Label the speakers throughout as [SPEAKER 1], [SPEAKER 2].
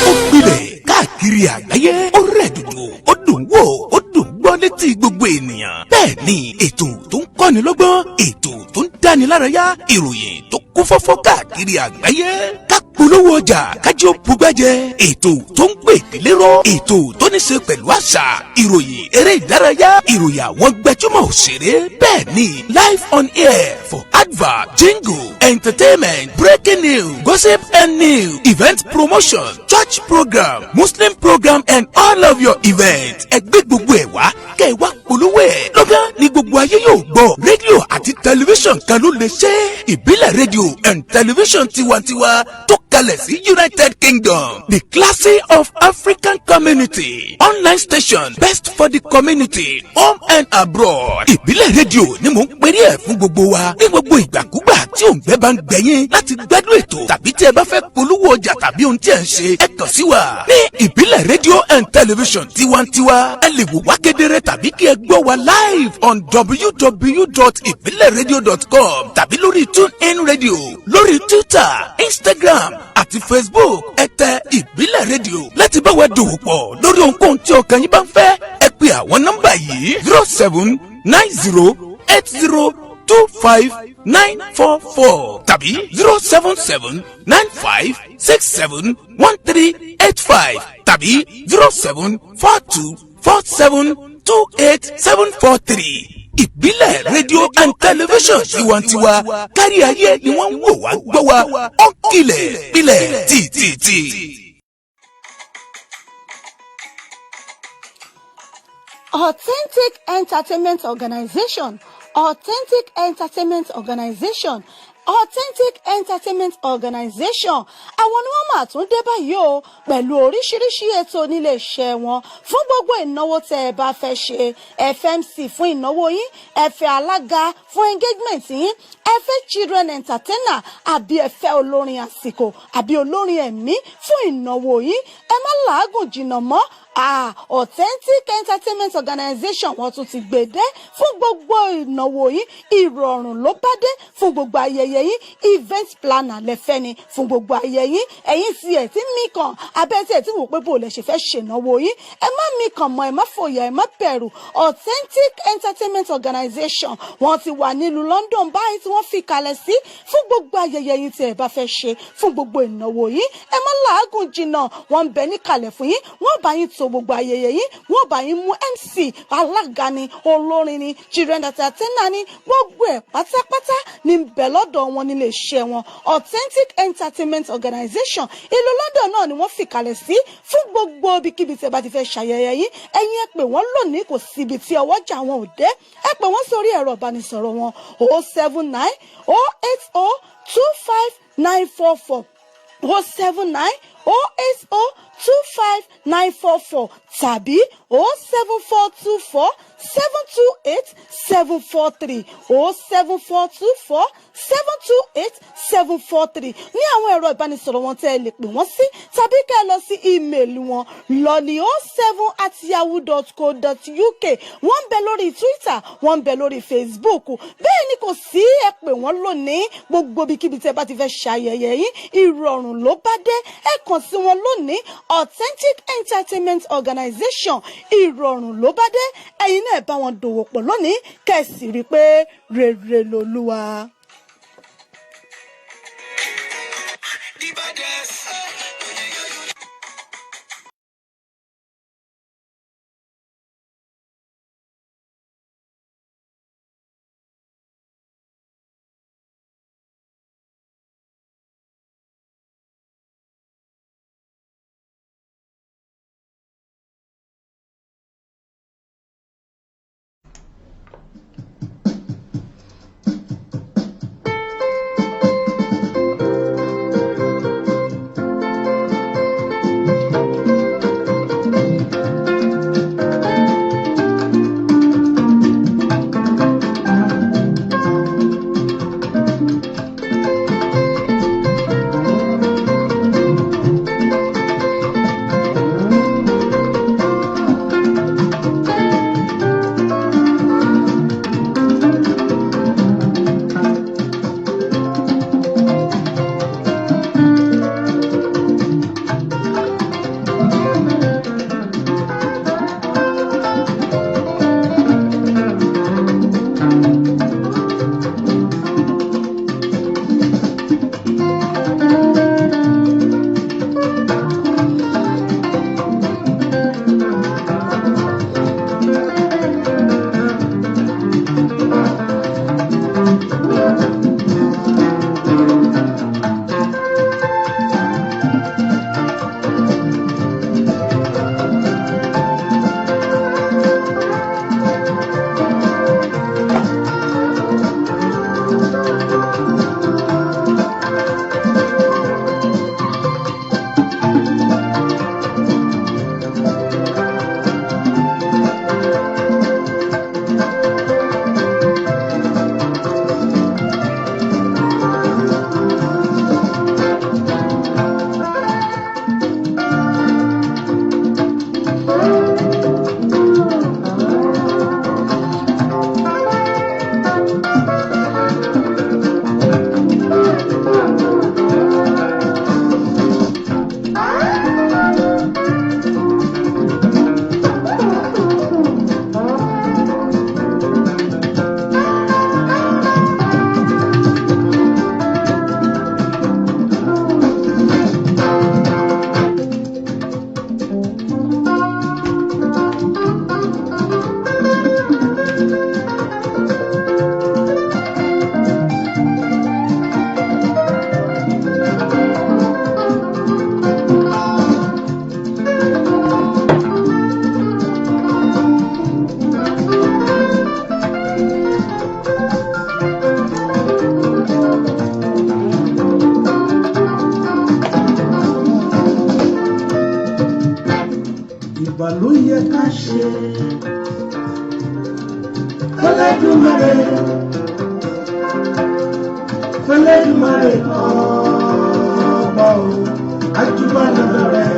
[SPEAKER 1] ó gbilẹ̀ káàkiri àgbáyé ó rẹ̀ dùdù ó dùn wò ó dùn gbọ́ létí gbogbo ènìyàn. bẹ́ẹ̀ ni ètò tó ń kọ́ni lọ́gbọ́n, ètò tó ń dáni lárayá, ìròyìn tó kún fọ́fọ́ káàkiri àgbáyé. ká polówó ọjà kájí ó bugbájẹ, ètò tó ń gbé ìdílé ró, ètò tó ní ṣe pẹ̀lú àṣà, ìròyìn eré ìdárayá, ìròyìn àwọn gbajúmọ̀ òṣèré. bẹ́ẹ̀ ni live on air for advert, jingle, entertainment, breaking news, gossip and news, event promotion, church program, Muslim program and all of your events. ẹgbẹ́ gbogbo ẹ̀ wá kẹ́ ẹ wá polówó ẹ̀. lọ́gán ni gbogbo ayé yóò gbọ́. rédíò àti tẹlifíṣàn kan ló lè ṣe. ìbílẹ̀ rédíò and tẹlifíṣàn tiwantiwa tó kalẹ̀ sí United Kingdom, the classy of African community, online station best for the community, home and abroad. ìbílẹ̀ rédíò ni mò ń pèrè ẹ̀ fún gbogbo wa ní gbogbo ìgbàkúgbà tí òǹgbẹ́ bá ń gbẹ̀yìn láti gbádùn ètò tàbí tí ẹ bá fẹ́ polówó ọjà tàbí ohun tí ẹ ń ṣe, ẹ kàn sí wa ní ìbílẹ̀ rédíò and television tiwantiwa. ẹ lè wò wá kedere tàbí kí ẹ gbọ́ wa live on www.ibileradio.com tàbí lórí TuneIn Radio, lórí Twitter, Instagram àti Facebook. ẹ tẹ ìbílẹ̀ rédíò láti bá wa dòwò pọ̀ lórí ohunkóhun tí ọkàn yín bá ń fẹ́. ẹ pe àwọn nọ́mbà yìí 0790802594 tàbí 07795671385 tàbí 07424728743. ìbílẹ̀ rédíò and television tiwantiwa kárí ayé ni wọ́n ń wò wá gbọ́ wa ó kilẹ̀ pilẹ̀ tìtìtì.
[SPEAKER 2] Authentic Entertainment Organization, Authentic Entertainment Organization, Authentic Entertainment Organization. àwọn ni wọ́n máa tún dé báyìí o pẹ̀lú oríṣiríṣi ètò nílé iṣẹ́ wọn fún gbogbo ìnáwó tẹ́ ẹ bá fẹ́ ṣe. FMC fún ìnáwó yín, ẹ fẹ́ alága fún engagement yín, ẹ fẹ́ children entertainer àbí ẹ fẹ́ olórin àsìkò àbí olórin ẹ̀mí fún ìnáwó yín. ẹ má làágùn jìnnà mọ́. Authentic Entertainment Organization wọ́n tún ti gbèdé fún gbogbo ìnáwó yín. ìrọ̀rùn ló bá dé fún gbogbo ayẹyẹ yín. event planner lẹ́fẹ́ ni fún gbogbo ayẹyẹ yín. ẹ̀yin tí ẹ̀ tí mí kan abẹ́ tí ẹ̀ tí wò pé bò lẹ̀ ṣe fẹ́ ṣènáwó yín. ẹ má mí kan mọ́, ẹ má fòyà, ẹ má bẹ̀rù. Authentic Entertainment Organization wọ́n ti wà nílùú London báyìí tí wọ́n fi kalẹ̀ sí fún gbogbo ayẹyẹ yín tí ẹ bá fẹ́ ṣe, fún gbogbo ìnáwó yín. ẹ má làágùn jìnnà, wọ́n ń bẹ níkàlẹ̀ fún yín. wọ́n bá yín tó gbogbo ayẹyẹ yín, wọ́n bá yín mú MC, alága ni, olórin ni, children entertainer ni, gbogbo ẹ̀ pátápátá ní bẹ̀ lọ́dọ̀ wọn nílé iṣẹ́ wọn. Authentic Entertainment Organization ìlú London náà ni wọ́n fi kalẹ̀ sí fún gbogbo ibikíbi tí ẹ bá ti fẹ́ ṣàyẹyẹ yín. ẹ̀yin ẹ pè wọ́n lónìí, kò síbi tí ọwọ́jà wọn ò dé. ẹ pè wọ́n sórí ẹ̀rọ ìbánisọ̀rọ̀ wọn 079 080 25944 079 080 25944 tàbí 07424 728 743 07424 728 743 ní àwọn ẹ̀rọ ìbánisọ̀rọ̀ wọn tẹ́ ẹ lè pè wọ́n sí, tàbí kẹ́ ẹ lọ sí ímeèlì wọn lolly07@yahoo.co.uk. wọ́n ń bẹ lórí Twitter, wọ́n ń bẹ lórí Facebook. bẹ́ẹ̀ ni kò sí, ẹ pè wọ́n lónìí. gbogbo ibikíbi tẹ́ bá ti fẹ́ ṣayẹyẹ yín, ìrọ̀rùn ló bá dé. ẹ kàn sí wọn lónìí. Authentic Entertainment Organization, ìrọ̀rùn ló bá dé. ẹ̀yin náà bá wọn dòwò pọ̀ lónìí, kẹ́sì rí i pé rere lolúwa.
[SPEAKER 3] Fẹ́lẹ́dùmarè, Fẹ́lẹ́dùmarè ọba o, àjùbà lọ́dọ̀ rẹ̀.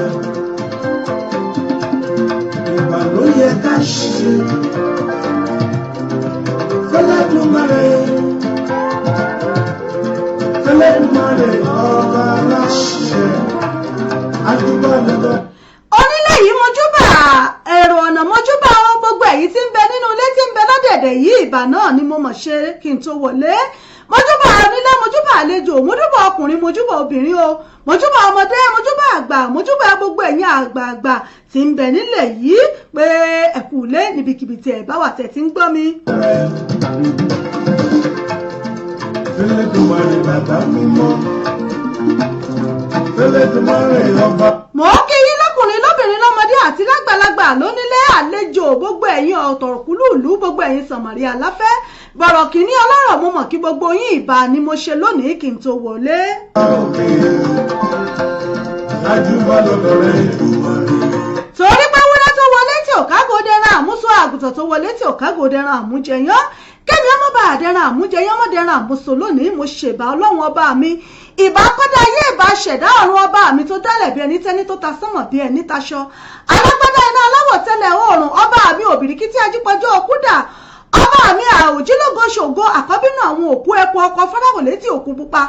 [SPEAKER 3] Ìbà ló yẹ ká ṣe. Fẹ́lẹ́dùmarè, Fẹ́lẹ́dùmarè ọba aláṣẹ, àjùbà lọ́dọ̀.
[SPEAKER 2] Onílé yìí mojúbà, èrò ọ̀nà mojúbà ọ gbogbo èyí tí ń bẹ nínú ilé tí ń bẹ lọ́dẹ̀dẹ̀ yìí ìbà náà ni mo mọ̀ ṣe kí n tó wọlé. Mojúbà onílé, mojúbà àlejò, mojúbà ọkùnrin, mojúbà obìnrin o, mojúbà ọmọdé, mojúbà àgbà, mojúbà gbogbo ẹ̀yin àgbààgbà tí ń bẹ nílẹ̀ yìí pé ẹ kú ilé níbikíbi tí ẹ bá wà tẹ́ tí ń gbọ́ mi.
[SPEAKER 3] Fẹ́lẹ́dùmarè bàbá mímọ́, Fẹ́lẹ́dùmarè ọba.
[SPEAKER 2] Mo kí yín lọ́kùnrin lóbìnrin lọ́mọdé àti lágbàlagbà lónílé àlejò gbogbo ẹ̀yin ọ̀tọ̀kùlùlù gbogbo ẹ̀yin sànmọ́rí aláfẹ́ bọ̀rọ̀ kìíní ọlọ́rọ̀ mo mọ̀ kí gbogbo yín ìbà ni mo ṣe lónìí kí n tó wọlé.
[SPEAKER 3] Àjùbà lọ́dọ̀ rẹ̀ Èdùmàrè.
[SPEAKER 2] Torí pé wúrẹ́ tó wọlé tí ò kágò dẹran àmúso, àgùntàn tó wọlé tí ò kágò dẹran àmújẹyán, kẹ́mi ọmọ bá dẹran àmújẹyán mọ́ dẹran àmúso lónìí mo ṣèbà ọlọ́run ọba mi. Ìbà kọ́dá ayé ìbà ṣẹ̀dá ọ̀run ọba mi tó dálẹ̀ bí ẹni tẹ́ni tó ta sánmọ̀ bí ẹni taṣọ. Alágbádá iná aláwọ̀ tẹ́lẹ̀ oòrùn ọba mi òbìrìkítí ajípọ̀jọ́ òkúdà. Ọba mi àòjílógo ṣògo àkọ́bínú àwọn òkú ẹ̀pọ̀ ọkọ̀ fọ́nàwọ̀ létí òkú pupa.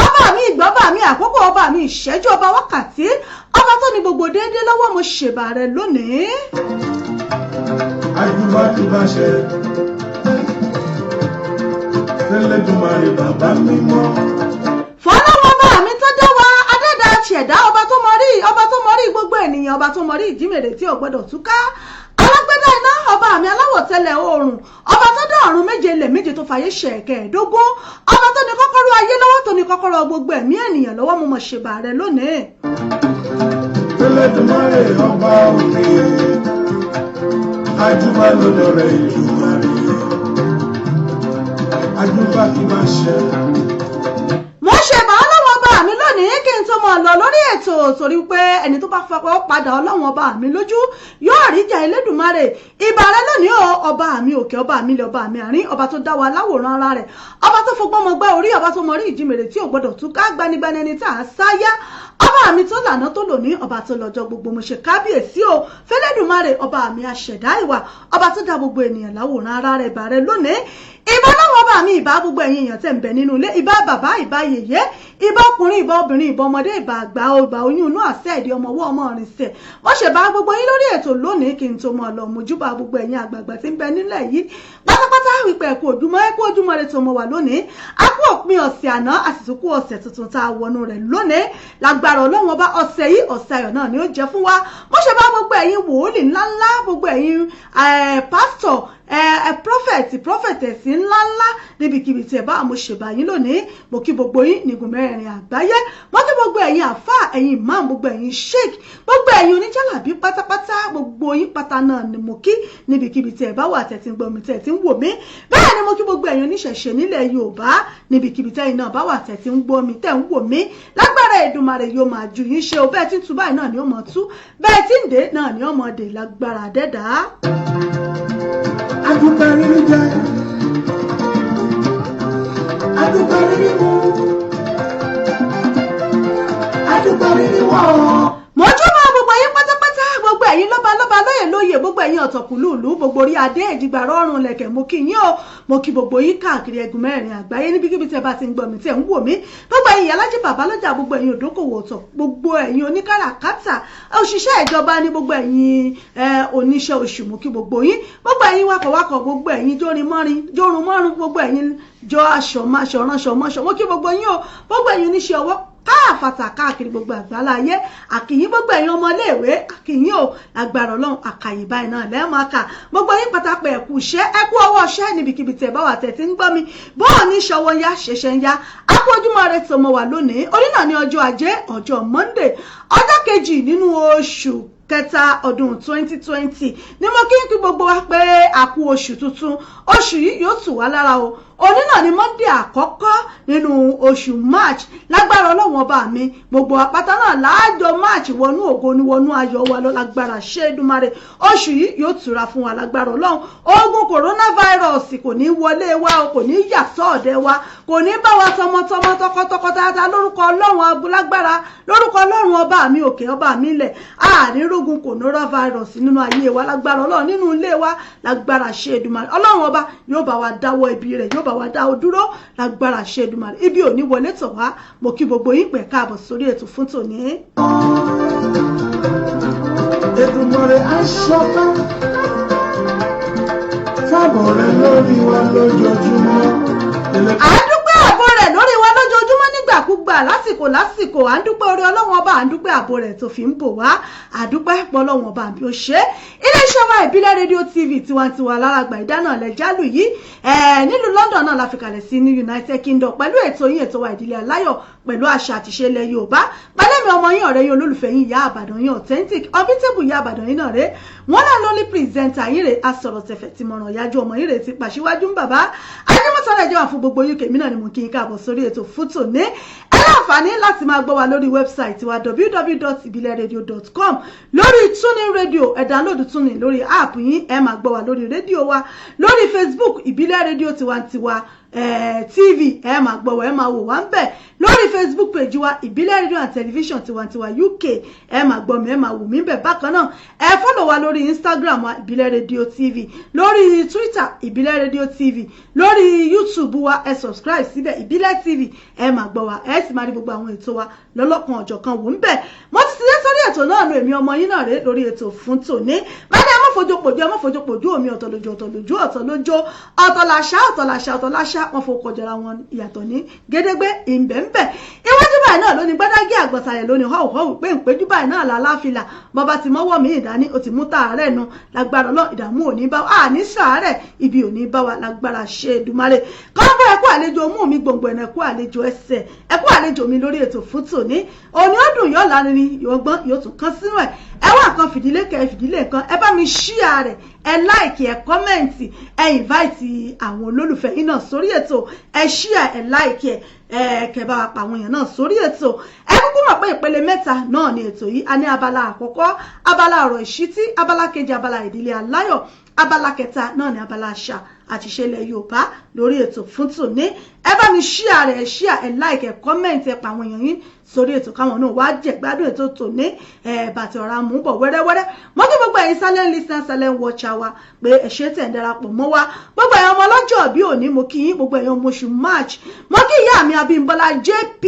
[SPEAKER 2] Ọba mi ìgbọ́ba mi àkókò, ọba mi ìṣẹ́jú, ọba wákàtí, ọba tó ní gbogbo déédéé lọ́wọ́ mo ṣèbà rẹ̀ lónìí.
[SPEAKER 3] Àjùbà ti bá ṣe. Fẹ́lẹ́dùmarè bàbá mímọ́.
[SPEAKER 2] Fọlọ́wọ́ bá mi tó dá wa adẹ́dá ṣẹ̀dá ọba tó mọ rí gbogbo ènìyàn, ọba tó mọ rí ìjímèrè tí ò gbọdọ̀ túká. Alágbádá iná ọba mi aláwọ̀ tẹ́lẹ̀ oòrùn, ọba tó dá ọ̀run méje ilẹ̀ méje tó fàyè ṣẹ̀kẹ̀ẹ́dógún, ọba tó ní kọ́kọ́rọ́ ayé lọ́wọ́ tó ní kọ́kọ́rọ́ gbogbo ẹ̀mí ènìyàn lọ́wọ́ mo mọ̀ ṣèbà rẹ̀ lónìí.
[SPEAKER 3] Fẹ́lẹ́dùmarè ọba òkè, àjùbà lọ́dọ̀ rẹ̀ Èdùmàrè. Àjùbà kí máa ṣe.
[SPEAKER 2] Mo ṣèbà ọlọ́wọ́ ọba mi lónìí kí n tó mọ̀ lọ lórí ètò torí pé ẹni tó bá fọwọ́ padà ọlọ́wọ́ ọba mi lójú yóò rí ìjà Elédùmarè. Ìbà rẹ̀ lónìí o ọba mi òkè, ọba mi lè, ọba mi àárín, ọba tó dá wa láwòrán ara rẹ̀, ọba tó fọgbọ́n mọ gbá orí, ọba tó mọ rí ìjímèrè tí ò gbọdọ̀ túká, gbanigbani ẹni tí à ń sáyá, ọba mi tó lànà tó lò ní, ọba tó lọ́jọ́ gbogbo mo ṣe kábíyèsí o Fẹ́lẹ́dùmarè ọba mi aṣẹ̀dá ìwà, ọba tó dá gbogbo ènìyàn láwòrán ara rẹ̀. Ìbà rẹ̀ lónìí. Ìbà lọ́wọ́ ọba mi, ìbà gbogbo ẹ̀yin èèyàn tẹ̀ ń bẹ nínú ilé, ìbà bàbá, ìbà yèyé, ìbà ọkùnrin, ìbà obìnrin, ìbà ọmọdé, ìbà àgbà, ìbà oyún inú àṣẹ ìdí ọmọ ọwọ́ ọmọ rìnsẹ̀. Wọ́n ṣe bá gbogbo yín lórí ètò lónìí kí n tó mọ̀ lọ mojúbà gbogbo ẹ̀yin àgbààgbà tí ń bẹ nílẹ̀ yìí pátápátá wípé ẹ̀kú ojúmọ́ rẹ̀ tó mọ̀ wà lónìí. A kú òpin ọ̀sẹ̀ àná a sì tún kú ọ̀sẹ̀ tuntun tá a wọnú rẹ̀ lónìí. Lágbára Ọlọ́run ọba ọ̀sẹ̀ yìí ọ̀sẹ̀ ayọ̀ náà ni ó jẹ́ fún wa. Mo ṣe bá gbogbo ẹ̀yin wòólì ńláńlá, gbogbo ẹ̀yin pásítọ̀, prophetess ńláńlá níbikíbi tí ẹ bá mo ṣèbà yín lónìí. Mo kí gbogbo yín nígun mẹ́rẹ̀ẹ̀rin àgbáyé. Mo kí gbogbo ẹ̀yin àfáà, ẹ̀yin imam, gbogbo ẹ̀yin sheikh, gbogbo ẹ̀yin oníjàlábí pátápátá, gbogbo yín pátá náà ni mo kí níbikíbi tí ẹ bá wà tẹ́ tí ń gbọ́ mi, tẹ́ tí ń wò mí. Bẹ́ẹ̀ ni mo kí gbogbo ẹ̀yin oníṣẹ̀ṣe nílẹ̀ Yorùbá níbikíbi tẹ́yin náà bá wà tẹ́ tí ń gbọ́ mi, tẹ́ ń wò mí. Lágbára Èdùmàrè yóò máa ju yín ṣe o, bẹ́ẹ̀ tí ń tú báyìí náà ni ó mọ̀ tú, bẹ́ẹ̀ tí ń dé náà ni ó mọ̀ dé lágbára dẹ́dà.
[SPEAKER 3] Àjùbà rírí jẹ, àjùbà rírí mu, àjùbà rírí wọ̀.
[SPEAKER 2] Mojúbà gbogbo yín pátápátá, gbogbo ẹ̀yin lọ́balọ́ba, lóyè gbogbo ẹ̀yin ọ̀tọ̀kùlùlù, gbogbo orí adé ìjìgbà rọrùn lẹ̀kẹ̀ mo kí yín o. Mo kí gbogbo yín káàkiri ẹ̀gùn mẹ́rin àgbáyé níbikíbi tí ẹ bá ti ń gbọ́ mi, tí ẹ ń wò mí. Gbogbo ẹ̀yin alájí bàbá lọ́jà, gbogbo ẹ̀yin òdókòwò ọ̀tọ̀, gbogbo ẹ̀yin oníkàràkátà, òṣìṣẹ́ ìjọba ní, gbogbo ẹ̀yin oníṣẹ́ oṣù mo kí gbogbo yín. Gbogbo ẹ̀yin wakọ̀wakọ̀, gbogbo ẹ̀yin jórun mọ́rin, gbogbo ẹ̀yin jọ aṣọ máṣọ ránṣọ mọ́ṣọ mo kí gbogbo yín o. Gbogbo ẹ̀yin oníṣẹ́ ọwọ́ káàfàtà káàkiri gbogbo àgbáláyé, àkìyín gbogbo ẹ̀yin ọmọléèwé, àkìyín o. Lágbára Ọlọ́run àkàyè báyìí náà lẹ́ẹ̀mọ́ ká gbogbo yín pátápá ẹ̀kú iṣẹ́, ẹ̀kú ọwọ́ iṣẹ́ níbikíbi tẹ̀ bá wà tẹ̀ tí ń gbọ́ mi. Bọ́ọ̀ ní ṣọwọ́ ya ṣẹ̀ṣẹ̀ ń ya. A kú ojúmọ́ rẹ̀ tó mọ̀ wà lónìí. Orí náà ní ọjọ́ Ajé, ọjọ́ Monday, ọjọ́ kejì nínú oṣù kẹta ọdún 2020 ni mo kí n kí gbogbo wa pé a kú oṣù tuntun. Oṣù yìí yóò tù wá lára o. òní náà ni Monday àkọ́kọ́ nínú oṣù March lágbára Ọlọ́run ọba mi gbogbo àpáta náà láàjọ March wọnú ògo ni wọnú ayọ̀ wa lọ lágbára Ṣẹ́dùmarè oṣù yìí yóò tura fún wa lágbára Ọlọ́run ogun coronavirus kò ní wọlé wa kò ní yà sọ́ọ̀dẹ̀ wa kò ní bá wa tọmọtọmọ tọkọtọkọ tààtà lórúkọ Ọlọ́run agbálágbára lórúkọ Ọlọ́run ọba mi òkè ọba mi lẹ̀ ànírógun coronavirus nínú ayé wa lágbára Ọlọ́run nínú ilé wa lágbára Ṣẹ́dùmarè Ọlọ́run ọba yóò bá wa dáwọ́ ibi rẹ̀ yóò bá wa dáwọ́ dúró lágbára Ṣẹ́dùmarè ibi ò ní wọlé tọ̀ wá mo kí gbogbo yín pẹ̀ káàbọ̀ sórí ètò fún tòní.
[SPEAKER 3] Èdùmàrè aṣọ́ká fábọ̀ rẹ̀ lórí wa lójoojúmọ́.
[SPEAKER 2] àdúpẹ́ àbọ̀ rẹ̀ lórí wa lójoojúmọ́ nígbàkúgbà lásìkò à ń dúpẹ́ orí Ọlọ́run ọba à ń dúpẹ́ àbọ̀ rẹ̀ tó fi ń bò wá àdúpẹ́ pọ̀ Ọlọ́run ọba bí ó ṣe iléeṣẹ́ wa ìbílẹ̀ rédíò TV tiwantiwa láràgbà ìdáná lẹ́jálù yìí nílùú London náà la fi kalẹ̀ sí ní United Kingdom pẹ̀lú ètò yín ètò wa ìdílé aláyọ̀ pẹ̀lú àṣà àtìṣe ilẹ̀ Yorùbá pẹ̀lẹ́mi ọmọ yín ọ̀rẹ́ yín olólùfẹ́ yín ìyá àbàdàn yín authentic ọbítẹ́bù ìyá àbàdàn yín náà rẹ̀ wọ́n náà lọ́lí pírẹsẹ̀ntà yín rẹ̀ asọ̀rọ̀ tẹ̀fẹ̀ tí mọ̀ràn ìyájú ọmọ yín rẹ̀ ti pàṣíwájú ń bàbá adémọ́sọ̀rọ̀ ẹ̀jẹ̀ wà fún gbogbo UK mi náà ni mo kí n káàbọ̀ sórí ètò fútò ní láǹfààní láti máa gbọ́ wa lórí wẹ́bsáìtì wa www.ibileradio.com lórí tuning radio ẹ download tuning lórí app yín ẹ máa gbọ́ wa lórí rédíò wa lórí Facebook ìbílẹ̀ rédíò tiwantiwa TV ẹ máa gbọ́ wa ẹ máa wò wá ń bẹ̀ lórí Facebook page wa ìbílẹ̀ rédíò and television tiwantiwa UK ẹ máa gbọ́ mi ẹ máa wò mí bẹ̀ bákan náà ẹ follow wa lórí Instagram wa ìbílẹ̀ rédíò TV lórí Twitter ìbílẹ̀ rédíò TV lórí YouTube wa ẹ subscribe síbẹ̀ ìbílẹ̀ TV ẹ máa gbọ́ wa ẹ sì máa rí gbogbo àwọn ètò wa lọ́lọ́kan ọ̀jọ̀kan wò ń bẹ̀ mo ti ṣe sórí ètò náà lo èmi ọmọ yín náà rè lórí ètò fún tòní báyìí ẹ má fojú omi ọ̀tọ̀ làṣà wọn fò kọjọra wọn ìyàtọ̀ ní gédégbé ìbẹ̀ǹbẹ̀ iwájú báyìí náà lóní gbádágí àgbọ̀sàlẹ̀ lóní họ́wùhọ́wù pé ìpéjú báyìí náà làláfilà bọ́bá ti mọ́wọ́ mi ìdání ó ti mú tààrẹ̀ nu lágbára Ọlọ́run ìdààmú òní bá wa ní sàárẹ̀ ibi òní bá wa lágbára Ṣẹ́dùmarè kọ́ńbọ̀ ẹ̀kú àlejò mú mi gbòǹgbò ẹ̀nà ẹ̀kú àlejò ẹsẹ̀ ẹ̀kú àlejò mi lórí ètò fún tòní òní ó dùn yóò lárinrin yóò gbọ́n yóò tún kán sínú ẹ̀ ẹ wá nǹkan fìdílé kẹ fìdílé nǹkan ẹ bá mi ṣíà rẹ̀ ẹ láìkì ẹ kọ́mẹ̀ǹtì ẹ ìnváìtì àwọn olólùfẹ́ yín náà sórí ètò ẹ ṣíà ẹ láìkì ẹ kẹbà pa àwọn èèyàn náà sórí ètò ẹ kúkú mọ̀ pé ìpele mẹ́ta náà ni ètò yìí a ní abala àkọ́kọ́ abala ọ̀rọ̀ ìṣítí abala kejì abala ìdílé aláyọ̀ abala kẹta náà ni abala àṣà àti ìṣẹ̀lẹ̀ Yorùbá lórí ètò fún tòní ẹ bá mi ṣíà rẹ̀ ṣíà ẹ láìkì ẹ kọ́mẹ̀ǹtì ẹ pa àwọn èèyàn yín sórí ètò káwọn náà wá jẹ gbádùn ètò tòní bàtì ọ̀rá mú bọ̀ wẹ́rẹ́wẹ́rẹ́ mo kí gbogbo ẹ̀yin silent listener silent watcher wa pé ẹ̀ṣẹ́ tẹ̀ ń darapọ̀ mọ́ wa gbogbo ẹ̀yin ọmọ ọlọ́jọ́ bí òní mo kí yín gbogbo ẹ̀yin ọmọ oṣù March mo kí ìyá mi Abímbọ́lá JP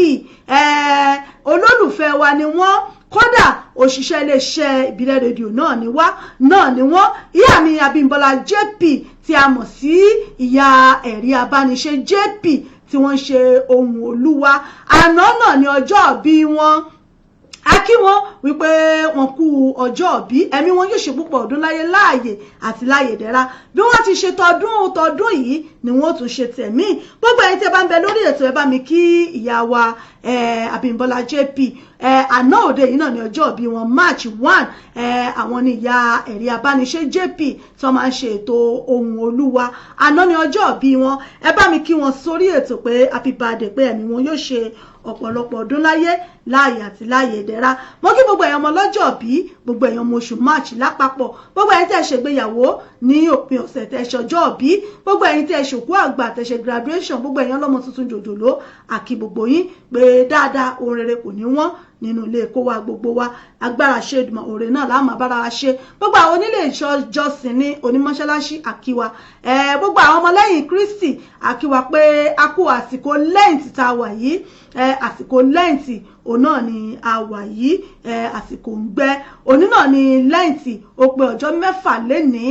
[SPEAKER 2] olólùfẹ́ wa ni wọ́n kódà òṣìṣẹ́ iléeṣẹ́ ìbílẹ̀ rédíò náà ni wọ́n ìyá mi Abímbọ́lá JP tí a mọ̀ sí ìyá ẹ̀rí abániṣe JP tí wọ́n ṣe ohun olúwa àná náà ní ọjọ́ bí wọn a kí wọn wípé wọn kú ọjọ́ bí ẹ̀mí wọn yóò ṣe púpọ̀ ọdún láyé láàyè àti láàyè dẹ́ra bí wọ́n ti ṣe tọdún yìí ni wọ́n tún ṣe tẹ̀mí gbogbo ẹ̀yin tí ẹ bá ń bẹ lórí ètò ẹ bá mi kí ìyá wa Abímbọ́lá JP àná òde yìí náà ní ọjọ́ bí wọn March 1 àwọn ni ìyá ẹ̀rí abániṣe JP tí wọ́n máa ń ṣe ètò ohun olúwa àná ní ọjọ́ bí wọn ẹ bá mi kí wọn sórí ètò pé happy birthday pé ẹ̀mí wọn yóò ṣe ọ̀pọ̀lọpọ̀ ọdún láyé àti láàyè ìdẹ̀ra mo kí gbogbo ẹ̀yin ọmọ lọ́jọ́ bí gbogbo ẹ̀yin ọmọ oṣù March lápapọ̀ gbogbo ẹ̀yin tẹ́ ṣègbéyàwó ní òpin ọ̀sẹ̀ tẹ́ ṣọjọ́ bí gbogbo ẹ̀yin tẹ́ ṣòkú àgbà tẹ́ ṣe graduation gbogbo ẹ̀yin ọlọ́mọ tuntun jòjòló àkí gbogbo yín pé dáadáa ohun rere kò ní wọ́n nínú ilé kó wa gbogbo wa agbára Ṣẹ́dùmarè òrè náà láàmú bára wa ṣe gbogbo àwọn onílé ìjọsìn ní onímọ̀ṣáláṣí àkíwa gbogbo àwọn ọmọlẹ́yìn Kristi àkíwa pé a kú àsìkò lẹ́ǹtì tá a wà yìí àsìkò lẹ́ǹtì òun náà ni a wà yìí àsìkò ń gbẹ òní náà ni lẹ́ǹtì ó pé ọjọ́ mẹ́fà lénìí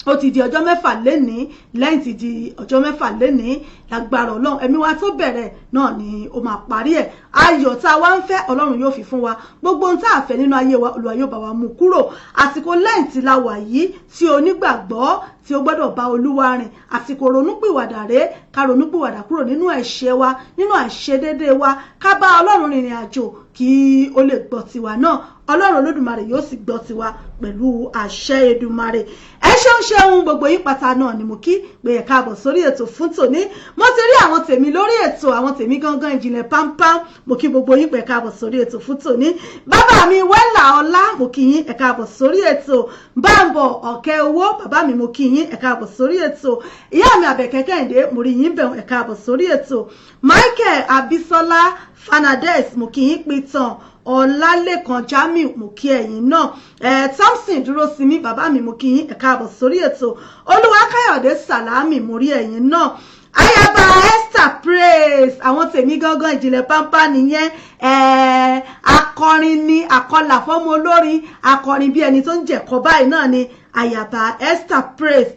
[SPEAKER 2] ó ti di ọjọ́ mẹ́fà lénìí lẹ́yìn ti di ọjọ́ mẹ́fà lénìí lágbára Ọlọ́run ẹ̀mí wa tó bẹ̀rẹ̀ náà ni ó máa parí ẹ̀ ayọ̀ tá a wá ń fẹ́ Ọlọ́run yóò fi fún wa gbogbo ohun tá a fẹ́ nínú ayé wa Olúwa yóò bá wa mú kúrò àsìkò lẹ́yìn tí la wà yìí tí onígbàgbọ́ tí ó gbọ́dọ̀ bá Olúwa rìn. Àsìkò ronúpìwàdà rèé, ká ronúpìwàdà kúrò nínú ẹ̀ṣẹ̀ wa, nínú àìṣedéédéé wa, ká bá Ọlọ́run rìnrìn àjò kí ó lè gbọ́ tiwa náà. Ọlọ́run Olódùmarè yóò sì gbọ́ tiwa pẹ̀lú àṣẹ Èdùmàrè. Ẹ ṣeun gbogbo yín pátá náà ni mo kí pé ẹ káàbọ̀ sórí ètò fún tòní. Mo ti rí àwọn tèmi lórí ètò, àwọn tèmi gangan ìjìnlẹ̀ pámpám. Mo kí gbogbo yín pé ẹ káàbọ̀ sórí ètò fún tòní. Bàbá mi Wẹ́là Ọlá, mo kí yín ẹ káàbọ̀ sórí ètò. Bámbọ̀ Ọ̀kẹ́ Owó, bàbá mi mo kí yín ẹ káàbọ̀ sórí ètò. Ìyá mi Àbẹ̀kẹ́ Kẹ́hìndé, mo rí yín bẹ̀ ẹ káàbọ̀ sórí ètò. Michael Abisola Fanades, mo kí yín Pitan Ọlálékan Jamiu, mo kí ẹ̀yin náà. Thompson Dúrósinmi, bàbá mi mo kí yín ẹ káàbọ̀ sórí ètò. Olúwakáyọ̀dé Sàlámì, mo rí ẹ̀yin náà. Ayaba Esther Praise, àwọn tèmi gangan ìjìnlẹ̀ pámpá nìyẹn. Akọrin ni, àkọlà fọ́mọ olórin, akọrin bí ẹni tó ń jẹ̀kọ́ báyìí náà ni Ayaba Esther Praise.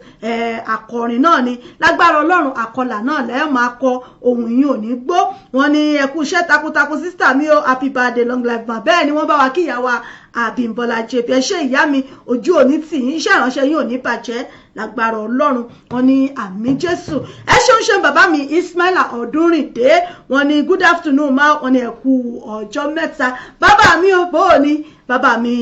[SPEAKER 2] Akọrin náà ni, lágbára Ọlọ́run àkọlà náà lẹ́ẹ̀ máa kọ, ohun yìí ò ní gbó. Wọ́n ní ẹ kú iṣẹ́ takuntakun sísítà mi o, happy birthday long life ma. Bẹ́ẹ̀ ni wọ́n bá wa kí ìyá wa Àbímbọ́lá JP. Ẹ ṣé ìyá mi, ojú òní tì yín, iṣẹ́ ìránṣẹ́ yín ò ní bàjẹ́ lágbára Ọlọ́run. Wọ́n ní àmín Jésù. Ẹ ṣeun bàbá mi Ismaila Ọdúnrìndé. Wọ́n ní good afternoon ma. Wọ́n ní ẹ kú ọjọ́ mẹ́ta. Bàbá mi ò bóò ní, bàbá mi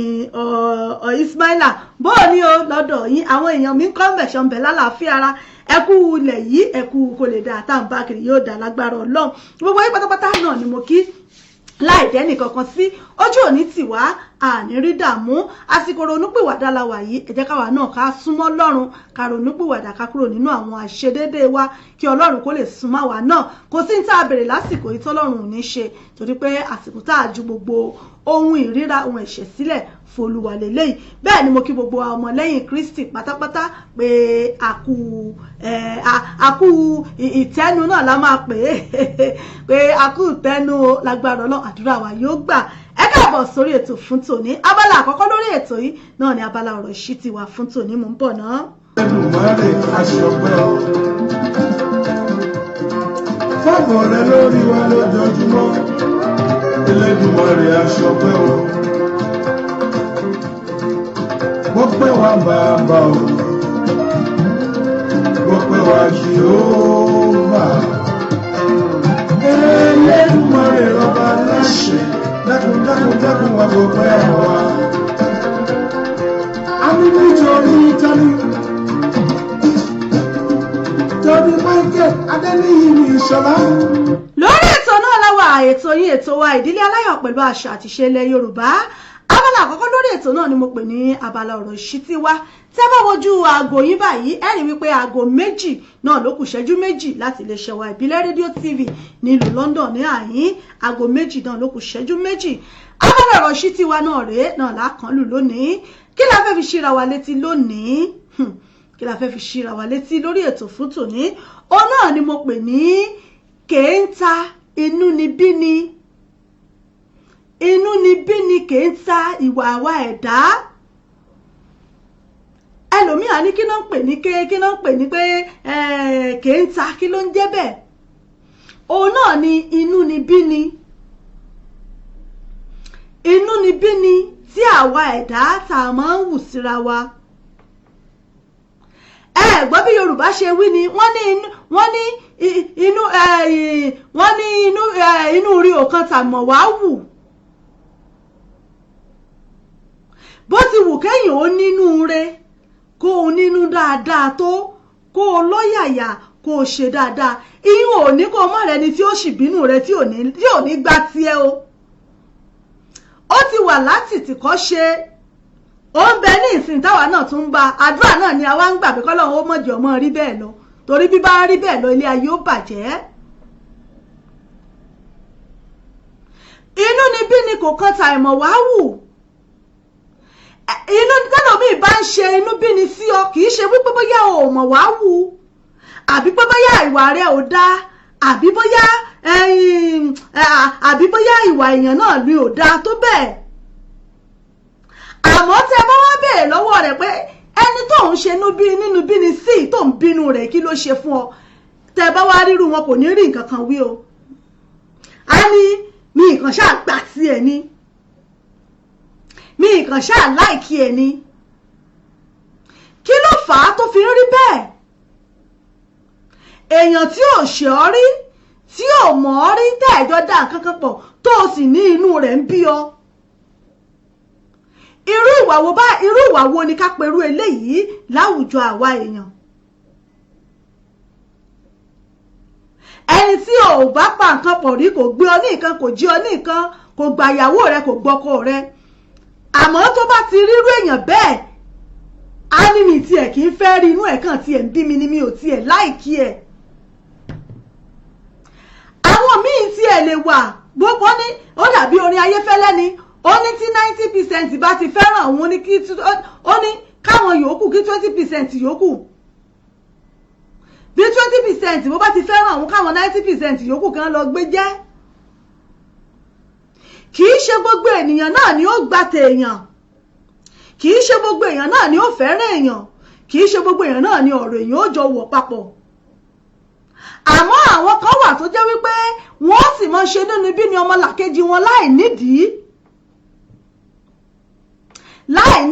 [SPEAKER 2] Ismaila bóò ní o lọ́dọ̀ yín. Àwọn èèyàn mi ń kọ́ mẹ̀ṣọ́ bẹ̀ lálàáfíà ara. Ẹ kú ilẹ̀ yìí, ẹ kú kò lè dà tá à ń bá kiri yóò dà lágbára Ọlọ́run. Gbogbo yín pátápátá náà ni mo kí láì dẹ́nì kankan sí. Ojú òní tì wá, àní rí dààmú. Àsìkò ronúpìwàdà la wà yìí, ẹ jẹ́ káwa náà ká súnmọ́ Ọlọ́run, ká ronúpìwàdà ká kúrò nínú àwọn àìṣedéédéé wa kí Ọlọ́run kó lè súnmọ́ wa náà. Kò sí ní tá a bèrè lásìkò yìí tọ́lọ́run ò ní ṣe, torí pé àsìkò tá a ju gbogbo ohun ìríra, ohun ẹ̀ṣẹ̀ sílẹ̀ f'Olúwa lélẹ́yìí. Bẹ́ẹ̀ ni mo kí gbogbo ọmọlẹ́yìn Kristi pátápátá pé àkú ìtẹ́nu náà la máa pè é pé àkú ìtẹ́nu lágbára Ọlọ́run, àdúrà wa yóò gbà. Ẹ káàbọ̀ sórí ètò fún tòní. Abala àkọ́kọ́ lórí ètò yìí náà ni abala ọ̀rọ̀ ìṣítí wa fún tòní. Mò ń bọ̀ náà.
[SPEAKER 3] Èdùmàrè aṣọpẹ́ o, fọ́bọ̀ rẹ lórí wa lójoojúmọ́. Elédùmarè aṣọpẹ́ o, gbọ́pẹ́ wa bàbá o, gbọ́pẹ́ wa Jèhófà. Elédùmarè rọba láṣẹ, dákun wa gbọ́pẹ́ wa. Àmì nítorí ìtàlí, torí Michael Adéníyì ní Ìṣọ̀lá.
[SPEAKER 2] Lórí ètò náà láwa ètò yín, ètò wa ìdílé aláyọ̀ pẹ̀lú àṣà àti ìṣe ilẹ̀ Yorùbá. Abala àkọ́kọ́ lórí ètò náà ni mo pè ní abala ọ̀rọ̀ ìṣítí wa. Tẹ́ bá wojú aago yín báyìí, ẹ rí wípé aago méjì náà ló kù ṣẹ́jú méjì láti lè ṣẹ̀wá ìbílẹ̀ rédíò TV nílùú London ní àyín. Aago méjì náà ló kù ṣẹ́jú méjì. Abala ọ̀rọ̀ ìṣítí wa náà rèé náà lákànlù lónìí. Kí la fẹ́ fi ṣíra wa létí lónìí? Kí la fẹ́ fi ṣíra wa létí lórí ètò fún tòní? Òun náà ni mo pè ní kèéńtà inúnibíni. Inúnibíni kèéńtà ìwà àwa ẹ̀dá. Ẹlòmíà ní kí ló ń pè ní kí ló ń pè ní pé kèéńtà kí ló ń jẹ́ bẹ́ẹ̀? Òun náà ni inúnibíni. Inúnibíni tí àwa ẹ̀dá tá a máa ń wù síra wa. Gbọ́ bí Yorùbá ṣe wí ni wọ́n ní inú rí ọ̀kan tàmọ̀ wá wù. Bó ti wù kéèyàn ó nínú re, kó o nínú dáadáa tó, kó o lọ́yàyà, kó o ṣe dáadáa. Ìyún ò ní kó o má rẹni tí ó sì bínú rẹ tí ò ní gbá tiẹ̀ o. Ó ti wà láti tìkọ́ ṣe. Ó ń bẹ ní ìsìn táwa náà tún ń bá àdúrà náà ni àwa ń gbà pé kọ́lọ́run ó mọ̀jọ̀ mọ́ rí bẹ́ẹ̀ lọ, torí bí bá rí bẹ́ẹ̀ lọ ilé ayé ó bàjẹ́. Inúnibíni kò kan tàìmọ̀ wá wù. Inú tẹ́lòmíì bá ń ṣe inúbíni sí ọ, kì í ṣe wípé bóyá o ò mọ̀ wá wù, àbí pé bóyá ìwà rẹ ò dáa, àbí bóyá ìwà èèyàn náà ni ò dáa tó bẹ́ẹ̀. Àmọ́ tẹ́ bá wá bèèrè lọ́wọ́ rẹ̀ pé ẹni tó ń ṣe nínú bíni sí tó ń bínú rẹ̀ kí ló ṣe fún ọ, tẹ́ bá wá rírú wọn kò ní rí nǹkan kan wí o. A ní mi nǹkan ṣáà gbà sí ẹ ní, mi nǹkan ṣáà láìkí ẹ ní. Kí ló fà á tó fi ń rí bẹ́ẹ̀ èèyàn tí ò ṣe ọ́ rí tí ò mọ̀ ọ́ rí tẹ́ẹ̀jọ́ dá nǹkan kan pọ̀ tó o sì ní inú rẹ̀ ń bí ọ irú ìwà wo ni ká perú eléyìí láwùjọ àwa èèyàn ẹni tí ò bá pa nǹkan pọ̀ rí kò gbé ọ ní nǹkan kò jí ọ ní nǹkan kò gba ìyàwó rẹ kò gbọ́kọ rẹ àmọ́ tó bá ti rírú èèyàn bẹ́ẹ̀ á ní mi tiẹ̀ kì í fẹ́ rí inú ẹ̀ kàn tiẹ̀ ń bí mi ni mi ò tiẹ̀ láìkí ẹ̀ àwọn míì tiẹ̀ lè wà gbogbo ní ó dàbí orin Ayéfẹ́lẹ́ ni ó ní tí 90% bá ti fẹ́ràn òun ní kí ó ní káwọn yòókù kí 20% yòókù bí 20% bó bá ti fẹ́ràn òun káwọn 90% yòókù kan lọ gbé jẹ́ kì í ṣe gbogbo ènìyàn náà ni ó gbà tèèyàn kì í ṣe gbogbo èèyàn náà ni ó fẹ́ràn èèyàn kì í ṣe gbogbo èèyàn náà ni ọ̀rọ̀ èèyàn ó jọ wọ̀ papọ̀ àmọ́ àwọn kan wà tó jẹ́ wípé wọ́n sì máa ṣe nínú bí ni ọmọlàkejì wọn láì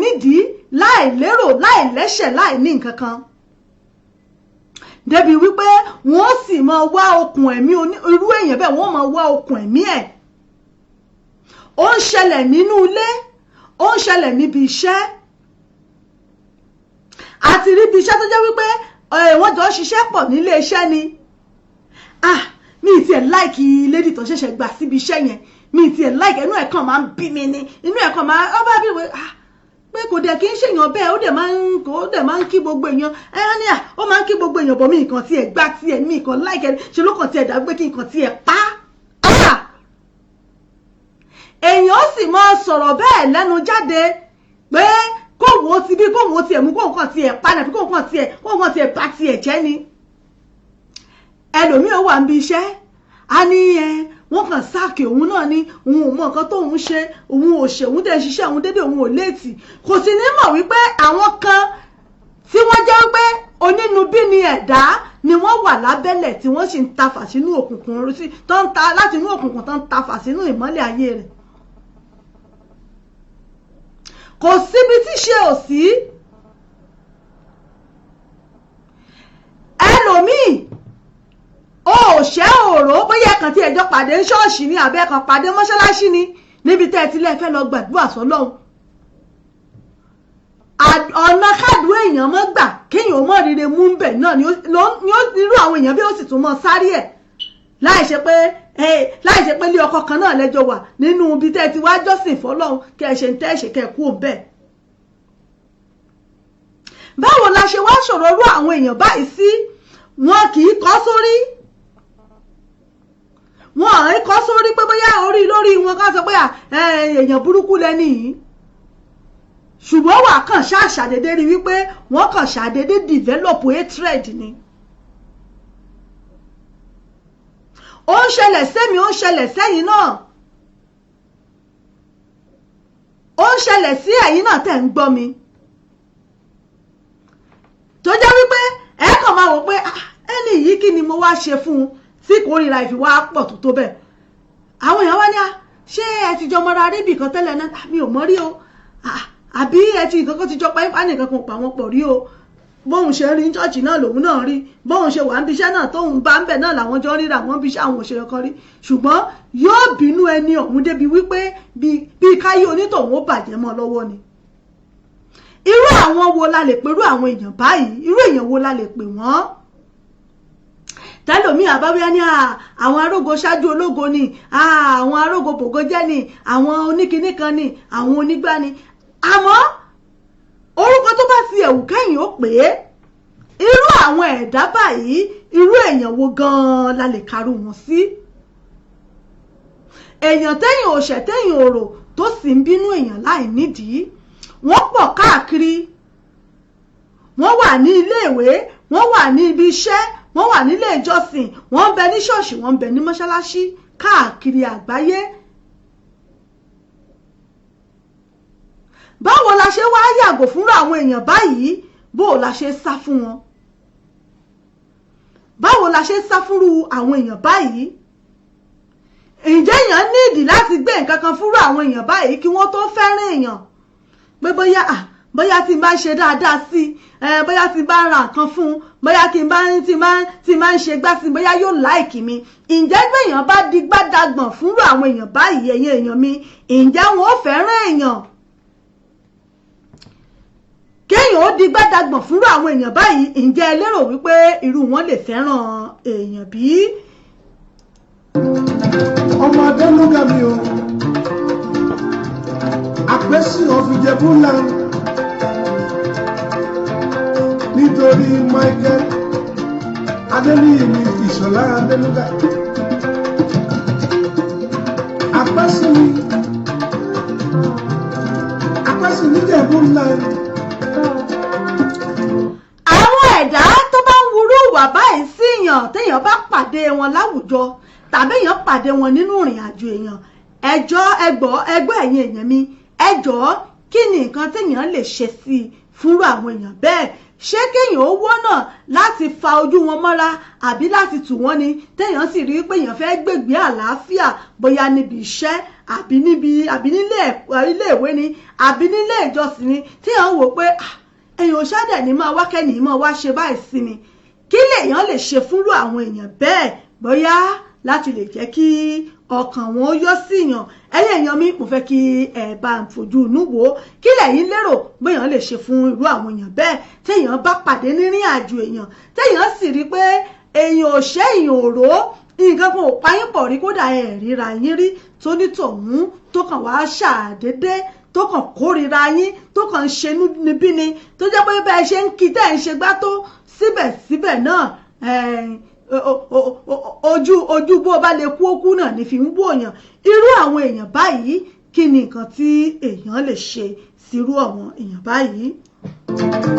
[SPEAKER 2] nídìí láì lérò láì lẹ́ṣẹ̀ láì ní nǹkan kan débi wípé wọ́n sì máa wá okùn ẹ̀mí irú èèyàn bẹ́ẹ̀ wọ́n máa wá okùn ẹ̀mí ẹ̀ ó ń ṣẹlẹ̀ nínú ilé ó ń ṣẹlẹ̀ níbi iṣẹ́ àti rí ibi iṣẹ́ tó jẹ́ wípé wọ́n jọ ṣiṣẹ́ pọ̀ nílé iṣẹ́ ni mi ì tiẹ̀ láìkì lady tó ṣẹ̀ṣẹ̀ gbà síbi iṣẹ́ yẹn mi ì tiẹ̀ láìkì inú ẹ̀ kàn máa ń bí mi ni inú ẹ̀ kàn máa ọba bí wẹ́ pé kò dẹ̀ kí ń ṣèyàn bẹ́ẹ̀ ó dẹ̀ máa ń kí gbogbo èèyàn ní ó máa ń kí gbogbo èèyàn bọ̀ mí nǹkan tiẹ̀ gbá tiẹ̀ mí nǹkan láìkẹ́ ṣe ló kàn tiẹ̀ dàbí pé kí nǹkan tiẹ̀ pa èèyàn ó sì máa sọ̀rọ̀ bẹ́ẹ̀ lẹ́nu jáde pé kóhùn ó ti bí kóhùn ó tiẹ̀ mú kóhùn kan tiẹ̀ pa nàbí kóhùn kan tiẹ̀ bá tiẹ̀ jẹ́ ni ẹlòmíì ó wà níbi iṣẹ́ á ní wọ́n kàn sáàkì òun náà ní òun ò mọ nǹkan tóun ṣe òun ò ṣe òun dẹ̀ ṣiṣẹ́ òun dédé òun ò léètì kò sì ní mọ̀ wípé àwọn kan tí wọ́n jẹ́ wípé onínúbí ni ẹ̀dá ni wọ́n wà lábẹ́lẹ̀ tí wọ́n sì ń tafà sínú òkùnkùn tó ń ta láti inú òkùnkùn tó ń tafà sínú ìmọ́lẹ̀ ayé rẹ̀ kò síbi tí ṣe ò sí ẹlòmíì òṣẹ́ òró bóyá kan tí ẹjọ́ pàdé ṣọ́ọ̀ṣì ní àbẹ́ kan pàdé mọ́ṣáláṣí ni níbi tẹ́ ẹ ti lẹ́ẹ̀fẹ́ lọ gbàdúrà sọ́lọ́hun ọ̀nà kádùn èèyàn mọ́ gbà kéèyàn mọ́ rire mú ń bẹ̀ náà ni irú àwọn èèyàn bí ó sì tún mọ́ sáré ẹ̀ láì ṣe pé ilé ọkọ kan náà lẹ́jọ́ wà nínú ibi tẹ́ ẹ ti wá jọ́sìn fọ́lọ́hun kẹ́ ẹ ṣe ń tẹ́ ẹ ṣe kẹ́ ẹ kú òun bẹ́ẹ̀ báwo la ṣe wá ṣòro rú àwọn èèyàn báyìí sí wọn kì í kọ́ sórí wọn à ń kọ́ sórí pé bóyá orí lórí wọn ká sọ pé èèyàn burúkú lẹ́ni yìí ṣùgbọ́n wà kàn ṣàṣàdédé rí wípé wọ́n kàn ṣàdédé develop hatred ni ó ń ṣẹlẹ̀ sẹ́mi ó ń ṣẹlẹ̀ sẹ́yìn náà ó ń ṣẹlẹ̀ sí ẹ̀yin náà tẹ̀ ń gbọ́ mi tó jẹ́ wípé ẹ kàn máa wò pé ẹni yìí kí ni mo wá ṣe fún un tí kórìíra ìfiwá pọ̀ tó bẹ́ẹ̀ àwọn èèyàn wá ní ṣé ẹ ti jọ mọ́ra rí bìkan tẹ́lẹ̀ náà mi ò mọ̀ rí o àbí ẹ ti nǹkan ti jọ pa ipá nìkan kan pa wọn pọ̀ rí o bóun ṣe rí ṣọ́ọ̀ṣì náà lòun náà rí bóun ṣe wà ń bíṣẹ́ náà tóun bá ń bẹ̀ náà làwọn jọ ríra wọn bíṣẹ́ àwọn òṣèré kan rí ṣùgbọ́n yóò bínú ẹni ọ̀hún débi wípé bí káyé onítọ̀hún ó bàjẹ́ mọ́ lọ́wọ́ ni irú àwọn wo la lè pe irú àwọn èèyàn báyìí irú èèyàn wo la lè pè wọ́n tẹ́lòmí àbáwíyá ní àwọn arógo ṣáájú ológo ni àwọn arógo bògo jẹ́ ni àwọn oníkiní kan ni àwọn onígbá ni àmọ́ orúkọ tó bá fi ẹ̀wù kẹ́yìn ó pè é irú àwọn ẹ̀dá báyìí irú èèyàn wo gan-an la lè karú wọn sí èèyàn tẹ́yìn òṣẹ̀ tẹ́yìn òrò tó sì ń bínú èèyàn láì nídìí wọ́n pọ̀ káàkiri wọ́n wà ní iléèwé wọ́n wà ní ibi iṣẹ́ wọ́n wà nílé ìjọsìn wọ́n ń bẹ ní ṣọ́ọ̀ṣì wọ́n ń bẹ ní mọ́ṣáláṣí káàkiri àgbáyé báwo la ṣe wá yàgò fúnra àwọn èèyàn báyìí bó la ṣe sá fún wọn báwo la ṣe sá fúnru àwọn èèyàn báyìí ǹjẹ́ èèyàn nídìí láti gbé nǹkan kan fúnra àwọn èèyàn báyìí kí wọ́n tó fẹ́ràn èèyàn pé bóyá tí n bá ṣe dáadáa sí bóyá tí n bá ra nǹkan fún bóyá tí n bá ń ṣe gbá sí bóyá yóò láìkì mi ǹjẹ́ gbẹ̀yàn bá di gbádàgbọ̀n fúnrú àwọn èèyàn báyìí ẹ̀yin èèyàn mi ǹjẹ́ wọn ò fẹ́ràn èèyàn kéèyàn ó di gbádàgbọ̀n fúnrú àwọn èèyàn báyìí ǹjẹ́ ẹ lérò wípé irú wọn lè fẹ́ràn èèyàn bí?
[SPEAKER 3] ọmọ Adénúgà mi o àpèsè ọ̀fìjẹ̀bú ńlá nítorí Michael Adéníyì mi Ìṣọ̀lá Adénúgà àpèsè níjẹ̀bú ńlá.
[SPEAKER 2] àwọn ẹ̀dá tó bá ń wúrú wà báyìí síyàn téèyàn bá pàdé wọn láwùjọ tàbí èèyàn pàdé wọn nínú ìrìn àjò èèyàn ẹjọ́ ẹgbẹ́ ẹ̀yin èèyàn mi ẹjọ́ kí ni nǹkan téèyàn lè ṣe sí i fúnrú àwọn èèyàn bẹ́ẹ̀ ṣé kéèyàn ó wọ́nà láti fa ojú wọn mọ́ra àbí láti tù wọ́n ni téèyàn sì rí pé èèyàn fẹ́ gbègbè àlàáfíà bóyá níbi iṣẹ́ àbí nílé ìwé ni àbí nílé ìjọsìn ni téèyàn wò pé èèyàn ṣáàdẹ̀ ní máa wá kẹ́ni máa wá ṣe báyìí sí mi kí lèèyàn lè ṣe fúnrú àwọn èèyàn bẹ́ẹ̀ bóyá láti lè jẹ́ kí ọkàn wọn ó yọ síyàn ẹ̀yin èèyàn mi mo fẹ́ kí ẹ bá ń fojú inú wò ó kí lẹ̀yin lérò béèyàn lè ṣe fún irú àwọn èèyàn bẹ́ẹ̀ téèyàn bá pàdé nírìn àjò èèyàn téèyàn sì rí pé èèyàn ò ṣe èèyàn ò rò ó nǹkan kan ò páyín pọ̀ rí kódà ẹ̀ ríra yín rí tó nítòhún tó kàn wá ṣàdédé tó kàn kórìíra yín tó kàn ń ṣe níbí ni tó jẹ́ pé bẹ́ẹ̀ ṣe ń kí tẹ́ ẹ̀ ń ṣe gbá tó síbẹ̀síbẹ̀ náà ojú bó bá lè kú ókú náà ní fi ń wòyàn irú àwọn èèyàn báyìí kí ni nǹkan tí èèyàn lè ṣe sírú àwọn èèyàn báyìí.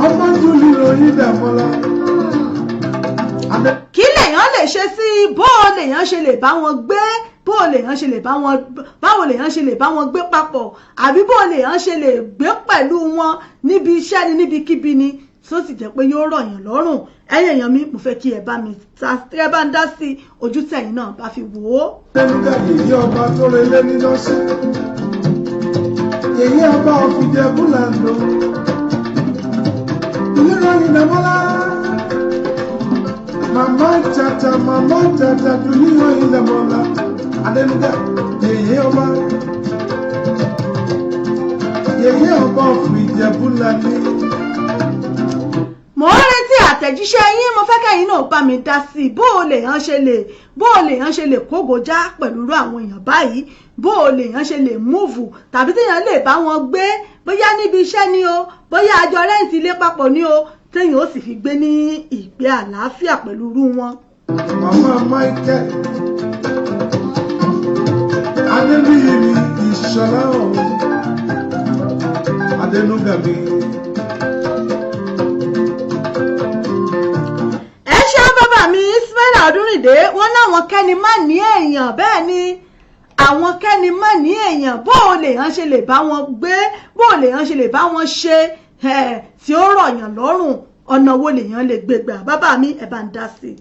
[SPEAKER 3] ọmọ júlì ròyìn dàmọ́lá.
[SPEAKER 2] kí lèèyàn lè ṣe sí bó lèèyàn ṣe lè bá wọn gbé báwo lèèyàn ṣe lè bá wọn gbé papọ̀ àbí bó lèèyàn ṣe lè gbé pẹ̀lú wọn níbi iṣẹ́ ni níbikíbi ni tó sì jẹ́ pé yóò rọ̀ yàn lọ́rùn ẹ̀yin èèyàn mi mo fẹ́ kí ẹ bá ń dá sí ojú tẹ̀yin náà bá fi wò ó.
[SPEAKER 3] Adénúgà yèyé ọba tó relé ní lọ́sí yèyé ọba ọ̀fìjẹ̀bú làǹdó ìlera ìdàmọ́lá màmá tata dùnúwà ìdàmọ́lá Adénúgà yèyé ọba ọ̀fìjẹ̀bú làǹdó.
[SPEAKER 2] mo ń retí àtẹ̀jíṣẹ́ yín mo fẹ́ kẹ́yìn náà bá mi dá sí i bó o lèèyàn ṣe lè kógojá pẹ̀lú irú àwọn èèyàn báyìí bó o lèèyàn ṣe lè múùfù tàbí téèyàn lè bá wọn gbé bóyá níbi iṣẹ́ ni o bóyá àjọ rẹ́ǹtì ilé papọ̀ ni o téèyàn ó sì fi gbé ní ìgbé àlàáfíà pẹ̀lú irú wọn.
[SPEAKER 3] màmá Michael Adéníyì mi Ìṣọ̀lá Adénúgà mi.
[SPEAKER 2] Ọdúnrìndé wọn láwọn kẹ́ni má ní èèyàn bẹ́ẹ̀ ni àwọn kẹ́ni má ní èèyàn bó o lèèyàn ṣe lè bá wọn gbé bó o lèèyàn ṣe lè bá wọn ṣe tí ó rọ̀yàn lọ́rùn ọ̀nà wo lèèyàn lè gbé gbà bàbá mi ẹ̀ bá ń dá sí i.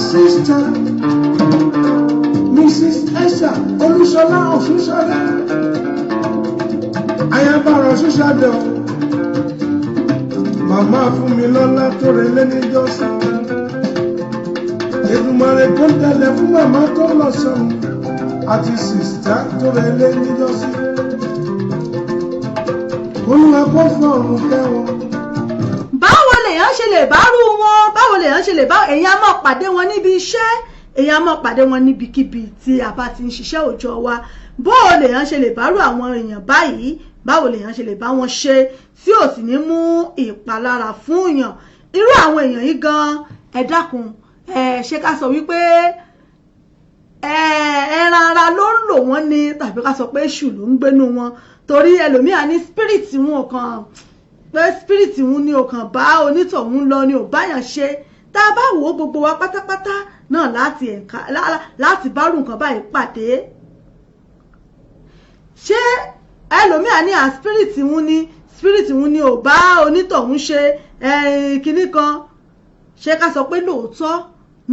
[SPEAKER 3] Sister Mrs. Esther Olúṣọlá Ọ̀ṣunṣọlá ayabara Ọ̀ṣunṣadé o màmá fún mi lọ́lá tó relé níjọ́sí Èdùmàrè tó tẹ̀lé fún màmá tó lọ sọ́run àti sìstá tó relé níjọ́sí Olúwa kó fún ọ̀run kẹwọn.
[SPEAKER 2] Báwo lèèyàn ṣe lè bá rú wọn báwo lèèyàn ṣe lè bá èèyàn máa pàdé wọn níbi iṣẹ́ èèyàn máa pàdé wọn níbikíbi tí a bá ti ń ṣiṣẹ́ òòjọ́ wa báwo lèèyàn ṣe lè bá rú àwọn èèyàn báyìí báwo lèèyàn ṣe lè bá wọn ṣe tí ò sì ní mú ìpalára fún èèyàn irú àwọn èèyàn yìí gan ẹ dákun ṣé ká sọ wípé ẹran ara ló ń lò wọ́n ni tàbí ká sọ pé èṣù ló ń gbénú wọn torí ẹlòmíà ní spirit wọn kan pé spirit wọn ni ò kàn bá onítọ̀hún lọ ni ò báyàn ṣe tá a bá wò ó gbogbo wa pátápátá náà láti bárù nǹkan báyìí pàdé ṣé ẹlòmíà ní spirit wọn ni spirit wọn ni ò bá onítọ̀hún ṣe kinní kan ṣé ká sọ pé lóòótọ́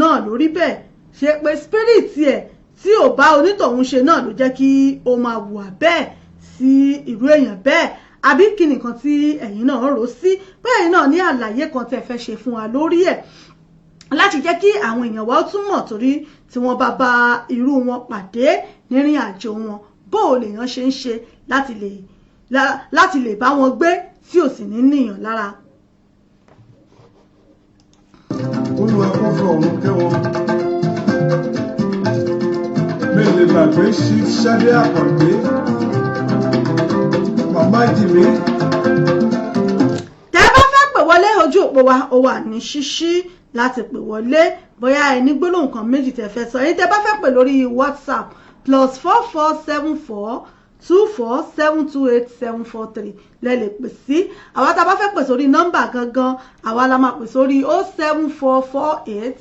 [SPEAKER 2] náà lórí bẹ́ẹ̀ ṣe pé spirit ẹ̀ tí ò bá onítọ̀hún ṣe náà ló jẹ́ kí ó máa wà bẹ́ẹ̀ sí irú èèyàn bẹ́ẹ̀ àbí kí nìkan tí ẹ̀yin náà rò sí pé ẹ̀yin náà ní àlàyé kan tẹ́ fẹ́ ṣe fún wa lórí ẹ̀ láti jẹ́ kí àwọn èèyàn wa tún mọ̀ torí tí wọ́n bá irú wọn pàdé nírìn àjò wọn bó o lèèyàn ṣe ń ṣe láti lè bá wọn gbé tí ò sì ní níyàn lára.
[SPEAKER 3] Olúwa kó fọ ọ̀run kẹ́ wọn. Mi lè gbàgbé Chief Ṣadé Àkàndé. Màmá Jìmí.
[SPEAKER 2] Tẹ́ bá fẹ́ pè wọlé ojú òpó wa ó wà ní ṣíṣí láti pè wọlé bóyá ẹni gbólóhùn kan méjì tẹ́ fẹ́ sọ. Ẹ̀yin tẹ́ bá fẹ́ pè lórí WhatsApp +4474 24728743 lẹ́lẹ̀ pè sí àwa tá a bá fẹ́ pè sórí nọ́mbà gangan àwa la máa pè sórí 07448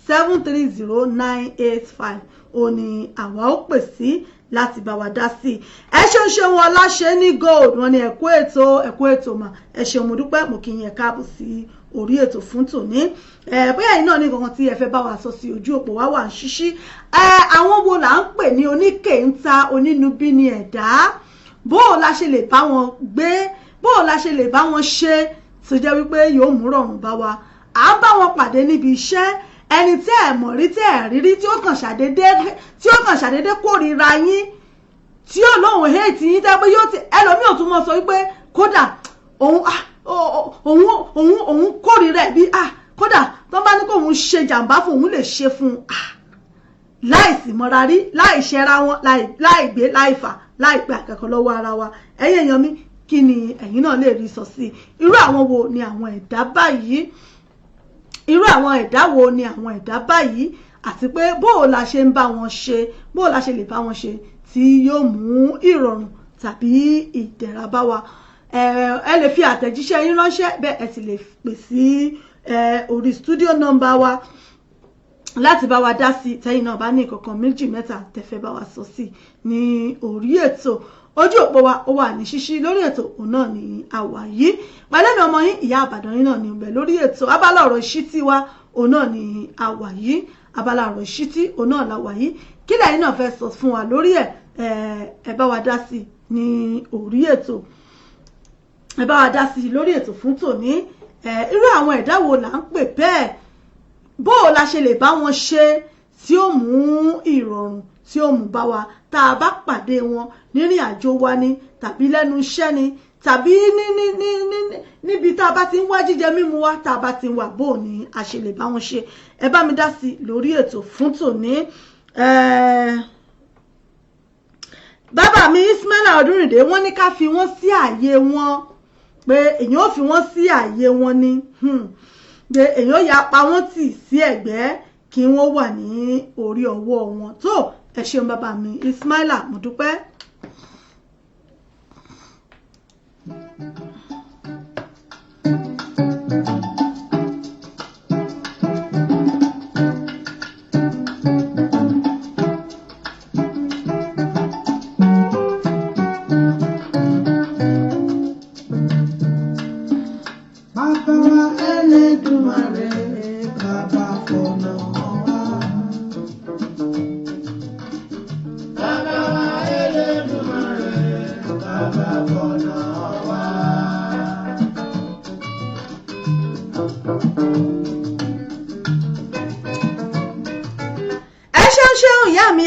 [SPEAKER 2] 730 985 ó ní àwa ó pè sí láti bá wa dá sí ẹ ṣeun wọn láṣẹ ní gold wọn ni ẹ̀kú ètò mà ẹ ṣeun mo dúpẹ́ mo kí yín káàbọ̀ sí orí ètò fún tòní bóyá yìí náà ní kankan tí ẹ fẹ́ bá wa sọ sí ojú òpó wa wà ń ṣíṣí àwọn wo là ń pè ní oníkèéńtà onínúbíni ẹ̀dá bó o la ṣe lè bá wọn gbé bó o la ṣe lè bá wọn ṣe tó jẹ́ wípé yóò mú rọrùn bá wa à ń bá wọn pàdé níbi iṣẹ́ ẹni tí ẹ mọ̀ rí tí ẹ rírí tí ó kàn ṣàdédé kórìíra yín tí ó lóhùn hate yín tẹ́ pé yóò ti ẹlòmíì ò tún mọ̀ sọ wípé kódà òun kórìíra ẹ̀ bí kódà tó bá ní kó òun ṣe jàǹbá fún òun lè ṣe fún láìsí mọ́ra rí láì ṣẹ́ra wọn láì gbé láì fà láì pé àkẹ́kọ̀ọ́ lọ́wọ́ ara wa ẹ̀yin èèyàn mi kí ni ẹ̀yin náà lè rí sọ sí irú àwọn wo ni àwọn ẹ̀dá báyìí irú àwọn ẹ̀dá wo ni àwọn ẹ̀dá báyìí àti pé bó o la ṣe ń bá wọn ṣe bó o la ṣe lè bá wọn ṣe tí yóò mú ìrọ̀rùn tàbí ìdẹ̀ra bá wa ẹ lè fi àtẹ̀jíṣẹ́ yín ránṣẹ́ bẹ́ẹ̀ ẹ sì lè pè sí orí studio number wa láti bá wa dá sí tẹ́yìn náà bá ní ìkọ̀kan méjì mẹ́ta tẹ́fẹ́ bá wa sọ sí ní orí ètò ojú òpó wa ó wà ní ṣíṣí lórí ètò òun náà ní àwà yìí pẹ̀lẹ́mi ọmọ yín ìyá àbàdàn yín náà ní ibẹ̀ lórí ètò abala ọ̀rọ̀ ìṣítí wa òun náà ní àwà yìí abala ọ̀rọ̀ ìṣítí òun náà làwà yìí kí lẹ́yìn náà fẹ́ sọ fún wa lórí ẹ bá wa dá sí ní orí ètò ẹ bá wa dá sí lórí ètò fún tòní irú àwọn ẹ̀dá wo là ń pè bẹ́ẹ̀ bó o la ṣe lè bá wọn ṣe tí ó mú ìrọ̀rùn tí ó mú bá wa tá a bá pàdé wọn nírìn àjò wa ni tàbí lẹ́nu iṣẹ́ ni tàbí níbi tá a bá ti ń wá jíjẹ mímu wa tá a bá ti ń wà bó o ní a ṣe lè bá wọn ṣe ẹ bá mi dá sí lórí ètò fún tòní. Bàbá mi Ismaila Ọdúnrìndé wọ́n ní ká fi wọ́n sí ààyè wọn pé èyàn ò fi wọ́n sí ààyè wọn ni pé èyàn ya pa wọ́n tì sí ẹ̀gbẹ́ kí wọ́n wà ní orí ọwọ́ wọn tó ẹ ṣeun bàbá mi Ismaila mo dúpẹ́.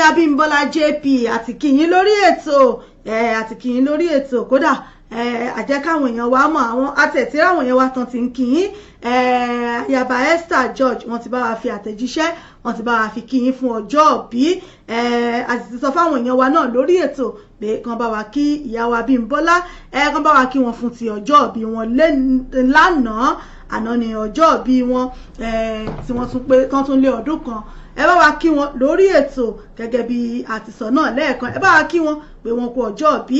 [SPEAKER 2] Abímbọ́lá JP àti kìyìn lórí ètò kódà àjẹ́ káwọn èèyàn wa mọ̀ àwọn àtẹ̀tí ráwọn èèyàn wa tán ti ń kìyìn Ayaba Esther George wọ́n ti bá wa fi àtẹ̀jíṣẹ́ wọ́n ti bá wa fi kìyìn fún ọjọ́ òbí àti ti sọ fáwọn èèyàn wa náà lórí ètò pé kan bá wa kí ìyá wa Abímbọ́lá kan bá wa kí wọn fún ti ọjọ́ òbí wọn lánàá àná ni ọjọ́ òbí wọn tí wọ́n tún pé tán tún lé ọdún kan ẹ bá wa kí wọn lórí ètò gẹ́gẹ́ bí àtisọ náà lẹ́ẹ̀kan ẹ bá wa kí wọn pé wọn kú ọjọ́ ìbí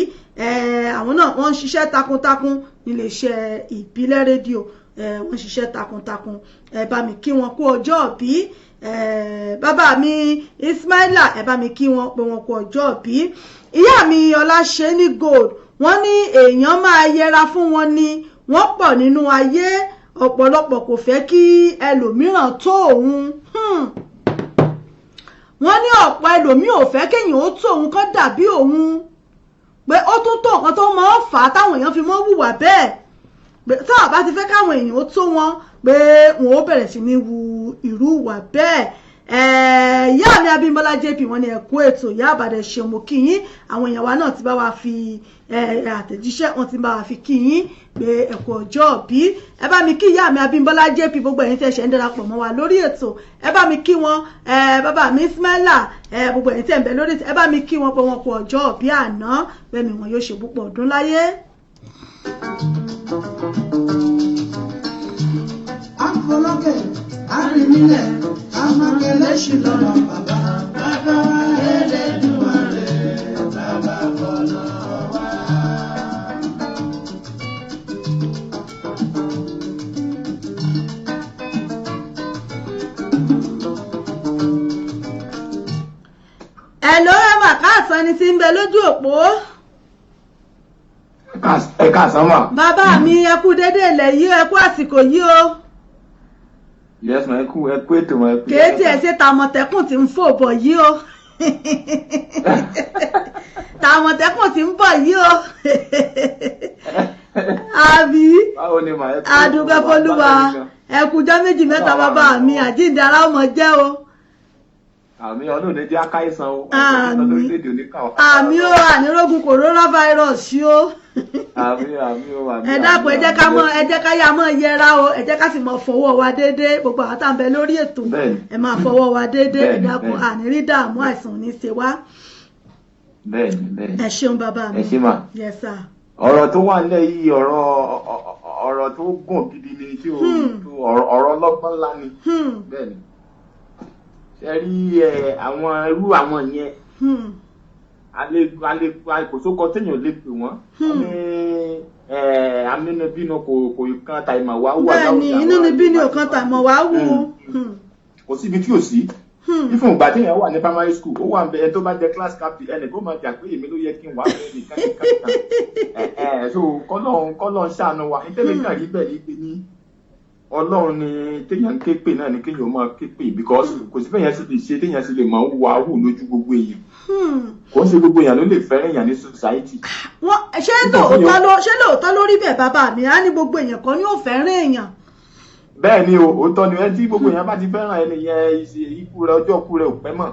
[SPEAKER 2] àwọn náà wọ́n ń ṣiṣẹ́ takuntakun níléeṣẹ́ ìbílẹ̀ rédíò wọ́n ń ṣiṣẹ́ takuntakun ẹ bá mi kí wọn kú ọjọ́ ìbí bàbá mi Ismaila ẹ bá mi kí wọn pé wọn kú ọjọ́ ìbí ìyá mi Ọláṣẹ́ní Gold wọ́n ní èèyàn máa yẹra fún wọn ni wọ́n pọ̀ nínú ayé ọ̀pọ̀lọpọ̀ kò fẹ́ kí ẹlòmíràn tó òun wọ́n ní ọ̀pọ̀ ẹlòmíì ò fẹ́ kéèyàn ó tó òun kó dàbí òun pé ó tún tó nǹkan tó máa ń fà á táwọn èèyàn fi mọ́ hùwà bẹ́ẹ̀ pé táwọn bá ti fẹ́ káwọn èèyàn ó tó wọn pé wọn ó bẹ̀rẹ̀ sí ní wu irú ìwà bẹ́ẹ̀ ìyá mi Abímbọ́lá JP wọ́n ní ẹ̀kú ètò ìyá àbàdàn ṣeun mo kí yín àwọn èèyàn wa náà ti bá wa fi àtẹ̀jíṣẹ́ wọn ti bá wa fi kí yín pé ẹ̀kú ọjọ́ bí ẹ bá mi kí ìyá mi Abímbọ́lá JP gbogbo ẹ̀yin tẹ́ ṣe ń darapọ̀ mọ́ wa lórí ètò ẹ bá mi kí wọn bàbá mi Ismaila gbogbo ẹ̀yin tẹ́ ń bẹ lórí ètò ẹ bá mi kí wọn pé wọn kú ọjọ́ bí àná bẹ́ẹ̀ mi wọn yóò ṣe púpọ̀ ọdún láyé.
[SPEAKER 3] Afọlọ́kẹ́ arìnrìnlẹ̀ amákẹ́lẹ́sì lọ́nà bàbá bàbá Ẹlẹ́dùmarè bàbá bọ́lá wá.
[SPEAKER 2] Hello Emma káàsán ni tí ń bẹ lójú òpó.
[SPEAKER 4] Ẹ káàsán mà.
[SPEAKER 2] Bàbá mi ẹ kú dédé ilẹ̀ yìí ẹ kú àsìkò yìí o.
[SPEAKER 4] Yes ma ẹ kú ètò ma ẹ kú.
[SPEAKER 2] Kéètì ẹ̀ ṣe tàmọ̀tẹ́kùn tí ń fò bọ̀ yìí o. Tàmọ̀tẹ́kùn tí ń bọ̀ yìí o. Àbí àdúgbò fọlúwa ẹ kújọ́ méjì mẹ́ta bàbá mi àjíǹde ara ọmọ jẹ́ o.
[SPEAKER 4] Àmì ọlọ́run jẹ́ akáìsàn o.
[SPEAKER 2] Àmì o ànírógun coronavirus sí o.
[SPEAKER 4] Àmì o.
[SPEAKER 2] Ẹ dákun ẹ jẹ́ ká yá mọ́ yẹra o ẹ jẹ́ ká sì mọ́ fọwọ́ wa déédéé gbogbo àwọn tá à ń bẹ lórí ètò ẹ máa fọwọ́ wa déédéé ẹ dákun ànírí dààmú àìsàn ní ṣe wá.
[SPEAKER 4] Bẹ́ẹ̀ni.
[SPEAKER 2] Ẹ ṣeun bàbá mi.
[SPEAKER 4] Ẹ ṣé mà.
[SPEAKER 2] Yes sir.
[SPEAKER 4] Ọ̀rọ̀ tó wà nílẹ̀ yìí ọ̀rọ̀ tó gùn gidi ni tí ọ̀rọ̀ ọlọ́gbọ́n ńlá ni. Bẹ́ẹ̀ni. Ṣé rí àwọn irú àwọn yẹn kò sókọ téèyàn lè pè wọ́n ní amínúbínú kò kan tàìmọ̀ wá wù.
[SPEAKER 2] Bẹ́ẹ̀ni inúnibíni ò kan tàìmọ̀ wá wù.
[SPEAKER 4] Kò síbi tí ò sí. Ifun ìgbà téèyàn wà ní primary school ó wà ń bẹ ẹni tó bá jẹ class captain ẹnì kó máa jà pé èmi ló yẹ kí n wà fún ẹnì kan. So kọ́lọ́n ṣàánú wa ìtẹ́lẹ̀ kan rí bẹ́ẹ̀ ní pé ní Ọlọ́run ni téèyàn ń ké pè náà ni kéèyàn máa ké pè because kò sí bẹ́yẹn sì lè ṣe téèyàn sì lè máa ń wá wù lójú gbogbo èèyàn. Kò ń ṣe gbogbo èèyàn ló lè fẹ́ràn èèyàn ní society.
[SPEAKER 2] Ṣé lóòótọ́ lórí bẹ́ẹ̀ bàbá mi á ní gbogbo èèyàn kan yóò fẹ́ràn èèyàn.
[SPEAKER 4] Bẹ́ẹ̀ ni òótọ́ ni ẹni tí gbogbo èèyàn bá ti fẹ́ràn ẹni yẹn ikú rẹ̀ ọjọ́ ikú rẹ̀ ò pẹ́ mọ́.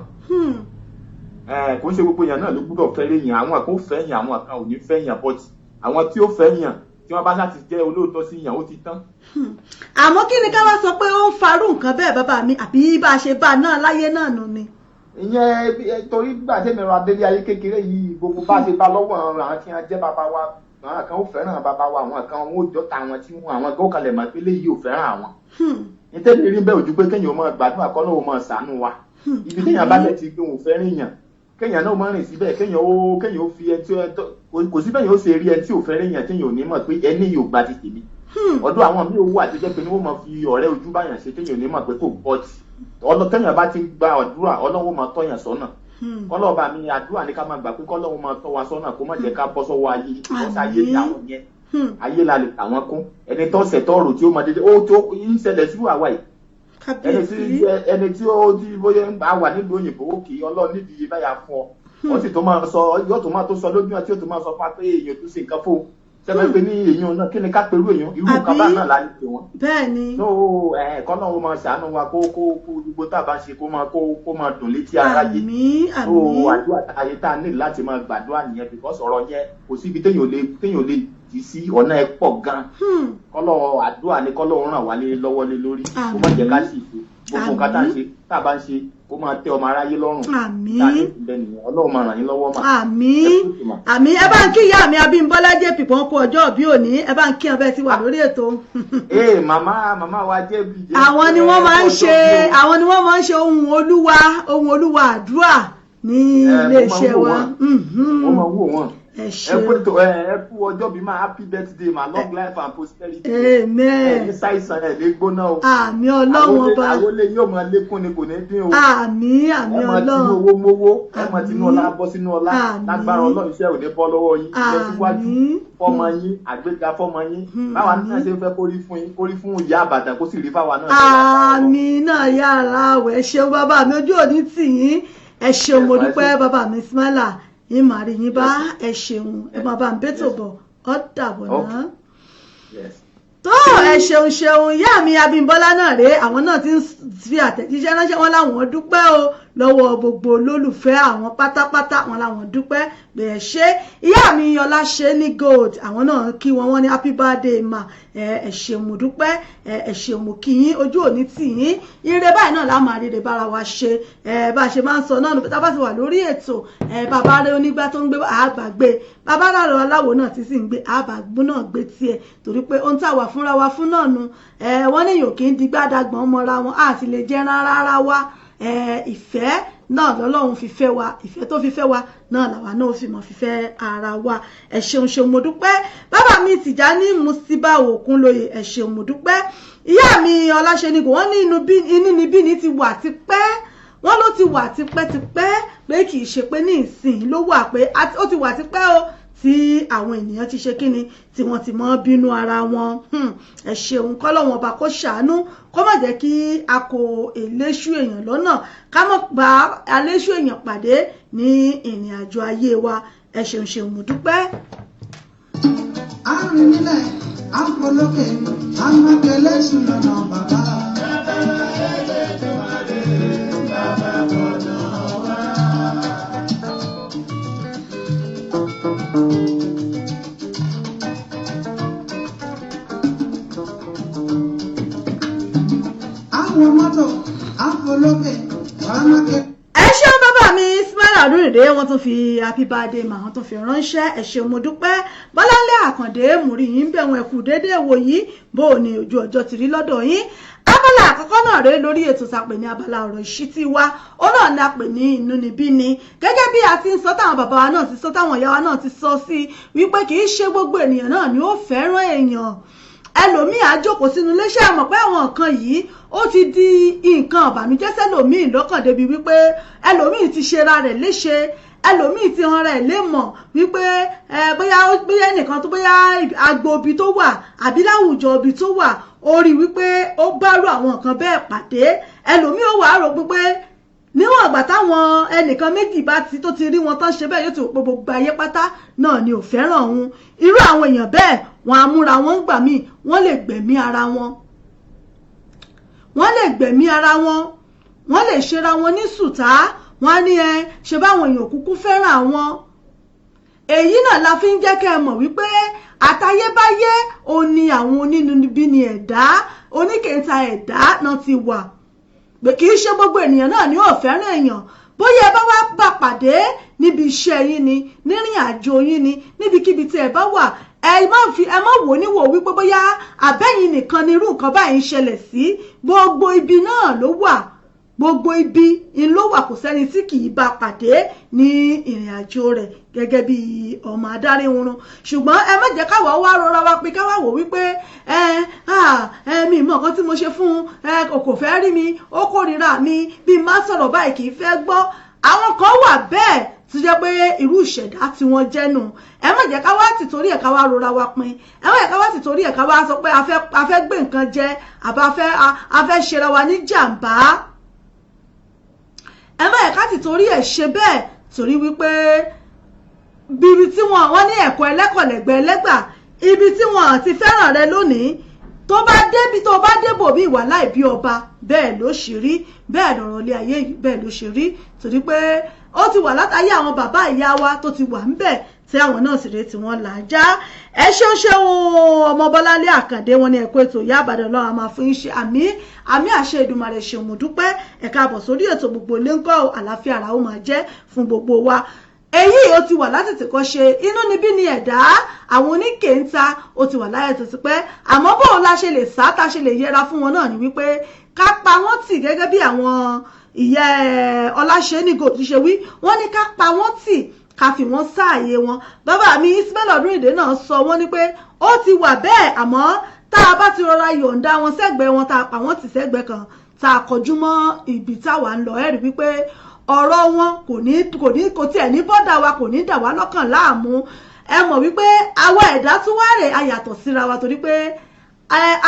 [SPEAKER 4] Kò ń ṣe gbogbo èèyàn náà ló gbúdọ̀ fẹ́ràn èèyàn àwọn kan ó fẹ́ èèyàn àwọn kan ò ní fẹ́ èèyàn but àwọn tí ó fẹ́ èèyàn tí wọ́n bá láti jẹ́ olóòótọ́ sí èèyàn ó ti tán.
[SPEAKER 2] Àmọ́ kí ni ká wá sọ pé ó ń farú nǹkan bẹ́ẹ̀ bàbá mi àbí bá a ṣe bá a náà láyé náà nù ni.
[SPEAKER 4] Ìyẹn torí gbà tẹ́mi ra délé ayé kékeré yìí gbogbo bá ṣe bá lọ́wọ́ àwọn tí wọ́n jẹ́ bàbá wa àwọn kan ó fẹ́ràn bàbá wa àwọn kan ó jọ́ta àwọn tí wọ́n àwọn kan ó kalẹ̀ mọ́ pé léyìí ò fẹ́ràn àwọn. Nítorí rí bẹ́ẹ̀ ojú pé kéèyàn máa gbàdúrà kọ́ náà ó máa ṣàánú wa. Ibi téèyàn bá lẹ̀ ti gbé òun fẹ́ràn èèyàn kéèyàn náà máa rìn síbẹ̀ kéèyàn ó fi ẹni tí kò sí bẹ́ẹ̀ yóò ṣe rí ẹni tí ò fẹ́ràn èèyàn téèyàn ò ní mọ̀ pé ẹni yóò gba ti tèmi. Ọdún àwọn míì owó àti jẹ́ pé ni wọ́n máa fi ọ̀rẹ́ ojú báyàn ṣe téèyàn ò ní mọ̀ pé kò gbọ́ ti. Téèyàn bá ti gba àdúrà Ọlọ́run máa tọ́yàn sọ́nà. Kọ́lọ́ọ̀bá mi àdúrà ní ká máa gbà pé kọ́lọ́run máa tọ́ wa sọ́nà kó má jẹ́ ká bọ́ sọ́wọ́ ayé ayé ni àwọn yẹn ayé la lè tà wọ́n kún ẹni tó ṣẹ̀tọ́ ọ̀rọ̀ tí ó máa dédé ó tó ń ṣẹlẹ̀ sí àwa yìí ẹni tí ó ti bóyá ń wà nílùú òyìnbó òkè Ọlọ́run nídìí báyà fún ọ ó sì tó máa sọ yóò tó máa tó sọ lójú àti yóò tó máa sọ fún wa pé èèyàn tó ṣe nǹkan fún un sẹ́fẹ́ pé ní èèyàn náà kí ni ká pẹ̀lú èèyàn irú kaba náà la lè pè wọ́n.
[SPEAKER 2] Bẹ́ẹ̀ni.
[SPEAKER 4] tó ẹ̀kọ́ náà ó máa ṣàánú wa kó gbogbo tá a bá ṣe kó máa dùn létí ara yé. tó àdúrà ayé tá a ní láti máa gbàdúrà nìyẹn because ọ̀rọ̀ yẹn kò síbi téèyàn lè tì sí ọ̀nà ẹ̀ pọ̀ gan. kọ́lọ́ àdúrà ni kọ́lọ́ ràn wá lọ́wọ́ lé lórí kó má jẹ́ ká sì ṣe gbogbo nǹkan tá a bá ń ṣe kó máa tẹ́ ọmọ aráyé lọ́rùn.
[SPEAKER 2] Àmín.
[SPEAKER 4] Ọlọ́run máa ràn yín lọ́wọ́ mà.
[SPEAKER 2] Àmín. Ẹ bá ń kí ìyá mi Abímbọ́lá JP pọ́n kú ọjọ́ bí òní ẹ bá ń kí ọbẹ̀ tí wà lórí ètò.
[SPEAKER 4] Màmá wa JP.
[SPEAKER 2] Àwọn ni wọ́n máa ń ṣe ohun olúwa àdúrà ní iléeṣẹ́ wa.
[SPEAKER 4] Wọ́n máa wò wọ́n.
[SPEAKER 2] ẹ
[SPEAKER 4] kú ọjọ́ bí máa happy birthday ma long life and prosperity.
[SPEAKER 2] amen.
[SPEAKER 4] ní ṣàìsàn ẹ̀ lè gbóná o.
[SPEAKER 2] àmì ọlọ́run ọba.
[SPEAKER 4] àwọn olè yóò máa lékún ni kò ní dín o.
[SPEAKER 2] àmì ọlọ́run.
[SPEAKER 4] ẹ máa tinú owó mówó ẹ máa tinú ọlá bọ́ sínú ọlá lágbára ọlọ́run iṣẹ́ ò ní bọ́ lọ́wọ́ yín ìtẹ̀síwájú fọ́mọ yín àgbéga fọ́mọ yín báwa náà ṣe fẹ́ kórí fún ìyá àbàdàn kó sì rí fáwa náà.
[SPEAKER 2] àmì náà yàrá àwẹ̀ ṣeun bàbá mi ojú òní tì yín ẹ ṣeun mo dúpẹ́ bàbá mi Ismaila yín màá rí yín bá ẹ ṣeun ẹ máa bá ń bẹ́tò bọ̀ ọ́ dàbọ̀ náà. tó ẹ ṣeun ìyá mi Abímbọ́lá náà rèé àwọn náà ti ń fi àtẹ̀jíṣẹ́ ránṣẹ́ wọn láwọn dúpẹ́ o lọ́wọ́ gbogbo olólùfẹ́ àwọn pátápátá wọn láwọn dúpẹ́ bẹ́ẹ̀ ṣe ìyá mi Ọláṣẹ́ni Gold àwọn náà kí wọn ní happy birthday ma ẹ ṣé mo dúpẹ́ ẹ ṣé mo kí yín ojú òní tì yín ire báyìí náà la máa rí ire bára wa ṣe bá a ṣe máa ń sọ náà tá a bá ti wà lórí ètò bàbá rẹ onígbà tó ń gbé àbàgbé bàbá rẹ aláwo náà ti sì ń gbé àbàgbó náà gbé tiẹ̀ torí pé ohun tá a wà fúnra wa fún náà nu wọ́n ní yòókì ń di gbádàgbọ́n mọ́ra wọn àti lè jẹ́ rárá wa ìfẹ́ náà lọ́lọ́run fi fẹ́ wa ìfẹ́ tó fi fẹ́ wa náà làwa náà fi mọ̀ fífẹ́ ara wa ẹ ṣeun mo dúpẹ́ bàbá mi Tìjání Musiba Òkúnlóye ẹ ṣeun mo dúpẹ́ ìyá mi Ọláṣẹ́ni wọ́n ní inú níbí ní ti wà tipẹ́ wọ́n ló ti wà tipẹ́tipẹ́ pé kì í ṣe pé ní ìsìn ló wà pé ó ti wà tipẹ́ o tí àwọn ènìyàn ti ṣe kíni tí wọ́n ti mọ́ bínú ara wọn ẹ ṣeun kọ́lọ́wọ́n ọba kó ṣàánú kó má jẹ́ kí a kó eléṣù èèyàn lọ́nà ká mọ̀ bá aléṣù èèyàn pàdé ní ìrìn àjò ayé wa ẹ ṣeun mo dúpẹ́.
[SPEAKER 5] àrùn nílẹ̀ àpolókè àmọ́kẹ́lẹ́ sùn lọ́nà bàbá. àwọn mọ́tò àpolókè àmọ́kẹ́lẹ́.
[SPEAKER 2] ẹ ṣeun bàbá mi Ismaila Adúrìndé wọ́n tún fi happy birthday mà wọ́n tún fi ránṣẹ́ ẹ ṣeun mo dúpẹ́ Bọ́láńlé Àkàndé múrí yín bẹ̀wọ̀n ẹ̀kú déédéé wò yìí bó o ní ojú ọjọ́ ti rí lọ́dọ̀ yín abala àkọ́kọ́ náà rèé lórí ètò sàpè ní abala ọ̀rọ̀ ìṣítí wa ó náà ní apè ní inúnibíni gẹ́gẹ́ bí a ti ń sọ táwọn bàbá wa náà ti sọ táwọn ìyá wa náà ti sọ sí wípé kì í ṣe gbogbo ènìyàn náà ni ó fẹ́ràn èèyàn ẹlòmíì á jókòó sínú iléeṣẹ́ àmọ̀ pé àwọn nǹkan yìí ó ti di nǹkan ìbànújẹ́ sẹ́lòmíì lọ́kàn débi wípé ẹlòmíì ti ṣera rẹ̀ léṣe ẹlòmíì ti han rẹ̀ lè mọ̀ wípé bóyá ẹnìkan tó bóyá agbo ibi tó wà àbí láwùjọ ibi tó wà ó rí wípé ó bárò àwọn nǹkan bẹ́ẹ̀ pàdé ẹlòmíì ó wà á rò pé níwọ̀n ìgbà táwọn ẹnìkan méjì bá ti tó ti rí wọn tán ṣe bẹ́ẹ̀ yóò ti wò pé gbogbo ayé pátá náà ni ò fẹ́ràn òun irú àwọn èèyàn bẹ́ẹ̀ wọn á múra wọn gbà míì wọ́n lè gbẹ̀mí ara wọn wọ́n lè ṣera wọn ní sùtá wọ́n á ní ṣe báwọn èèyàn kúkú fẹ́ràn àwọn èyí náà la fi ń jẹ́ kẹ́ ẹ mọ̀ wípé àtayébáyé ò ní àwọn onínúbíni ẹ̀dá oníkẹta ẹ̀dá náà ti wà pé kì í ṣe gbogbo ènìyàn náà ni ó fẹ́ràn èèyàn bóyá ẹ bá wá bá pàdé níbi iṣẹ́ yín ni nírìn àjò yín ni níbikíbi tí ẹ bá wà ẹ má wò níwò wípé bóyá àbẹ́yìn nìkan ni irú nǹkan báyìí ń ṣẹlẹ̀ sí gbogbo ibi náà ló wà gbogbo ibi ń ló wà kò sẹ́ni tí kì í bá pàdé ní ìrìn àjò rẹ̀ gẹ́gẹ́ bí ọmọ adarí oorun ṣùgbọ́n ẹ má jẹ́ káwa wá rọra wá pé káwa wò wípé mi mọ̀ nǹkan tí mo ṣe fún kò fẹ́ rí mi ó kórìíra mi bí má sọ̀rọ̀ báyìí kì í fẹ́ gbọ́ àwọn kan wà bẹ́ẹ̀ tó jẹ́ pé irú ìṣẹ̀dá tí wọ́n jẹ́nu ẹ má jẹ́ káwa ti torí ẹ̀ káwa rọra wá pin ẹ má jẹ́ káwa ti torí ẹ̀ káwa sọ pé a fẹ́ gbé nǹkan jẹ àbá a fẹ́ ṣera wa ní jàǹbá ẹ má yẹ ká ti torí ẹ̀ ṣe bẹ́ẹ̀ torí wípé bíbi tí wọ́n ní ẹ̀kọ́ ẹlẹ́kọ̀lẹ́gbẹ́ ẹlẹ́gbà ibi tí wọ́n ti fẹ́ràn rẹ lónìí tó bá débò bí ìwà láì bí ọba bẹ́ẹ̀ ló ṣe rí bẹ́ẹ̀ lọ̀rọ̀ ilé ayé yìí bẹ́ẹ̀ ló ṣe rí torí pé ó ti wà látàyé àwọn bàbá ìyá wa tó ti wà ń bẹ̀ tí àwọn náà sì retí wọn là á já ẹ ṣeun ọmọ Bọ́láńlé Àkàndé wọn ní ẹ̀kọ́ ètò Ìyá Ìbàdàn lọ́wọ́ a máa fún yín ṣe àmì àṣẹ Èdùmàrè ṣeun mo dúpẹ́ ẹ káàbọ̀ sórí ètò gbogbo lẹ́ńkọ́ àlàáfíà ara ó máa jẹ́ fún gbogbo wa èyí ó ti wà láti tìkọ́ ṣe inúnibí ni ẹ̀dá àwọn oníkèéńta ó ti wà láyé tó ti pẹ́ àmọ́ bóun la ṣe lè sá tá ṣe lè yẹra fún wọn náà ni wípé ká pa wọ́n tì gẹ́gẹ́ bí àwọn ìyá Ọláṣẹ́ni Gold ti ṣe wí wọ́n ní ká pa wọ́n tì ká fi wọ́n sáàyè wọn. Bàbá mi Ismail Ọdúnìdé náà sọ wọ́n ní pé ó ti wà bẹ́ẹ̀ àmọ́ tá a bá ti rọra yọ̀ǹda wọn sẹ́gbẹ̀ẹ́ wọn tá a pa wọ́n tì sẹ́gbẹ̀ẹ́ kan tá a kọjú mọ́ ibi táwa ń lọ ẹ̀rí wípé ọ̀rọ̀ wọn kò tiẹ̀ ní bọ́dà wa, kò ní dà wá lọ́kàn láàmú. Ẹ mọ̀ wípé àwa ẹ̀dá tún wá rè ayàtọ̀ síra wa torí pé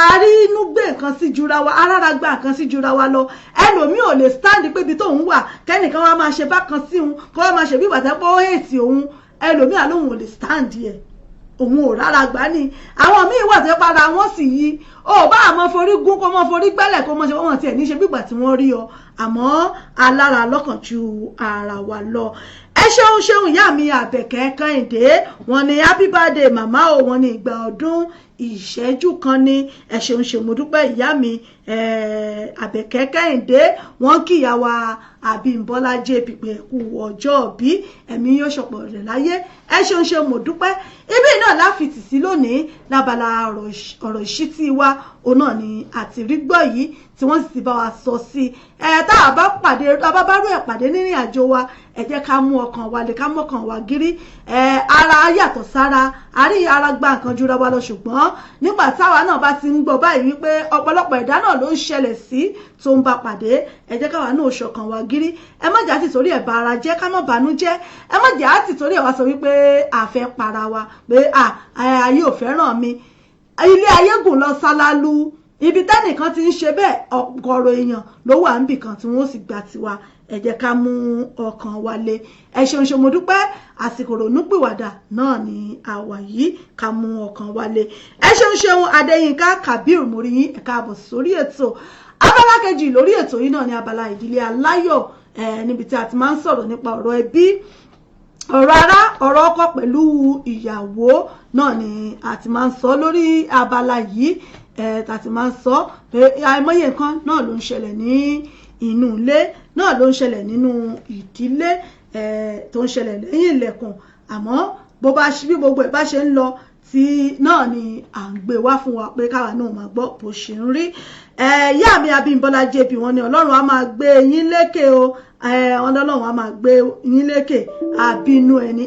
[SPEAKER 2] àrí inú gbé nǹkan sí jura wa, arára gba nǹkan sí jura wa lọ. Ẹlòmíì ò lè stand pé ibi tóun wà kẹ́nìkan wá máa ṣe bákan sí òun kó wá máa ṣe bí ìbàdàn pé ó hèsì òun. Ẹlòmíì àlóhùn ò lè stand yẹ òun ò rárá gbá ní. Àwọn míì wà tó padà wọ́n sì yí ó bá àmọ́ forí gún kó mọ́ forí gbẹ́lẹ̀ kó mọ́ ṣe wọ́n tiẹ̀ ní ṣe bí ìgbà tí wọ́n rí ọ, àmọ́ alára lọ́kàn ju ara wa lọ. Ẹ ṣeun ìyá mi Àbẹ̀kẹ́ Kẹ́hìndé, wọ́n ní happy birthday màmá o, wọ́n ní ìgbà ọdún ìṣẹ́jú kan ní. Ẹ ṣeun mo dúpẹ́ ìyá mi Àbẹ̀kẹ́ Kẹ́hìndé, wọ́n kí ìyá wa Àbímbọ́lá JP pé kú ọjọ́ bí ẹ̀mí yóò ṣọ̀pọ̀ rẹ̀ láyé. Ẹ ṣeun mo dúpẹ́. Ibi náà láfitì sí lónìí lábala ọ̀rọ̀ ìṣítí wa òun náà ni àti rí gbọ́ yìí tí wọ́n sì ti bá wa sọ sí. Tá a bá rú ẹ̀ pàdé nírìn àjò wa, ẹ jẹ́ ká mú ọkàn wa lè ká mọ́kàn wa gírí. Ara yàtọ̀ sára, àrí ara gba nǹkan jura wa lọ, ṣùgbọ́n nígbà táwa náà bá ti ń gbọ́ báyìí wípé ọ̀pọ̀lọpọ̀ ẹ̀dá náà ló ń ṣẹlẹ̀ sí tó ń bá pàdé, ẹ jẹ́ káwa náà ṣọkàn wa gírí. Ẹ má jà á ti torí ẹ̀ bá ara jẹ́, ká má bànú jẹ́. Ẹ má jà á ti torí ẹ̀ wá sọ wípé àfẹ́ para wa pé ayé ò fẹ́ràn mi. Ilé ayé gùn lọ sálálú, ibi tẹ́nìkan ti ń ṣe bẹ́ẹ̀ ọ̀gọ̀rọ̀ èèyàn ló wà níbì kan tí wọ́n sì gba tiwa. Ẹ jẹ́ ká mú ọkàn wa lé. Ẹ ṣeun mo dúpẹ́. Àsìkò ronúpìwàdà náà ni àwa yìí, ká mú ọkàn wa lé. Ẹ ṣeun Adéyínká Kabir Moriyin, ẹ káàbọ̀ sórí ètò. Abala kejì lórí ètò yìí náà ni abala ìdílé aláyọ̀, níbi tí a ti máa ń sọ̀rọ̀ nípa ọ̀rọ̀ ẹbí, ọ̀rọ̀ ará, ọ̀rọ̀ ọkọ pẹ̀lú ìyàwó náà ni a ti máa ń sọ lórí abala yìí. Ta ti máa ń sọ pé àìmọye nǹkan náà ló ń ṣẹlẹ̀ ní inú ilé, náà ló ń ṣẹlẹ̀ nínú ìdílé, tó ń ṣẹlẹ̀ lẹ́yìn ilẹ̀kùn, àmọ́ bí gbogbo ẹ̀ bá ṣe ń lọ tí náà ni à ń gbé wá fún wa pé káwa náà máa gbọ́ bó ṣe ń rí. Ìyá mi Abímbọ́lá JP, wọ́n ní Ọlọ́run á máa gbé yín lékè o, Ọlọ́run á máa gbé yín lékè, àbínú ẹni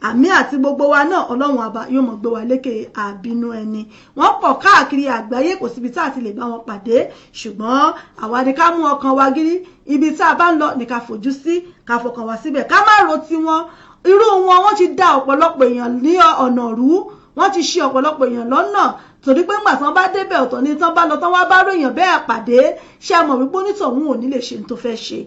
[SPEAKER 2] àmì àti gbogbo wa náà Ọlọ́run àbá yóò mọ̀ gbé wa lékè àbínú ẹni. Wọ́n pọ̀ káàkiri àgbáyé, kò síbi tá a ti lè bá wọn pàdé, ṣùgbọ́n àwa ni ká mú ọkàn wa gírí. Ibi tá a bá ń lọ ní ká fojú sí, ká fọkàn wa síbẹ̀, ká má ro tiwọn. Irú wọn wọ́n ti dá ọ̀pọ̀lọpọ̀ èèyàn ní ọ̀nà rú, wọ́n ti ṣì ọ̀pọ̀lọpọ̀ èèyàn lọ́nà, torí pé ńgbà tán bá débẹ̀ ọ̀tọ̀ ni tán bá lọ tán wá bá ròyìn bẹ́ẹ̀ pàdé. Ṣé mọ̀ wípé onítọ̀hún ò ní lè ṣe ní tó fẹ́ ṣe.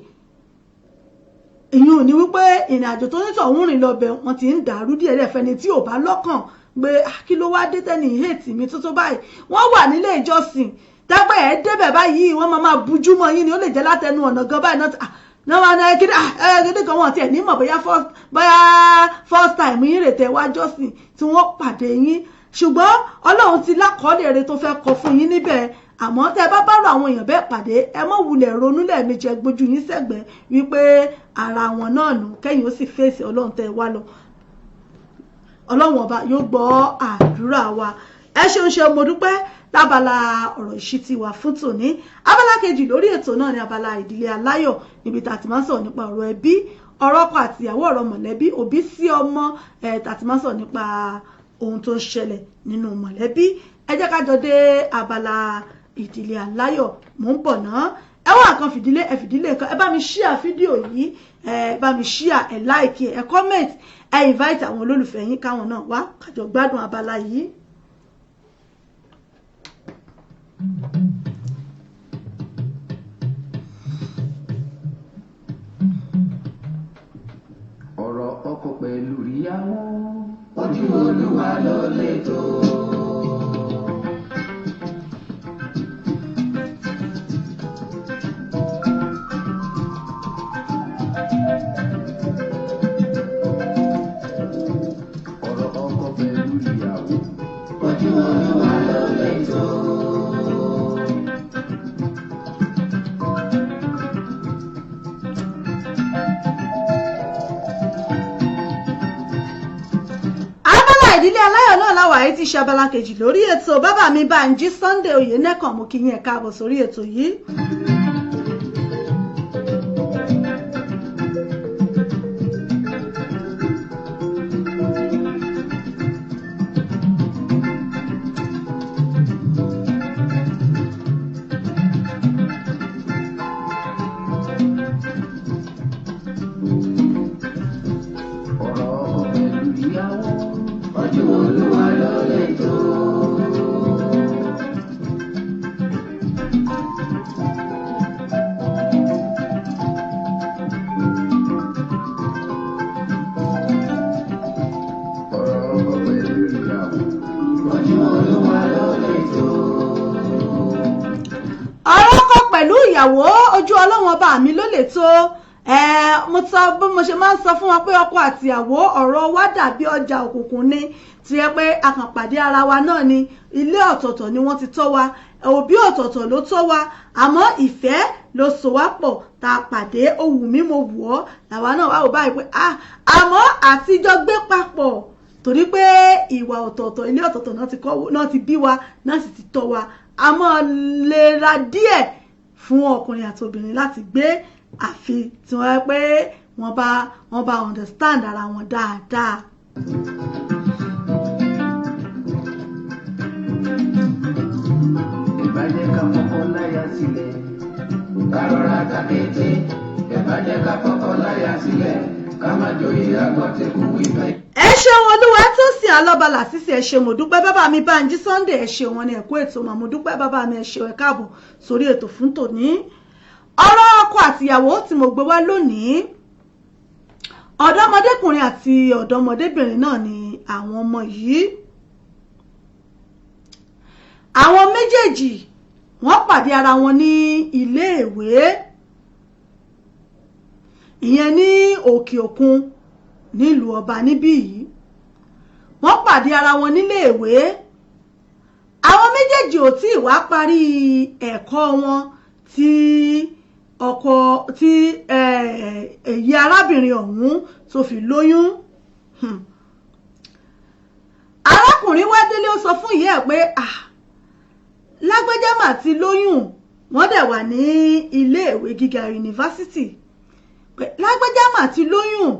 [SPEAKER 2] Ìyún ni wípé ìrìn àjò tó nítọ̀hún rìn lọ́bẹ̀ wọ́n ti ń dàrú díẹ̀ lẹ́fẹ́ ni tí ò bá lọ́kàn pé kí ló wá dé tẹ́ni hate mi tó báyìí. Wọ́n wà nílé ìjọsìn dápẹ́ ẹ̀ débẹ̀ báyìí wọ́n máa bujú mọ́ yín ni, ó lè jẹ́ látẹnu ọ̀nà gan báyìí náà wọ́n ní kíni kan wọ́n tiẹ̀ nímọ̀ bóyá first time yín rètè wá jọ́sìn tí wọ́n pàdé yín, ṣùgbọ́n Ọlọ́run ti lákọọ́lẹ̀ rere tó fẹ́ kọ fún yín níbẹ̀. Àmọ́ tẹ́ bá bá rọ àwọn èèyàn bẹ́ẹ̀ pàdé, ẹ mọ́ wulẹ̀ ronú lẹ́ẹ̀mejì, ẹ gbójú yín sẹ́gbẹ̀ẹ́ wípé ara wọn náà nù, kẹ́yìn ó sì fèsì Ọlọ́run tẹ́ wá lọ. Ọlọ́run ọba yóò gbọ́ àdúrà wa. Ẹ ṣeun mo dúpẹ́. Lábala ọ̀rọ̀ ìṣítí wa fún tòní, abala kejì lórí ètò náà ni abala ìdílé aláyọ̀, níbi tá a ti máa ń sọ̀rọ̀ nípa ọ̀rọ̀ ẹbí, ọ̀rọ̀ ọkọ àti ìyàwó, ọ̀rọ̀ mọ̀lẹ́bí, òbí sí ọmọ, tá a ti máa ń sọ̀rọ̀ nípa ohun tó ń ṣẹlẹ̀ nínú mọ̀lẹ́bí. Ẹ jẹ́ ká jọ dé abala ìdílé aláyọ̀, mò ń bọ̀ náà. Ẹ wá nǹkan fìdílé nǹkan, ẹ bá mi share fídíò yìí, ẹ bá mi share, ẹ like, ẹ comment, ẹ invite àwọn olólùfẹ́ yín káwọn náà wá kájọ gbádùn abala yìí.
[SPEAKER 6] Ọ̀rọ̀ ọkọ pẹ̀lú ìyàwó, ojú Olúwa ló lè tó. Ọ̀rọ̀ ọkọ pẹ̀lú ìyàwó, ojú Olúwa ló lè tó.
[SPEAKER 2] Ìdílé aláyọ̀ náà láwà yìí ti ṣe abala kejì lórí ètò. Bàbá mi Bánjí Sunday Oyènẹ́kàn, mo kí yín ẹ káàbọ̀ sórí ètò yìí.
[SPEAKER 6] ìyàwó ojú Olúwa ló lè tó.
[SPEAKER 2] Pẹ̀lú ìyàwó ojú Ọlọ́run ọba mi ló lè tó. Mo sọ bí mo ṣe máa ń sọ fún wọn pé ọkọ àti ìyàwó ọ̀rọ̀ wa dàbí ọjà òkùnkùn ni, tí yẹ pé a kàn pàdé ara wa náà ni. Ilé ọ̀tọ̀ọ̀tọ̀ ni wọ́n ti tọ́ wa, òbí ọ̀tọ̀ọ̀tọ̀ ló tọ́ wa, àmọ́ ìfẹ́ ló so wá pọ̀ tá a pàdé. Ó wù mí mo wù ọ́, làwa náà wá wò báyìí pé àmọ́ àtijọ́ gbé papọ̀ torí pé ìwà ọ̀tọ̀ọ̀tọ̀ ilé ọ̀tọ̀ọ̀tọ̀ náà ti bí wa náà sì ti tọ́ wa. Àmọ́ lè ra díẹ̀ fún ọkùnrin àti obìnrin láti gbé, àfi tí wọ́n pé wọ́n bá understand ara wọn dáadáa.
[SPEAKER 6] Ìbàjẹ́ ká kọ́kọ́ láyà sílẹ̀, ká rọra tàkété. Ìbàjẹ́ ká kọ́kọ́ láyà sílẹ̀, ká má jòyè àgbọ̀tẹ̀kù ìfẹ́.
[SPEAKER 2] Ẹ ṣeun olúwa tó sì alọ́balà sísè ẹ ṣe mo dúpẹ́ bàbá mi Bánjí Sunday ẹ ṣe wọn ní ẹ̀kọ́ ètò mà mo dúpẹ́ bàbá mi ẹ ṣe ẹ káàbọ̀ sórí ètò fún tòní. Ọ̀rọ̀ ọkọ àtìyàwó tí mo gbé wá lónìí, ọ̀dọ́mọdékùnrin àti ọ̀dọ́mọdébìnrin náà ni àwọn ọmọ yìí. Àwọn méjèèjì wọ́n pàdé ara wọn ní iléèwé, ìyẹn ní òkè òkun nílùú ọba níbí yìí. Wọ́n pàdé ara wọn níléèwé. Àwọn méjèèjì ò tí ì wá parí ẹ̀kọ́ wọn tí èyí arábìnrin ọ̀hún tó fi lóyún. Arákùnrin wá délé ó sọ fún ìyá ẹ̀ pé lágbájá mà ti lóyún, wọ́n dẹ̀ wà ní iléèwé gíga yunifásitì, pé lágbájá mà ti lóyún.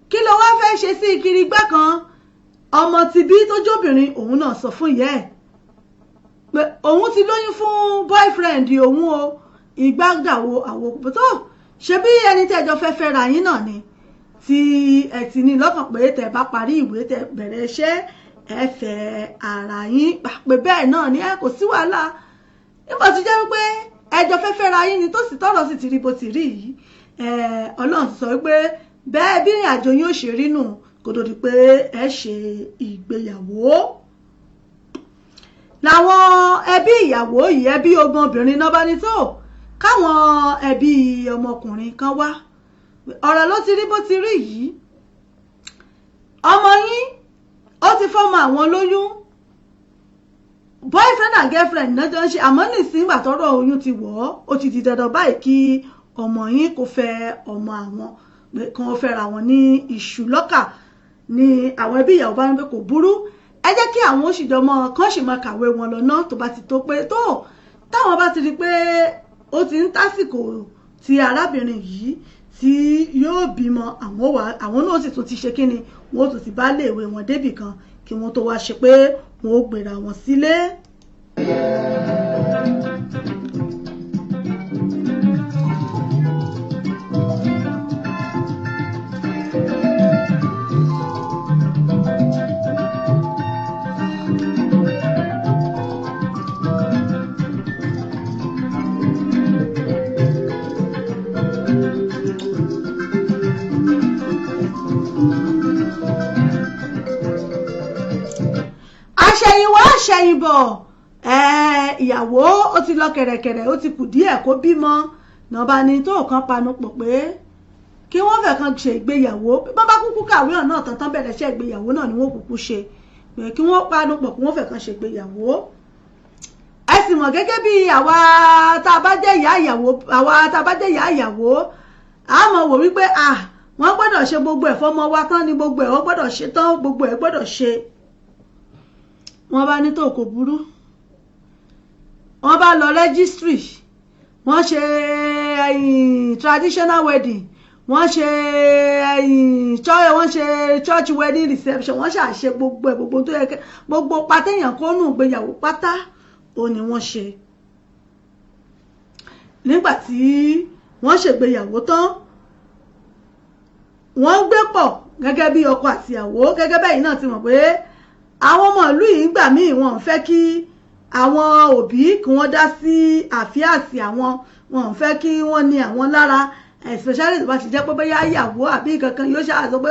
[SPEAKER 2] Kí ló wá fẹ́ ṣe sí ìkirigbá kan? Ọmọ ti bí tó jóbìnrin òun náà sọ fún ìyá ẹ̀ pé òun ti lóyún fún boyfriend òun o, ìgbádàwó àwò tó ṣe bí ẹni tẹ́jọ fẹ́ fẹ́ ra yín náà ni, tí ẹ ti ní lọ́kàn pé tẹ́ bá parí ìwé tẹ́ bẹ̀rẹ̀ iṣẹ́ ẹ fẹ́ ara yín, pé bẹ́ẹ̀ náà ni kò sí wàhálà. Nígbà tó jẹ́ wípé ẹjọ fẹ́ fẹ́ ra yín ni tó sì tọ́rọ̀ sì ti rí bó ti rí yìí, Ọlọ́run ti sọ wípé bẹ́ẹ̀ bí ìrìn àjò yín ó ṣe rí nù kó tó di pé ẹ ṣe ìgbéyàwó. Làwọn ẹbí ìyàwó yìí, ẹbí ọmọbìnrin náà bá ní tó káwọn ẹbí ọmọkùnrin kan wá, ọ̀rọ̀ ló ti rí bó ti rí yìí. Ọmọ yín ó ti fọ́mọ àwọn lóyún, boyfriend and girlfriend náà jọ ń ṣe, àmọ́ nísìnyí ìgbà tọ́rọ̀ oyún ti wọ̀ ọ́, ó ti di dandan báyìí kí ọmọ yín kó fẹ́ ọmọ àwọn, kan ó fẹ́ra wọn ní ìṣù lọ́kà. Ni àwọn ẹbí ìyàwó bá ń pé kò burú, ẹ jẹ́ kí àwọn òṣìjọmọ kan sì máa kàwé wọn lọ náà tó bá ti tó pé tó táwọn bá ti rí pé ó ti ń tásìkò tí arábìnrin yìí tí yóò bímọ, àwọn náà sì tún ti ṣe kíni, wọn ó tún ti bá léèwé wọn débì kan kí wọ́n tó wá ṣe pé wọn ó gbéra wọn sílé. Àṣẹ̀yìnbọ̀ ìyàwó ó ti lọ kẹ̀rẹ̀kẹ̀rẹ̀, ó ti kù díẹ̀ kó bímọ, náà bá ní tó kan panupọ̀ pé kí wọ́n fẹ́ kan ṣe ìgbéyàwó. Bọ́n bá kúkú kàwé ọ̀nà tán bẹ̀rẹ̀ ṣe ìgbéyàwó náà ni wọ́n kúkú ṣe, pé kí wọ́n panupọ̀ kí wọ́n fẹ́ kan ṣe ìgbéyàwó. Ẹ sì mọ̀ gẹ́gẹ́ bí àwa tá a bá jẹ́ ìyá ìyàwó, a mọ̀ wò wípé wọ́n gbọ́dọ̀ ṣe gbogbo ẹ̀ fọ́mọ wa tán ni, gbogbo ẹ̀ wọ́n gbọ́dọ̀ ṣe tán, gbogbo ẹ̀ gbọ́dọ̀ ṣe. Wọ́n bá ní tó kò burú, wọ́n bá lọ registry, wọ́n ṣe traditional wedding, wọ́n ṣe church wedding reception, wọ́n ṣàṣe gbogbo ẹ̀, gbogbo tó yẹ kẹ́, gbogbo pàtẹ́yàn kó nù ìgbéyàwó pátá ó ní wọ́n ṣe. Nígbà tí wọ́n ṣègbéyàwó tán, wọ́n gbé pọ̀ gẹ́gẹ́ bí ọkọ àti ìyàwó gẹ́gẹ́ bẹ́ẹ̀ náà ti mọ̀ pé àwọn ọmọ ìlú yìí ń gbà míì wọn ò fẹ́ kí àwọn òbí kí wọ́n dá sí àfíàsì àwọn wọn ò fẹ́ kí wọ́n ní àwọn lára especially tó bá ti jẹ́ pé bóyá ìyàwó àbí kankan yóò ṣàṣọ pé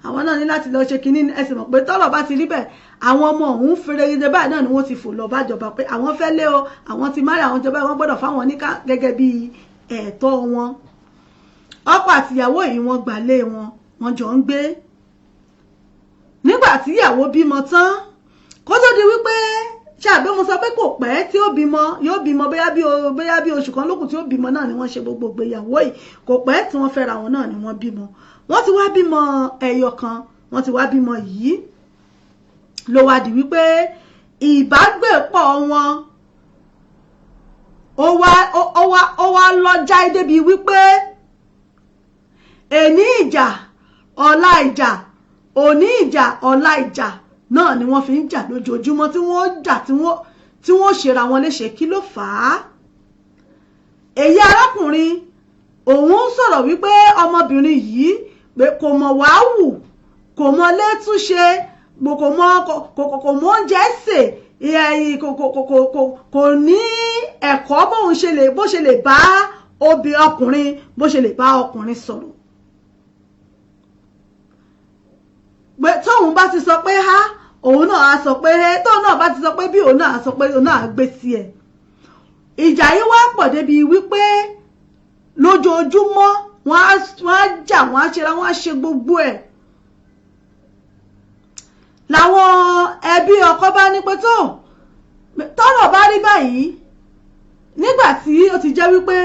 [SPEAKER 2] àwọn náà ní láti lọ ṣe kinní ẹ sì mọ̀ pé tọ́rọ̀ bá ti rí bẹ́ẹ̀ àwọn ọmọ òun fèrègede báyìí náà ni wọ́n ti fò lọ bájọba pé àwọn fẹ́ lé o àwọn ti márì àwọn jọba wọn gbọ́dọ̀ fáwọn níkà gẹ́gẹ́ bí ẹ̀tọ́ wọn ọkọ àtìyàwó yìí wọ́n gbàlé wọn jọ ń gbé nígbà tí ìyàwó bímọ tán kó tó di wípé ṣàbí mo sọ pé kò pẹ́ tí ó bímọ yóò bímọ bóyá bí oṣù kan lókùn tí ó bímọ náà ni wọ́n ṣe gbogbo ìgbéyàwó yìí kò pẹ́ tí wọ́n fẹ́ra wọn náà ni wọ́n bímọ wọ́n ti wá bímọ ẹyọ kan wọ́n ti wá bímọ yìí ló wá di wípé ìbágbépọ̀ wọn ó wá lọ́jà débi wípé èní ìjà ọ̀la ìjà òní ìjà ọ̀la ìjà náà ni wọ́n fi ń jà lójoojúmọ́ tí wọ́n jà tí wọ́n ṣera wọn léṣe kí ló fà á èyí arákùnrin òun sọ̀rọ̀ wípé ọmọbìnrin yìí pé kò mọ̀ wàá wù kò mọ̀ létúnṣe kò mọ̀ oúnjẹ sè kò ní ẹ̀kọ́ bó ṣe lè bá ọkùnrin bó ṣe lè bá ọkùnrin sọ̀rọ̀ pé tóun bá ti sọ pé ha òun náà á sọ pé tóun náà bá ti sọ pé bí òun náà á sọ pé òun náà á gbé sí ẹ̀ ìjà yìí wá pọ̀ débi wípé lójoojúmọ́ wọ́n á jà wọ́n á ṣera wọ́n á ṣe gbogbo ẹ̀ làwọn ẹbí ọkọ bá ní pé tọ́rọ̀ bá rí báyìí nígbà tí ó ti jẹ́ wípé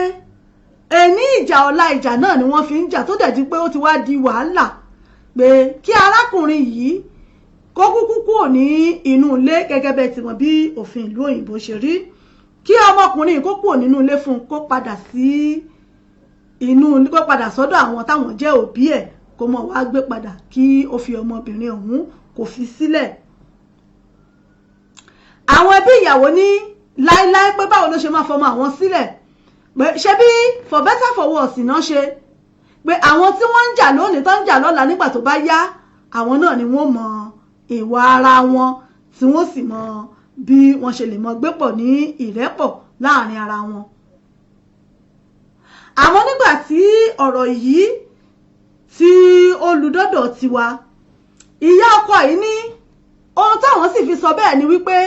[SPEAKER 2] èní ìjà ọ̀la ìjà náà ni wọ́n fi ń jà tó dẹ̀ di pé ó ti wá di wàhálà pé kí arákùnrin yìí kó kúkú kúrò ní inú ilé gẹ́gẹ́ bẹ́ẹ̀ tí wọ́n bí òfin ìlú òyìnbó ṣe rí kí ọmọkùnrin kó kúrò nínú ilé fún kó padà sí kó padà sọ́dọ̀ àwọn táwọn jẹ́ òbí ẹ̀ kó mọ̀ wá gbé padà kí ó fi ọmọbìnrin ọ̀hún kò fi sílẹ̀ àwọn ẹbí ìyàwó ní láíláí pé báwo ló ṣe máa fọmọ àwọn sílẹ̀ pé ṣé bí for better for worse náà ṣe pé àwọn tí wọ́n ń jà lónìí tó ń jà lọ́la nígbà tó bá yá àwọn náà ni wọ́n mọ ìwà ara wọn tí wọ́n sì mọ bí wọ́n ṣe lè mọ gbé pọ̀ ní ìrẹ́pọ̀ láàrin ara wọn. àmọ́ nígbà tí ọ̀rọ̀ yìí tí olùdọ́dọ̀ tiwa ìyá ọkọ yìí ní ohun táwọn sì fi sọ bẹ́ẹ̀ ni wípé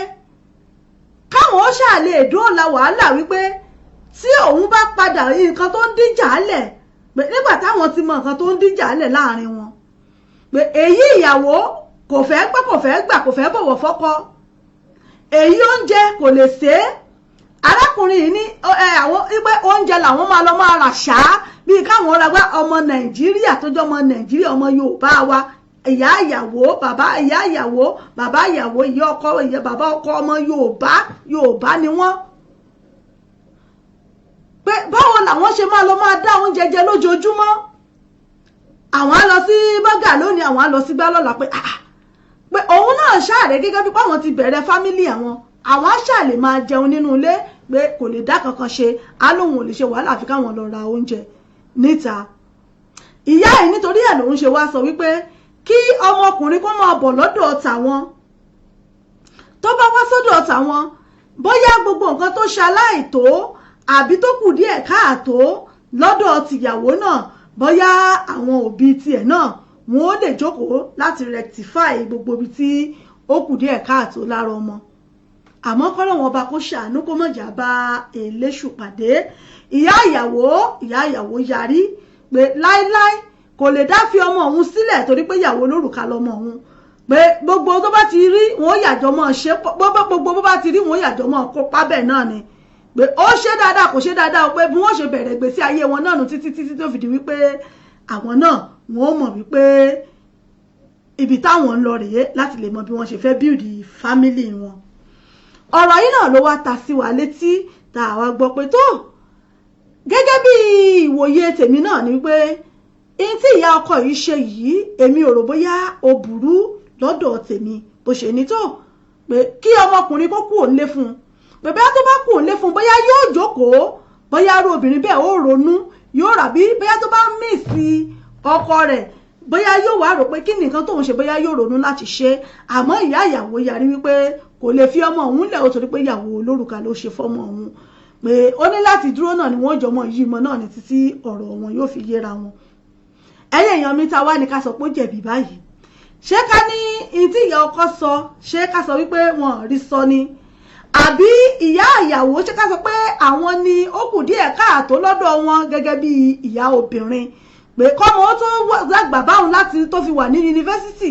[SPEAKER 2] káwọn ó ṣàlè dóòlà wàhálà wípé tí òun bá padà nǹkan tó ń díjà lẹ̀ pé nígbà táwọn ti mọ nǹkan tó ń díjà lẹ̀ láàrin wọn pé èyí ìyàwó kò fẹ́ pé kò fẹ́ gbà kò fẹ́ bọ̀wọ̀ fọ́kọ èyí oúnjẹ kò lè ṣe é arákùnrin yìí ní àwọn pé oúnjẹ làwọn máa lọ máa rà ṣáá bíi káwọn ra gbá ọmọ nàìjíríà tó jẹ́ ọmọ nàìjíríà ọmọ yorùbá wa ìyá ìyàwó bàbá ìyá ìyàwó bàbá ìyàwó ìyá ọkọ ìyá bàbá ọkọ ọmọ yorùbá ni wọ́n pé báwo làwọn ṣe máa lọ máa dá oúnjẹ jẹ lójoojúmọ́ àwọn á lọ sí bọ́gà lónìí àwọn á lọ sí gbá lọ́la pé òun náà ṣàrẹ̀ gẹ́gẹ́ bí páwọn ti bẹ̀rẹ̀ fámílì àwọn á ṣàlè máa jẹun nínú ilé pé kò lè dá kankan ṣe á lóun ò lè ṣe wàhálà àfi káwọn lọ ra oúnjẹ níta ìyá yìí nítorí ẹ̀ lòun ṣe wá sọ wípé kí ọmọkùnrin kó máa bọ̀ lọ́dọ̀ tàwọn tó bá wá sọ́dọ̀ tàwọn bóyá gbogbo nǹkan tó ṣaláìtó àbí tó kù díẹ̀ káàtó lọ́dọ̀ tìyàwó náà bóyá àwọn òbí tiẹ̀ náà wọn ó lè jókòó láti rectify gbogbo ibi tí ó kù díẹ̀ káàtó lára ọmọ àmọ́ kọ́lọ̀ wọn bá kó ṣàánú kó mọ̀jà bá eléṣù pàdé ìyá ìyàwó yarí pé láíláí kò lè dá fi ọmọ òun sílẹ̀ torí pé ìyàwó lórúkà lọmọ òun pé gbogbo tó bá ti rí wọn yàjọ mọ́ ṣe gbogbo bó bá ti rí wọn yàjọ mọ́ kópa bẹ́ẹ̀ náà ni pé ó ṣe dáadáa kò ṣe dáadáa pé bí wọ́n ṣe bẹ̀rẹ̀ ìgbésí ayé wọn náà nù títí tó fi di wípé àwọn náà wọ́n mọ̀ wípé ibi táwọn ń lọ rèé láti lè mọ bí wọ́n ṣe fẹ́ build family wọn ọ̀rọ̀ yìí náà ló wá ta sí wa létí tá a wá gbọ́ pé tó gẹ́gẹ́ bí ìwòye tèmi náà ni wípé ihun tí ìyá ọkọ yìí ṣe yìí èmi ò rò bóyá ó burú lọ́dọ̀ tèmi bó ṣe ní tó pé kí ọmọkùnrin kó kú òǹlé fún un pé bóyá tó bá kú òǹlé fún un bóyá yóò jókòó bóyá arú obìnrin bẹ́ẹ̀ ó ronú yóò rà bí bóyá tó bá mí sí ọkọ rẹ̀ bóyá yóò wá rò pé kí nìkan tóun ṣe bóyá yóò ronú láti ṣe àmọ́ ìyá ìyàwó yarí wípé kò lè fi ọmọ òun lẹ̀ ó torí pé ìyàwó olórùka ló ṣe fọ́mọ òun pé ó ní láti dúró náà ni wọ́n jọmọ yìí mọ náà ní títí ọ̀rọ̀ wọn yóò fi yéra wọn. ẹ̀yin èèyàn mi ta wá ní ká sọ pé ó jẹ̀bi báyìí ṣé ká ní ìtí ìyá ọkọ sọ ṣé ká sọ wípé wọn rí sọ ni àbí ìyá ìyàwó ṣé ká sọ pé àwọn ni ó kù díẹ̀ káàtó lọ́dọ̀ wọn gẹ́gẹ́ bí ìyá obìnrin pé kọ́mọ ó tó dàgbà báwọn láti tó fi wà ní yunifásitì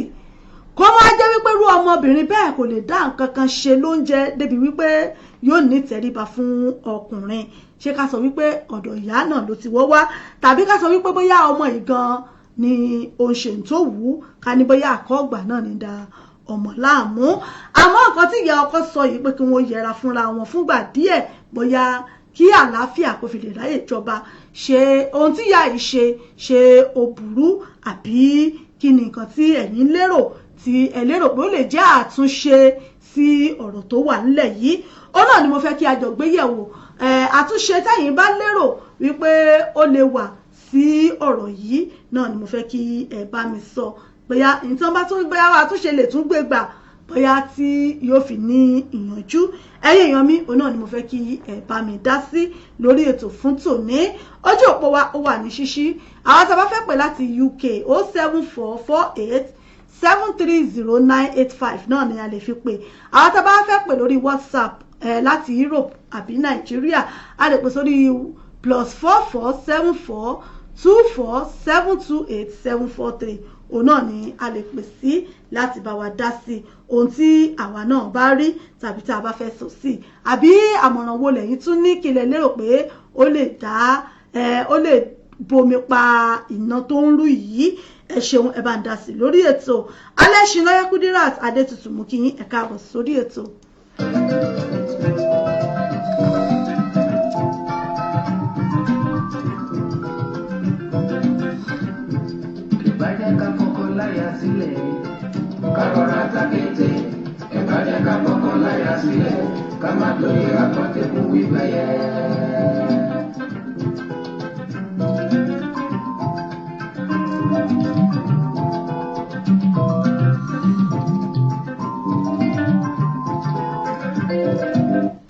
[SPEAKER 2] kọ́mọ á jẹ́ wípé irú ọmọbìnrin bẹ́ẹ̀ kò lè dá nǹkan kan ṣe lóúnjẹ débi wípé yóò ní tẹríba fún ọkùnrin ṣé ká sọ wípé ọ̀dọ̀ ìyá náà ló ti wọ́ wá tàbí ká sọ wípé bóyá ọmọ ìgan ni òun ṣe tó wù ú ká ní bóyá àkọ́gbà náà ní da ọmọ láàmú àmọ́ nǹkan tí ìyá ọkọ sọ yìí pé kí wọ́n yẹra fúnra wọn fúngbà díẹ̀ bóyá kí àlàáfíà kó fi lè ráyè jọba ṣe ohun tí ìyá yìí ṣe ó burú àbí kí ni nǹkan tí ẹ̀yin lérò tí ẹ lérò pé ó lè jẹ́ àtúnṣe sí ọ̀rọ̀ tó wà nílẹ̀ yìí ó náà ni mo fẹ́ kí a jọ gbé yẹ̀wò àtúnṣe tẹ́yin bá lérò wípé ó lè wà sí ọ̀rọ̀ yìí náà ni mo fẹ́ kí ẹ bá mi sọ bóyá nǹkan bá tún bóyá àtúnṣe lè tún gbé gbà bóyá tí yóò fi ní ìyànjú ẹ̀yin èèyàn mi òun náà ni mo fẹ́ kí ẹ bá mi dá sí lórí ètò fún tòní ojú òpó wa ó wà ní ṣíṣí àwọn tá a bá fẹ́ pè láti UK 07448730985 náà ni a lè fi pè àwọn tá a bá fẹ́ pè lórí WhatsApp láti Europe àbí Nàìjíríà a lè pè sórí +447424728743 òun náà ni a lè pè sí láti bá wa dá sí ohun tí àwa náà bá rí tàbí tá a bá fẹ́ sọ sí àbí àmọ̀ràn wo lẹ́yìn tún ní kí lẹ lérò pé ó lè bomi pa iná tó ń rú yìí ẹ ṣeun ẹ bá ń dá sí lórí ètò Alẹ́ṣinlọ́yẹ́ Kudirat Adétutù mú kí yín ẹ káàbọ̀ sórí ètò.
[SPEAKER 6] Ìbàjẹ́ ká kọ́kọ́ láyà sílẹ̀ ká rọra takété. Ìbàjẹ́ ká kọ́kọ́ láyà sílẹ̀ ká má torí àpọ̀tẹ́kùn wípé yẹ.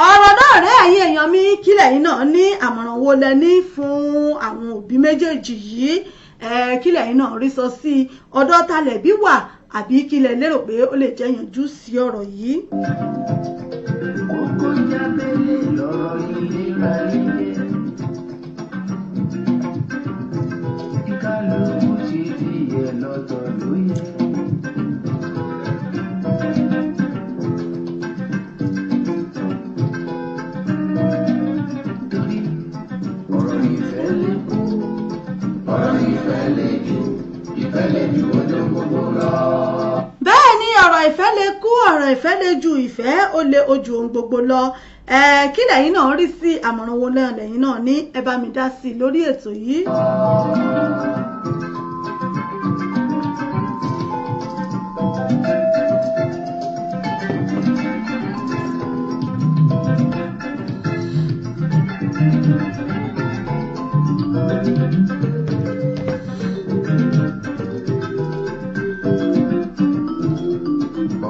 [SPEAKER 2] ọ̀rọ̀ náà rẹ̀ ẹ̀yin èèyàn mi kílẹ̀ yìí náà ní àmọ̀ràn wo lẹ ní fún àwọn òbí méjèèjì yìí kílẹ̀ yìí náà rí sọ sí ọ̀dọ̀ talẹ̀bí wà àbí kílẹ̀ lérò pé ó lè jẹ́ yanjú sí ọ̀rọ̀ yìí.
[SPEAKER 6] Kókó jábẹ́lẹ̀ lọ́rọ̀ ìlera ilé. Kálukú ti di ẹ̀ lọ́tọ̀ lóye. Torí ọ̀rọ̀ ìfẹ́ lè kú, ọ̀rọ̀ ìfẹ́ lè jù, ìfẹ́ lè jù ọjọ́ gbogbo lọ.
[SPEAKER 2] Bẹ́ẹ̀ ni ọ̀rọ̀ ìfẹ́ lè kú ọ̀rọ̀ ìfẹ́ lè ju ìfẹ́ ó lè ojú ohun gbogbo lọ kí lẹ́yìn náà rí sí àmọ̀ràn wo lẹ́yìn náà ní ẹ bá mi dá sí lórí ètò yìí.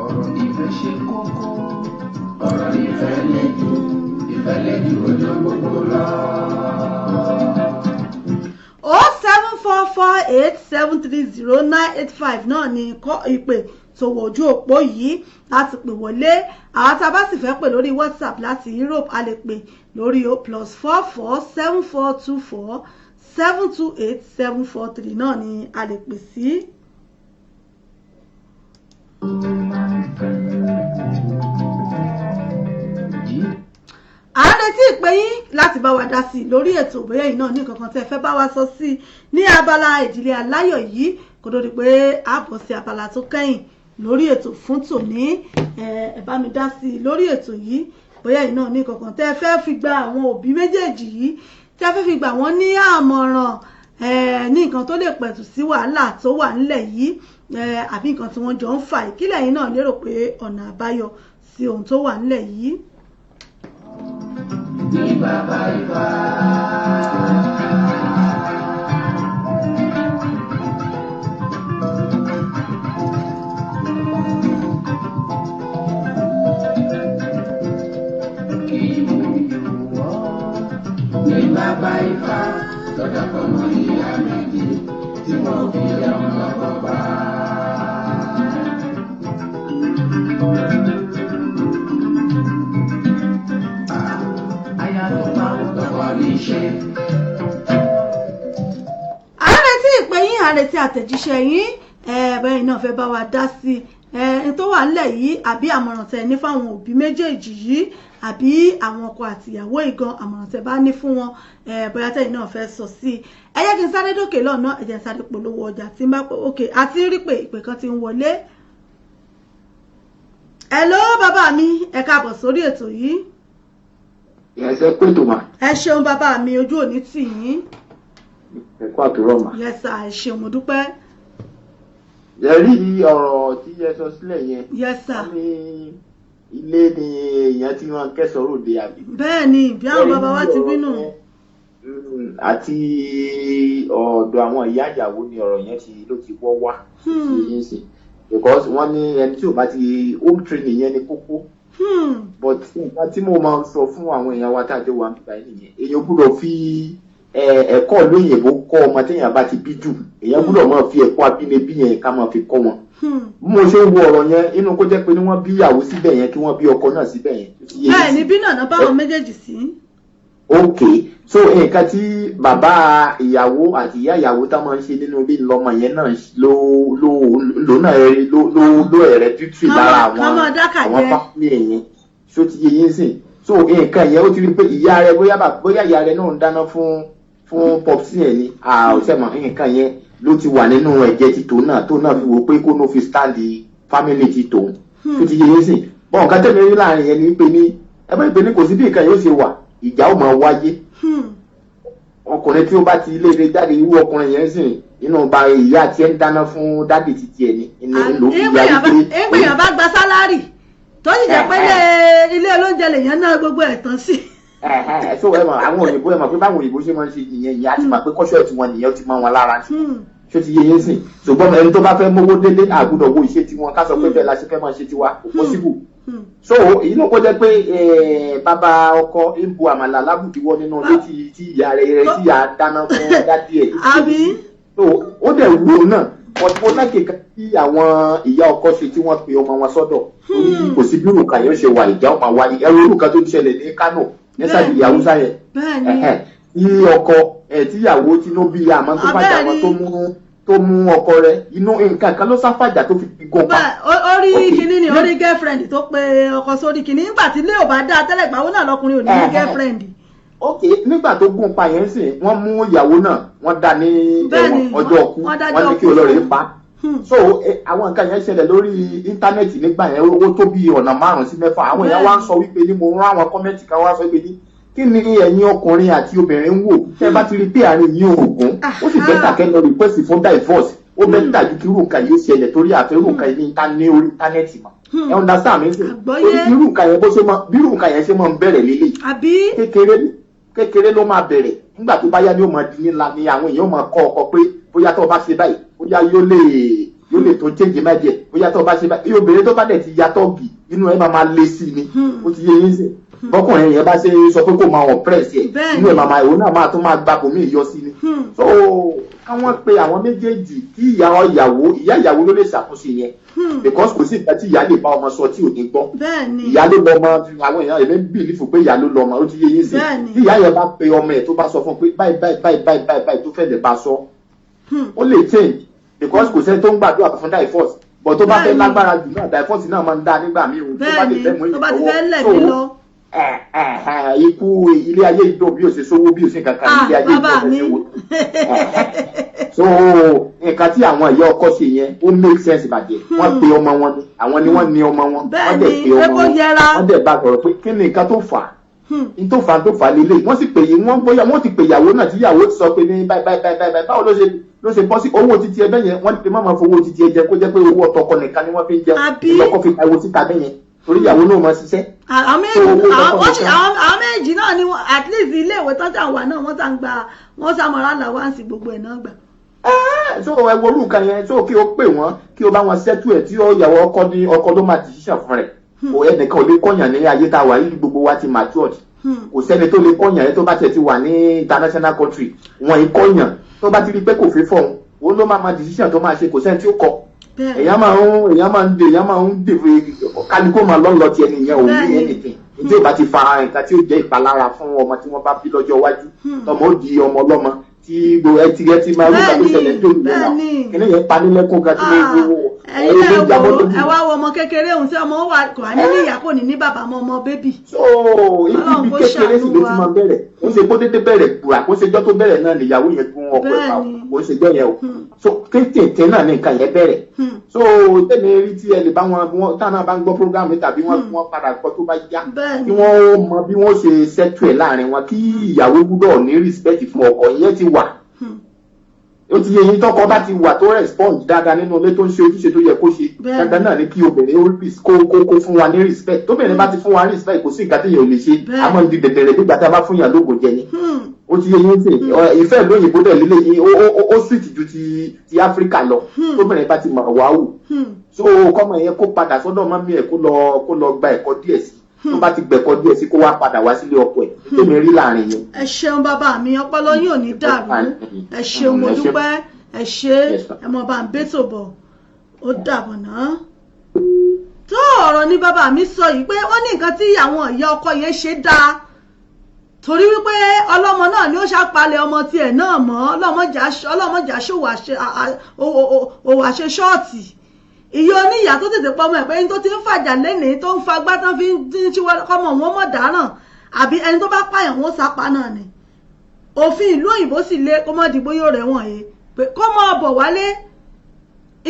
[SPEAKER 6] Ọ̀rọ̀ ìfẹ́ ṣe kókó, ọ̀rọ̀ ìfẹ́ lè jù, ìfẹ́ lè jù ọjọ́ gbogbo lọ.
[SPEAKER 2] 07448730985 náà ni ìpè tó wọ ojú òpó yìí láti pè wọlé àwọn tá a bá sì fẹ́ pè lórí WhatsApp láti Europe a lè pè lórí +447424728743 náà ni a lè pè sí. À ń retí ìpè yín láti bá wa dá sí i lórí ètò bóyá yìí náà ní nǹkan kan tẹ́ fẹ́ bá wa sọ sí i ní abala ìdílé aláyọ̀ yìí kó tó di pé a bọ̀ sí abala tó kẹ́yìn lórí ètò fún tòní ẹ bá mi dá sí i lórí ètò yìí bóyá yìí náà ní nǹkan kan tẹ́ fẹ́ fi gba àwọn òbí méjèèjì yìí tẹ́ fẹ́ fi gbà wọ́n ní àmọ̀ràn ní nǹkan tó lè pẹ̀tù sí wàhálà tó wà nílẹ̀ yìí àbí nǹkan tí wọ́n jọ ń fà yìí kílẹ̀ yìí náà lérò pé ọ̀nà àbáyọ sí ohun tó wà nílẹ̀ yìí.
[SPEAKER 6] Ní bàbá Ifá.
[SPEAKER 2] retí àtẹ̀jíṣẹ́ yín bẹ́ẹ̀ náà fẹ́ bá wa dá sí tó wà nílẹ̀ yìí àbí àmọ̀ràn tẹ́ ní fáwọn òbí méjèèjì yìí àbí àwọn ọkọ àtìyàwó ìgan àmọ̀ràn tẹ́ bá ní fún wọn bóyá tẹ́yìn náà fẹ́ sọ sí ẹ jẹ́ kí n sáré dókè lọ́nà ẹ jẹ́ n sáré polówó ọjà tí n bá pé òkè àti rí pé ìpè kan ti ń wọlé. Hello bàbá mi ẹ káàbọ̀ sórí ètò yìí.
[SPEAKER 4] Ẹsẹ̀ pé tòmá.
[SPEAKER 2] Ẹ ṣeun bàbá mi ojú òní tì yín.
[SPEAKER 4] Ẹ kú àtúrọ̀ mà.
[SPEAKER 2] Yes sir ẹ ṣeun mo dúpẹ́.
[SPEAKER 4] Ẹ rí ọ̀rọ̀ tí ẹ sọ sílẹ̀ yẹn.
[SPEAKER 2] Yes sir.
[SPEAKER 4] Wọ́n ní ilé ni èèyàn tí wọ́n kẹ́sọ̀ọ́ ròde àbí.
[SPEAKER 2] Bẹ́ẹ̀ ni bí àwọn bàbá wa ti bínú.
[SPEAKER 4] Àti ọ̀dọ̀ àwọn ìyá ìyàwó ni ọ̀rọ̀ yẹn ló ti wọ́ wá. Because wọ́n ní ẹni tí ò bá ti home training yẹn ni kókó. But nǹkan tí mo máa ń sọ fún àwọn èèyàn wa tá a jẹ́ wà nípa ẹ̀ nìyẹn èèyàn gbọ́dọ̀ fi ẹ̀kọ́ lóyìnbó kọ́ ọmọ téèyàn bá ti bí jù èèyàn gbọ́dọ̀ máa fi ẹ̀kọ́ abínibí yẹn ká máa fi kọ́ wọn. Bí mo ṣe ń wo ọ̀rọ̀ yẹn inú kó jẹ́ pé ní wọ́n bí ìyàwó síbẹ̀ yẹn kí wọ́n bí ọkọ náà síbẹ̀ yẹn.
[SPEAKER 2] Bẹ́ẹ̀ ni bí náà bá wọn méjèèjì sí.
[SPEAKER 4] Okay, so nǹkan tí bàbá ìyàwó àti ìyá ìyàwó tá máa ń ṣe nínú ilé lọmọ yẹn náà ló hereditary lára àwọn family yẹn so ti yé yín sìn so nǹkan yẹn ó ti rí pé ìyá rẹ bóyá ìyá rẹ náà ń dáná fún popsi yẹn ni àṣẹmọ nǹkan yẹn ló ti wà nínú ẹ̀jẹ̀ ti tòun náà tó náà fi wò pé kó ló fi stand family ti tòun so ti yé yín sìn bọ́n nǹkan tẹ̀lé rí láàrin yẹn ni pé ní ẹgbẹ́ ìpè ní kò sí bí nǹkan yóò ṣe wà ìjà ó máa wáyé ọkùnrin tí ó bá ti léde jáde irú ọkùnrin yẹn sìn inú ba ìyá àti ẹ̀ ń dáná fún dádì títí ẹ̀ ní ló fi yá wípé.
[SPEAKER 2] èèyàn bá gba sálárì tó sì jẹ́ pé ilé olóúnjẹ lèèyàn náà gbogbo ẹ̀ tán sí.
[SPEAKER 4] so ẹ mọ̀ àwọn òyìnbó ẹ mọ̀ pé báwọn òyìnbó ṣe máa ń ṣe ìyẹn ìyá ti mọ̀ pé kọ́ṣọ́ tí wọn nìyẹn ó ti mọ́ wọn lára ṣó ti yé yín sìn ṣùgbọ́n ẹni tó bá fẹ́ mówó délé àgùdọ̀ wo ìṣe tiwọn ká sọ pé bẹ́ẹ̀ la ṣe fẹ́ máa ṣe tiwa kò possible. So èyí ló kó jẹ́ pé bàbá ọkọ ń bu àmàlà lábùdíwọ́ nínú ilé tí ìyá rẹ̀ tí ìyá dáná fún dádì ẹ̀.
[SPEAKER 2] Àbí.
[SPEAKER 4] So ó dẹ̀ wúlò náà ọ̀dùnmọ́ náà kéka tí àwọn ìyá ọkọ ṣe tí wọ́n pe ọmọ wọn sọ́dọ̀ torí kò sí bí òrùka yẹn ṣe wà ìjà ọmọ wáyé ẹrú òrùka tó ń ṣẹlẹ̀ ní Kánò ní sábì Haúsá yẹn tí ọkọ tíyàwó Tinubu àmọ́ tó fàjà wọn tó mú ọkọ rẹ̀ inú nǹkan kan ló sáfàjà tó fi gún pa.
[SPEAKER 2] orí kìíní ni orí girlfriend tó pe ọkọ sórí kìíní nígbà tí ilé ò bá dáa tẹ́lẹ̀ gbàwó náà lọkùnrin ò ní ní girlfriend.
[SPEAKER 4] Ok nígbà tó gún pa yẹn sìn wọ́n mú ìyàwó náà wọ́n dá ní ọjọ́ ọkú wọ́n ní kí olórí pa. So àwọn nǹkan yẹn ṣẹlẹ̀ lórí íńtánẹ́ẹ̀tì nígbà yẹn owó tó bí ọ̀nà 5 sí 6 àwọn èèyàn wá ń sọ wípé ní mo rán àwọn kọ́mẹ́ǹtì kan wá sọ wípé ní kí ni ẹ̀yin ọkùnrin àti obìnrin ń wò tẹ́ bá ti rí pé àárín yín òògùn ó sì bẹ́tà kẹ́ lọ request fún divorce ó bẹ́tà ju kí irú nǹkan yìí ṣẹlẹ̀ torí àfẹ́ irú nǹkan yìí ní orí íńtánẹ́ẹ̀tì mọ́ ẹ understand mi sè irú nǹkan yẹn bí irú nǹkan yẹn ṣe máa ń bẹ̀rẹ̀ lélẹ̀ kékeré ló máa bẹ̀rẹ̀ nígbà tó bá yá ni ó máa di ńlá ni àwọn èèyàn máa kọ́ ọkọ pé bóyá tó o bá ṣe báyìí bóyá yóò lè tó change mind ẹ̀ bóyá tó o bá ṣe báyìí obìnrin tó bá dẹ̀ ti ya tọ́ọ̀gì inú ẹ̀ máa lé sí ni ó ti yé yín sè bọ́kùnrin yẹn bá ṣe sọ pé kó máa oppress ẹ̀ inú ẹ̀ máa ìwọ náà máa tó máa gbapò mí ìyọ sí ni. So káwọn pe àwọn méjèèjì kí ìyá ìyàwó ló lè ṣàkóso yẹn because kò sí ìgbà tí ìyá lè bá ọmọ sọ tí ò ní gbọ́ ìyá ló lọ́mọ àwọn èèyàn èmi ń bìlífù pé ìyá ló lọ́mọ ó ti yé yín sí tí ìyá yẹn bá pe ọmọ ẹ̀ tó bá sọ fún pé báyìí tó fẹ́ lè bá sọ ó lè change because kò sẹ́ni tó ń gbàdúrà fún divorce but tó bá fẹ́ lágbára jù náà divorce náà máa ń dá nígbà míì tó bá lè fẹ́ mú ìfọwọ́ ikú ilé ayé ìdó bí o ṣe sówó bí o ṣe kankan ilé ayé ìdó bí o ṣe wò. So nǹkan tí àwọn ìyá ọkọ ṣe yẹn ó make sense bàjẹ́ wọ́n pe ọmọ wọn ni àwọn ni wọ́n ní ọmọ wọn wọ́n dẹ̀ pe ọmọ wọn wọ́n dẹ̀ bá sọ̀rọ̀ pé kí ni nǹkan tó fà á n tó fà lélẹ̀ wọ́n sì pè yín wọ́n ti pè ìyàwó náà tí ìyàwó ti sọ pé ní báyìí báwo ló ṣe bọ́ sí owó títí ẹ bẹ́yẹn wọ́n ti má máa fowó títí ẹ jẹ kó jẹ́ pé owó ọ̀tọ̀kọ nìkan ni wọ́n fi ń jẹun ìlọ́kọ̀ fi ta owó síta bẹ́yẹn torí ìyàwó náà máa ṣiṣẹ́.
[SPEAKER 2] àwọn méjì náà ni at least ilé ìwé tó ṣàn wà náà wọ́n ṣàmọ̀ra làwáǹsì gbogbo ẹ̀ náà gbà.
[SPEAKER 4] So ẹ wo olùkà yẹn so kí o pè wọ́n kí o bá wọn ṣẹ́tù ẹ̀ tí ìyàwó ọkọ ló máa decision fún rẹ̀ ẹnìkan ò lè kọ́yàn ní ayé tá a wà yìí gbogbo wa ti matured kò sẹ́ni tó lè kọ́yàn ẹ̀ tó bá tẹ̀ ti wà ní international country wọ́n yìí kọ́yàn tó bá ti rí pé kò fi fọ́ òun ló máa decision tó máa ṣe kò sẹ́ni tí ó kọ́ èyàn máa ń dè kálukó máa lọ́nlọ́ ti ẹni yẹn òun ní ẹnìkan tí ó bá ti fa nǹkan tí ó jẹ́ ìpalára fún ọmọ tí wọ́n bá bí lọ́jọ́ iwájú tọmọ ó di ọmọ ọlọ́mọ tí gbogbo ẹ ti máa rí ìgbà tó ṣẹlẹ̀ tó ìlú náà kíní yẹn pa nílẹ̀kùn gan tí mo
[SPEAKER 2] ẹ wá wo ọmọ kékeré ohun tí ọmọ wà kò ní ní ìyá kò ní ní bàbá ọmọ bébì.
[SPEAKER 4] so ibi kékeré sì ló ti máa bẹ̀rẹ̀ ó ṣe kó dédé bẹ̀rẹ̀ bùrà kó ṣe jọ́ tó bẹ̀rẹ̀ náà nìyàwó yẹn gún ọkọ ẹ̀ pa ó ṣe jọ́ yẹn o so kéékèèké náà ní nǹkan yẹn bẹ̀rẹ̀ so tẹ́lẹ̀ rí tí ẹ lè bá wọn táwọn bá ń gbọ́ program mi tàbí wọ́n padà gbọ́ tó bá yá kí wọ́n mọ bí wọ́n ṣe ṣẹ́tù ẹ̀ láàrin wọn kí ìyàwó gbúdọ̀ ní respect fún ọkọ yẹn ti wà ó ti yẹ yín tọkọ bá ti wà tó respond dáadáa nínú ilé tó ń ṣe ojúṣe tó yẹ kó ṣe dandan náà ni kí obìnrin kó fún wa ní respect tóbìnrin bá ti fún wa ní respect kò sí nǹkan téèyàn ò lè ṣe àmọ́ ní dẹ̀dẹ̀rẹ̀ bí gbàtà bá fún yàn lóògùn jẹ ni ó ti yẹ yín sè ìfẹ́ lóyìnbó dẹ̀ lílé yín ó sweet ju ti Áfíríkà lọ tóbìnrin bá ti mọ̀ wá wò so kọ́mọ yẹn kó padà sọ́dọ̀ mọ́mí ẹ̀ kó lọ gba ẹ̀kọ́ díẹ̀ sí tó bá ti gbẹ̀kọ́ díẹ̀ sí kó wá padà wá sílé ọkọ ẹ̀ tó mi rí láàrin yẹn.
[SPEAKER 2] ẹ ṣeun bàbá mi ọpọlọ yín ò ní dàrú ẹ ṣeun mo dúpẹ́ ẹ ṣe ẹ mọ bá ń bẹ́tò bọ̀ ó dàbọ̀ náà. tó ọ̀rọ̀ ni bàbá mi sọ yìí pé wọ́n ní nǹkan tí àwọn ìyá ọkọ yẹn ṣe dáa torí wípé ọlọ́mọ náà ni ó ṣàpalẹ̀ ọmọ tiẹ̀ náà mọ́ ọlọ́mọjà ṣòwò àṣẹ ṣọ́ọ̀tì ìyá oníyà tó tètè pọmọ ẹ̀ pé ẹni tó ti ń fàjà lẹ́nìí tó ń fagbá tán fi ń ṣíwọ́ kọ́mọ wọn mọ̀ dáràn àbí ẹni tó bá pààyàn wọn sápá náà ni òfin ìlú òyìnbó sì lé kó mọ́ dìgbò yóò rẹ̀ wọ̀nyí pé kó mọ́ ọbọ̀ wálé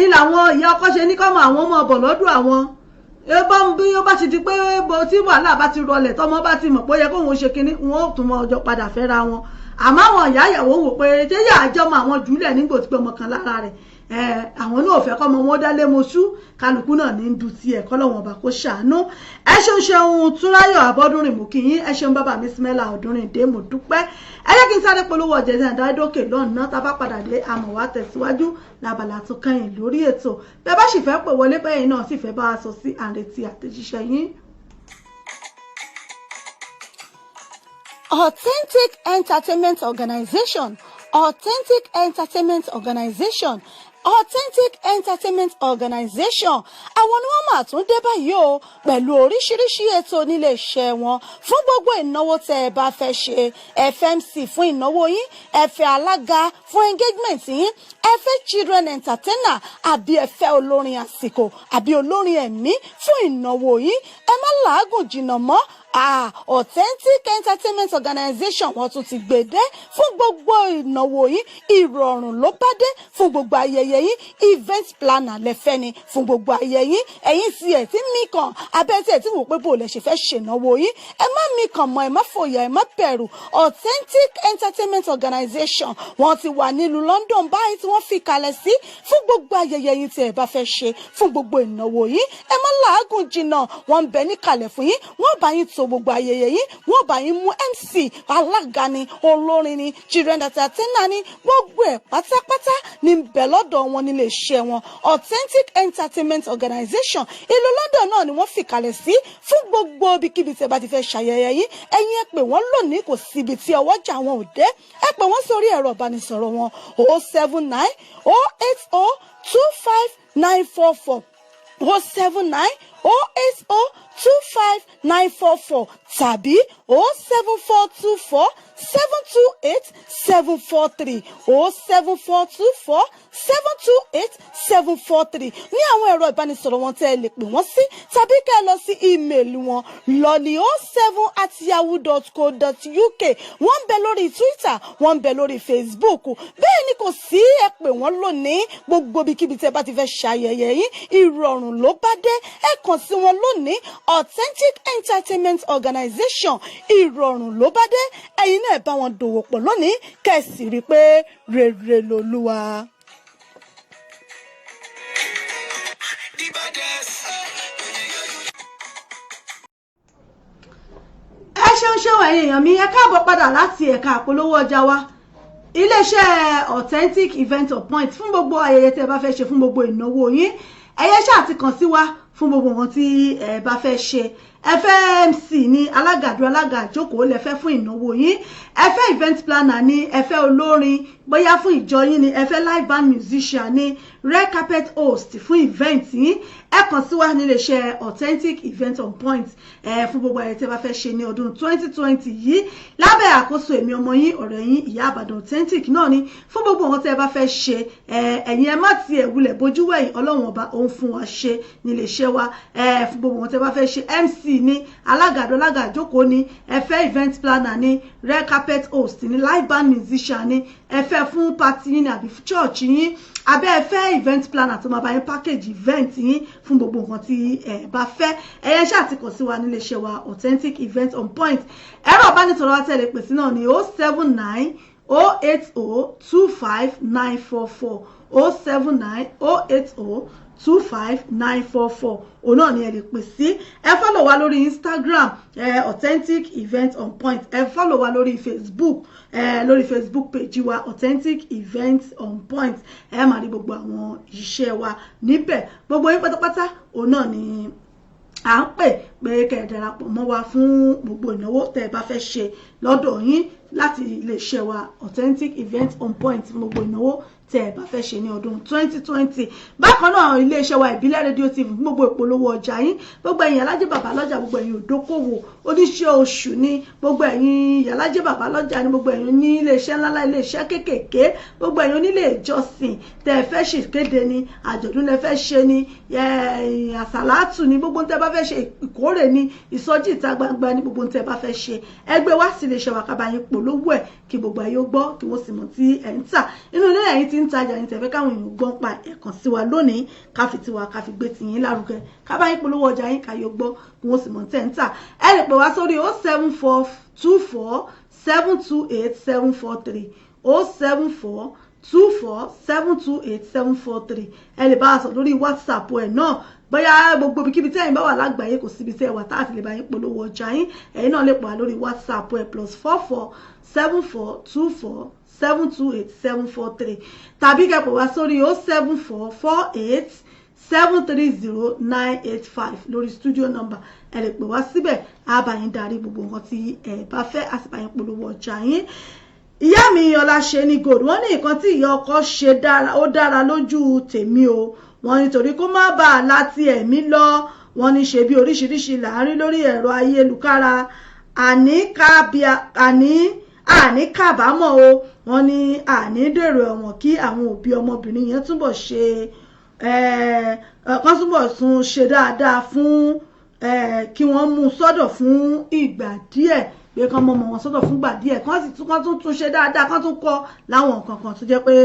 [SPEAKER 2] ilà àwọn ìyá ọkọ ṣe ní kọ́mọ àwọn ọmọ ọbọ̀ lọ́dún àwọn bí ó bá ti di pé tí wàhálà bá ti rọlẹ̀ tọmọ bá ti mọ̀ pé ó yẹ kóun ṣe kinní wọn ò tún mọ ọjọ́ padà fẹ́ra wọn àmọ́ àwọn ìyá ìyàwó wò pé ṣé yà á jọmọ àwọn jùlẹ̀ nígbò tí pé ọmọ kan lára rẹ̀ àwọn náà fẹ́ kọ́ ọmọ wọn dálé mọ́ṣú kálukú náà ní ń du tiẹ̀ kọ́lọ́wọ́n ọba kó ṣàánú ẹ ṣeun Túnráyọ̀ Abọ́dúnrin mú kí yín ẹ ṣeun bàbá mi Ismaila Ọdúnrìndé mo dúpẹ́ ẹ jẹ́ kí n sáré polówó ọjà ìdí àdádókè lọ́nà tá a bá padà dé àmọ̀ wá tẹ̀síwájú lábala tó kẹ́yìn lórí ètò bẹ́ẹ̀ bá sì fẹ́ pè wọlé pẹ́yìn náà sì fẹ́ bá a sọ sí àrètí àtẹ̀jíṣẹ́ yín. Authentic Entertainment Organization Authentic Entertainment Organization àwọn ni wọ́n máa tún dé báyìí o pẹ̀lú oríṣiríṣi ètò nílé iṣẹ́ wọn fún gbogbo ìnáwó tẹ́ ẹ bá fẹ́ ṣe ẹ fẹ́ MC fún ìnáwó yín ẹ fẹ́ alága fún engagement yín ẹ fẹ́ children entertainer àbí ẹ fẹ́ olórin àsìkò àbí olórin ẹ̀mí fún ìnáwó yín ẹ má làágùn jìnnà mọ́ Authentic Entertainment Organization wọ́n tún ti gbèdé fún gbogbo ìnáwó yín ìrọ̀rùn ló bá dé fún gbogbo ayẹyẹ yín event planner lẹ́fẹ́ ni fún gbogbo ayẹyẹ yín ẹ̀yin sì ẹ̀ tí mí kan abẹ́tí ẹ̀ tí wò pé bò lẹ̀ ṣe fẹ́ ṣènáwó yín ẹ má mí kàn mọ́ ẹ má fòyà ẹ má bẹ̀rù Authentic Entertainment Organization wọ́n ti wà nílùú London báyìí tí wọ́n fi kalẹ̀ sí fún gbogbo ayẹyẹ yín tí ẹ bá fẹ́ ṣe fún gbogbo ìnáwó yín ẹ má làágùn jìnnà wọ́n ń bẹ níkàlẹ̀ fún yín wọ́n bá yín tó gbogbo ayẹyẹ yín wọ́n bá yín mú MC alága ni olórin ni children entertainer ni gbogbo ẹ̀ pátápátá ní bẹ̀ lọ́dọ̀ wọn nílé iṣẹ́ wọn Authentic Entertainment Organization ìlú London náà ni wọ́n fìkàlẹ̀ sí fún gbogbo ibikíbi tí ẹ bá ti fẹ́ ṣayẹyẹ yín ẹ̀yin ẹ pè wọ́n lónìí kò síbi tí ọwọ́jà wọn ò dé ẹ pè wọ́n sórí ẹ̀rọ ìbánisọ̀rọ̀ wọn 079 080 25944 079 080 25944 tàbí 07424 728 743 07424 728 743 ní àwọn ẹ̀rọ ìbánisọ̀rọ̀ wọn tẹ́ ẹ lè pè wọ́n sí tàbí kẹ́ ẹ lọ sí ímeèlì wọn lolly07@yahoo.co.uk wọ́n ń bẹ lórí Twitter wọ́n ń bẹ lórí Facebook bẹ́ẹ̀ ni kò sí ẹ pè wọ́n lónìí gbogbo ibikíbi tẹ́ bá ti fẹ́ ṣayẹyẹ yín ìrọ̀rùn ló bá dé ẹ kàn sí wọn lónìí Authentic Entertainment Organization ìrọ̀rùn ló bá dé ẹ̀yin náà bá wọn dòwò pọ̀ lónìí kẹ́sì rí pé rere lolúwa. ẹ ṣeun ẹ̀yin èèyàn mi ẹ káàbọ̀ padà láti ẹ̀ka àpolówó ọjà wa iléeṣẹ́ Authentic Event Point fún gbogbo ayẹyẹ tẹ́ bá fẹ́ ṣe fún gbogbo ìnáwó yín ẹ̀yẹ ṣáà ti kàn sí wa fún gbogbo nǹkan tí ẹ bá fẹ́ ṣe. Ẹ fẹ́ MC ní alágàdo alága àjókòó lẹ fẹ́ fún ìnáwó yín, ẹ fẹ́ event planner ní, ẹ fẹ́ olórin bóyá fún ìjọ yín ni, ẹ fẹ́ live band musician ní, red carpet host fún event yín, ẹ kàn sí wa nílé iṣẹ́ Authentic Event on Point fún gbogbo ayẹyẹ tí ẹ bá fẹ́ ṣe ní ọdún 2020 yìí lábẹ́ àkóso èmi ọmọ yín ọ̀rẹ́ yín ìyá Ìbàdàn Authentic náà ni. Fún gbogbo nǹkan tí ẹ bá fẹ́ ṣe ẹ̀yin ẹ má tiẹ̀ wulẹ̀ bójú wẹ̀yìn, Ọlọ́run ọba òun fún wa ṣe nílé iṣẹ́ wa. Fún gbogbo nǹkan tí ẹ bá fẹ́ ṣe MC ní, alágàdo alága àjókòó ní, ẹ fẹ́ event planner ní, red carpet host ní, live band musician ní, ẹ fẹ́ fún party yín àbí church yín, abẹ́ ẹ fẹ́ event planner tó máa bá yín package event yín fún gbogbo nǹkan tí ẹ bá fẹ́ ẹ̀yẹn ṣáà ti kàn sí wa nílé iṣẹ́ wa Authentic Event on Point. Ẹ̀rọ ìbánisọ̀rọ̀ wa tẹ̀lé pè sí náà ní 079 080 25944 079 080 25944 òun náà ni ẹ lè pè sí. Ẹ follow wa lórí Instagram Authentic Event on Point, ẹ follow wa lórí Facebook page wa Authentic Event on Point. Ẹ máa rí gbogbo àwọn iṣẹ́ wa níbẹ̀, gbogbo yín pátápátá òun náà ni à ń pè pé kẹ́ ẹ darapọ̀ mọ́ wa fún gbogbo ìnáwó tẹ́ ẹ bá fẹ́ ṣe lọ́dọ̀ yín láti iléeṣẹ́ wa Authentic Event on Point fún gbogbo ìnáwó tẹ́ ẹ bá fẹ́ ṣe ní ọdún 2020. Bákan náà iléeṣẹ́ wa ìbílẹ̀ rédíò TV fún gbogbo ìpolówó ọjà yín, gbogbo ẹ̀yin alájẹ bàbá lọ́jà, gbogbo ẹ̀yin òdókòwò oníṣẹ́ oṣù ní, gbogbo ẹ̀yin alájẹ bàbá lọ́jà ní, gbogbo ẹ̀yin ní iléeṣẹ́ ńláńlá iléeṣẹ́ kéékèèké, gbogbo ẹ̀yin onílé ìjọsìn tẹ́ ẹ fẹ́ ṣèkéde ní, àjọ̀dún lẹ fẹ́ ṣe ní, àsàlátù ní, gbogbo tẹ́ bá fẹ́ ṣe ìkórè ní, ìsọjí ìta gbangba ní, gbogbo tẹ́ bá fẹ́ ṣe ẹgbẹ́ wá sí iléeṣẹ́ wa ká bá yín polówó ẹ̀ kí gbogbo ayé ó gbọ́ kí wọ́n sì mọ̀ tí ẹ̀ ń tà inú ilé ẹ̀yin tí ń tajà ní tẹ̀fẹ́ káwọn èèyàn gbọ́n pa ẹ̀kan sí wa lónìí ká fi tiwa ká fi gbé tiyín lárugẹ ká bá yín polówó ọjà yín ká yóò gbọ́ kí wọ́n sì mọ̀ tí ẹ̀ ń tà. Ẹ lè pè wá sórí 07424 728 743 074 24 728 743. Ẹ lè bá a sọ lórí WhatsApp ẹ̀ náà bóyá gbogbo ibikíbi tí ẹ̀yin bá wà lágbàáyé kò síbi tí ẹ wà tá àti lè bá yín polówó ọjà yín ẹ̀yin náà lè pè wá lórí WhatsApp ẹ̀ +44 74 24 728 743 tàbí kẹ́ pè wá sórí 074 48 730 985 lórí studio number. Ẹ lè pè wá síbẹ̀ á bá yín darí gbogbo nǹkan tí ẹ bá fẹ́ á sì bá yín polówó ọjà yín. Ìyá mi Ọláṣẹ́ni Gold wọ́n ní nǹkan tí ìyá ọkọ ṣe ó dára lójú tèmi o, wọ́n nítorí kó má bàa láti ẹ̀mí lọ, wọ́n ní ṣe bí oríṣiríṣi láàrin lórí ẹ̀rọ ayélujára àní kábàámọ̀ o, wọ́n ní àní dèrò ẹ̀wọ̀n kí àwọn òbí ọmọbìnrin yẹn túbọ̀ ṣe kán túbọ̀ tún ṣe dáadáa fún kí wọ́n mú sọ́dọ̀ fún ìgbà díẹ̀ pé kán mọ́ wọn sọ́dọ̀ fún ìgbà díẹ̀ kán tún ṣe dáadáa kán tún kọ́ láwọn nǹkan kan tó jẹ́ pé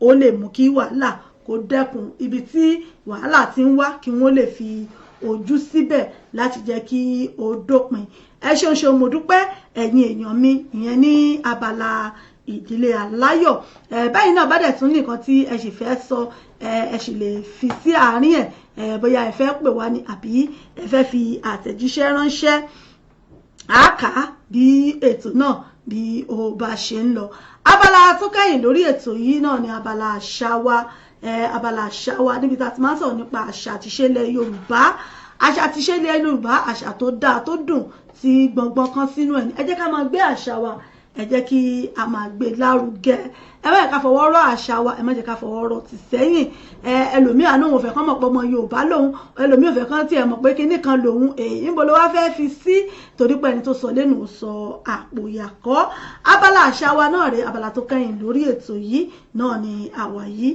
[SPEAKER 2] ó lè mú kí wàhálà kó dẹ́kun ibi tí wàhálà ti ń wá kí wọ́n lè fi ojú síbẹ̀ láti jẹ́ kí ó dópin. Ẹ ṣeun mo dúpẹ́ ẹ̀yin èèyàn mi ìyẹn ní abala ìdílé aláyọ̀. Báyìí náà bá dẹ̀ tún nìkan tí ẹ sì fẹ́ sọ ẹ sì lè fi sí àárín ẹ̀ bóyá ẹ fẹ́ pè wá ní àbí ẹ fẹ́ fi àtẹ̀jíṣẹ́ ránṣẹ́ àáká bí ètò náà bí ó bá ṣe ń lọ. Abala tó kẹ́yìn lórí ètò yìí náà ni abala àṣà wa níbi tá a ti máa ń sọ̀rọ̀ nípa àṣà àti ìṣe ilẹ̀ Yorùbá. Àṣà àti ìṣe ilẹ̀ Yorùbá àṣà tó dáa tó dùn tí gbọ̀ngbọ̀n kan sínú ẹ̀ ní. Ẹ jẹ́ ká máa gbé àṣà wa, ẹ jẹ́ kí a máa gbé lárugẹ. Ẹ má jẹ́ ká fọwọ́ rọ́ àṣà wa, ẹ má jẹ́ ká fọwọ́ rọ́ ti sẹ́yìn. Ẹlòmíì àánú òun fẹ́ kán mọ̀ pé ọmọ Yorùbá lòun, ẹlòmíì ò fẹ́ kán tiẹ̀ mọ̀ pé kinní kan lòun, níbo ló wá fẹ́ fi sí torí pé ẹni tó sọ lẹ́nu ò sọ àpò ìyàkọ́. Abala àṣà wa náà rèé, abala tó kẹ́yìn lórí ètò yìí náà ni àwa yìí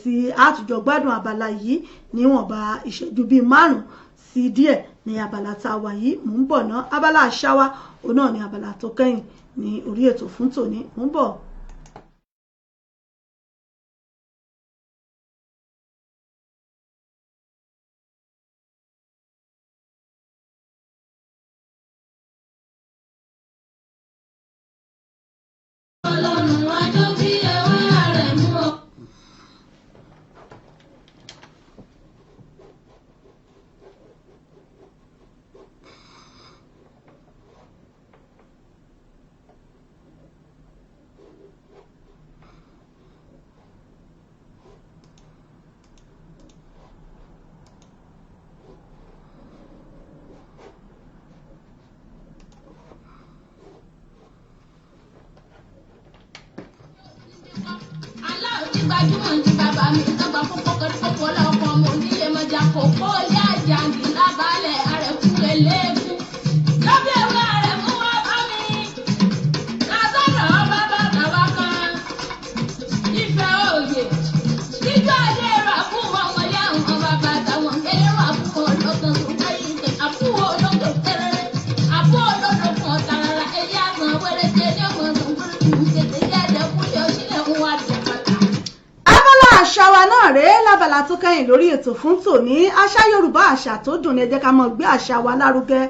[SPEAKER 2] tí àtújọ gbádùn abala yìí níwọ̀nba ìṣẹ́jú bíi 5 sí díẹ̀ ní abala tá a wà yìí. Mò ń bọ̀ ná abala àṣà wa òun náà ni abala tó kẹ́yìn ní orí ètò fún tòní. Mò ń bọ̀. lábala tó kẹ́yìn lórí ètò fún tòní àṣà Yorùbá àṣà tó dùn ní ẹ jẹ́ ká mọ̀ gbé àṣà wa lárugẹ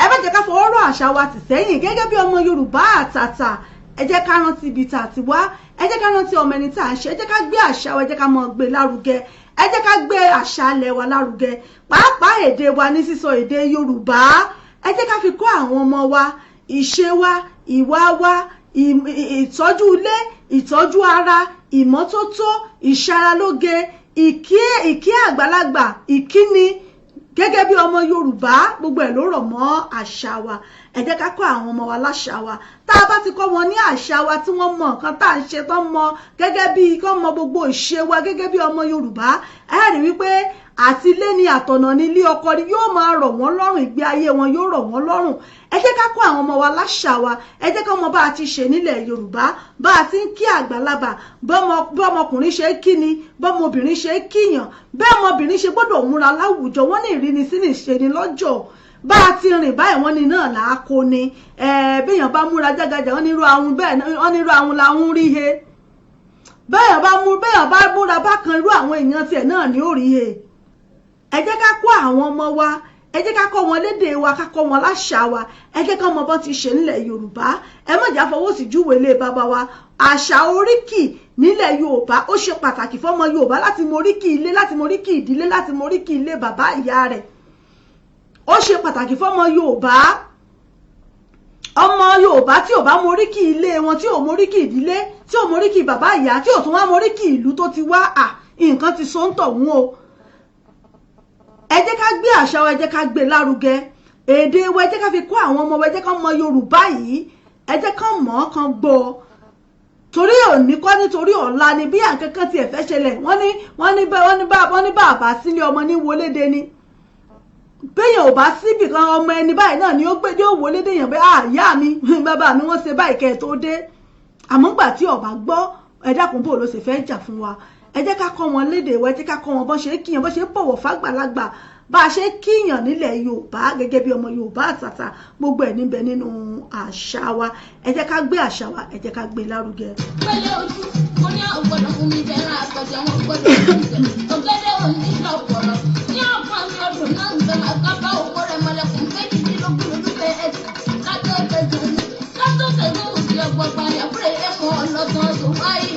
[SPEAKER 2] ẹ má jẹ́ ká fọwọ́ rọ́ àṣà wa tì sẹ́yìn gẹ́gẹ́ bí ọmọ Yorùbá àtàtà ẹ jẹ́ ká rántí ibi tá a ti wá ẹ jẹ́ ká rántí ọmọ ẹni tá à ń ṣe ẹ jẹ́ ká gbé àṣà wa ẹ jẹ́ ká mọ̀ gbé lárugẹ ẹ jẹ́ ká gbé àṣà ilẹ̀ wa lárugẹ pàápàá èdè wa ní sísọ èdè Yorùbá ẹ jẹ́ ká fi kọ́ àwọn ọmọ wa ìṣe wa ìwà wa ìtọ́jú ilé ìtọ́jú ara ìmọ́tótó ìṣaralóge ìkí àgbàlagbà ìkíni gẹ́gẹ́ bí ọmọ Yorùbá gbogbo ẹ̀ ló rọ̀ mọ́ àṣà wa ẹ jẹ́ ká kọ́ àwọn ọmọ wa láṣà wa tá a bá ti kọ́ wọn ní àṣà wa tí wọ́n mọ nǹkan tá à ń ṣe tán mọ gẹ́gẹ́ bí kọ́ mọ gbogbo ìṣe wa gẹ́gẹ́ bí ọmọ Yorùbá ẹ rí wípé àti ilé ni àtọ̀nà ní ilé ọkọ ni yóò máa rọ̀ wọ́n lọ́rùn ìgbé ayé wọn yóò rọ̀ wọ́n lọ́rùn ẹ jẹ́ ká kọ́ àwọn ọmọ wa láṣà wa ẹ jẹ́ ká mọ bá a ti ṣe nílẹ̀ Yorùbá bá a ti ń kí àgbàlagbà bọ́mọkùnrin ṣe kí ni bọ́mọbìnrin ṣe kíyàn bẹ́ẹ̀ ọmọbìnrin ṣe gbọ́dọ̀ múra láwùjọ wọ́n ní ìrínisí ní ìṣe ni lọ́jọ́ bá a ti rìn báyìí wọ́n ní náà là á kó ni béèyàn bá múra jágajá wọ́n nírú àwọn bẹ́ẹ̀ wọ́n nírú àwọn làwọn rí he béèyàn bá múra bákan irú àwọn èèyàn tiẹ̀ náà ní ó rí he ẹ jẹ́ ká kọ́ àwọn ọmọ wa ẹ jẹ́ ká kọ́ wọn lédè wa ká kọ́ wọn láṣà wa ẹ jẹ́ ká mọ bọ́n ti ṣe nílẹ̀ Yorùbá ẹ má jà fọwọ́ sí júwe ilé bàbá wa àṣà oríkì nílẹ̀ Yorùbá ó ṣe pàtàkì fọ́mọ Yorùbá láti mọ oríkì ilé láti mọ oríkì ìdílé láti mọ oríkì ilé bàbá ìyá rẹ̀ ó ṣe pàtàkì fọ́mọ Yorùbá ọmọ Yorùbá tí ò bá mọ oríkì ilé wọn tí ò mọ oríkì ìdílé tí ò mọ oríkì bàbá ìyá tí ò tún wá mọ oríkì ìlú tó ti wá nǹkan ti so ń tọ̀hún o ẹ jẹ́ ká gbé àṣà wa ẹ jẹ́ ká gbé lárugẹ èdè wa ẹ jẹ́ ká fi kọ́ àwọn ọmọ wa ẹ jẹ́ ká mọ Yorùbá yìí ẹ jẹ́ ká mọ̀ ọ́ kan gbọ́ torí òní kọ́ nítorí ọ̀la ni bí àǹkankan tiẹ̀ fẹ́ ṣẹlẹ̀ wọ́n ní bàbá sílé ọmọ ní wọlédè ni béèyàn ò bá síbì kan ọmọ ẹni báyìí náà ni ó gbé yóò wọlédè yàn pé ìyá mi bàbá mi wọ́n ṣe báyìí kẹ́ ẹ̀ tó dé àmọ́ gbà tí ọba gbọ́ ẹ dákun bò ló ṣe fẹ́ jà fún wa ẹ jẹ́ ká kọ́ wọn lédè wa ẹ jẹ́ ká kọ́ wọn bọ́n ṣe kíyàn bọ́n ṣe bọ̀wọ̀ fàgbàlagbà bá a ṣe kíyàn nílẹ̀ Yorùbá gẹ́gẹ́ bí ọmọ Yorùbá àtàtà gbogbo ẹ̀ níbẹ̀ nínú àṣà wa ẹ jẹ́ ká gbé àṣà wa ẹ jẹ́ ká gbé lárugẹ.
[SPEAKER 7] pẹ̀lẹ́ ojú mo ní àwọn gbọ́dọ̀ fún mi fẹ́ràn àpọ̀jọ wọn gbọ́dọ̀ fún mi ọ̀gẹ́dẹ̀ òní lọ́pọ̀lọ́ ní ọ̀pọ̀ mi ọdún náà ń bẹ̀rẹ̀ àgbàbá òwò rẹ̀ mọ̀lẹ́kùn méjìdínlógún olùfẹ́ ẹ̀sìn látọ̀tẹ̀ ní òsì ọgbọ̀gbà yàgbé ẹ̀mọ́ ọlọ́tàn tó wáyé.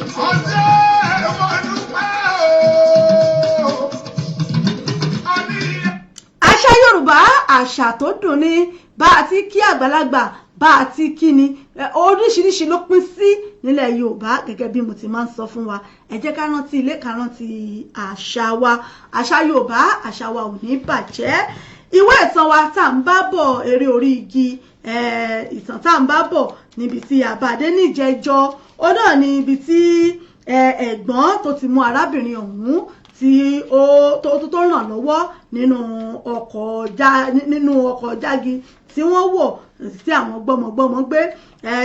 [SPEAKER 2] àṣà Yorùbá àṣà tó dùn ni bá a ti kí àgbàlagbà bá a ti kí ni oríṣiríṣi ló pín sí nílẹ̀ Yorùbá gẹ́gẹ́ bí mo ti máa ń sọ fún wa ẹ jẹ́ ká rántí ilé ká rántí àṣà wa àṣà Yorùbá àṣà wa ò ní bàjẹ́ ìwé ìtàn wa tá à ń bá bọ̀ eré orí igi ìtàn tá à ń bá bọ̀ níbi tí àbàdé níjẹjọ ó náà ní ibi tí ẹ̀gbọ́n tó ti mú arábìnrin ọ̀hún tí ó tó ràn lọ́wọ́ nínú ọkọ̀ jági tí wọ́n wọ̀ tí àwọn gbọ́mọgbọ́mọ gbé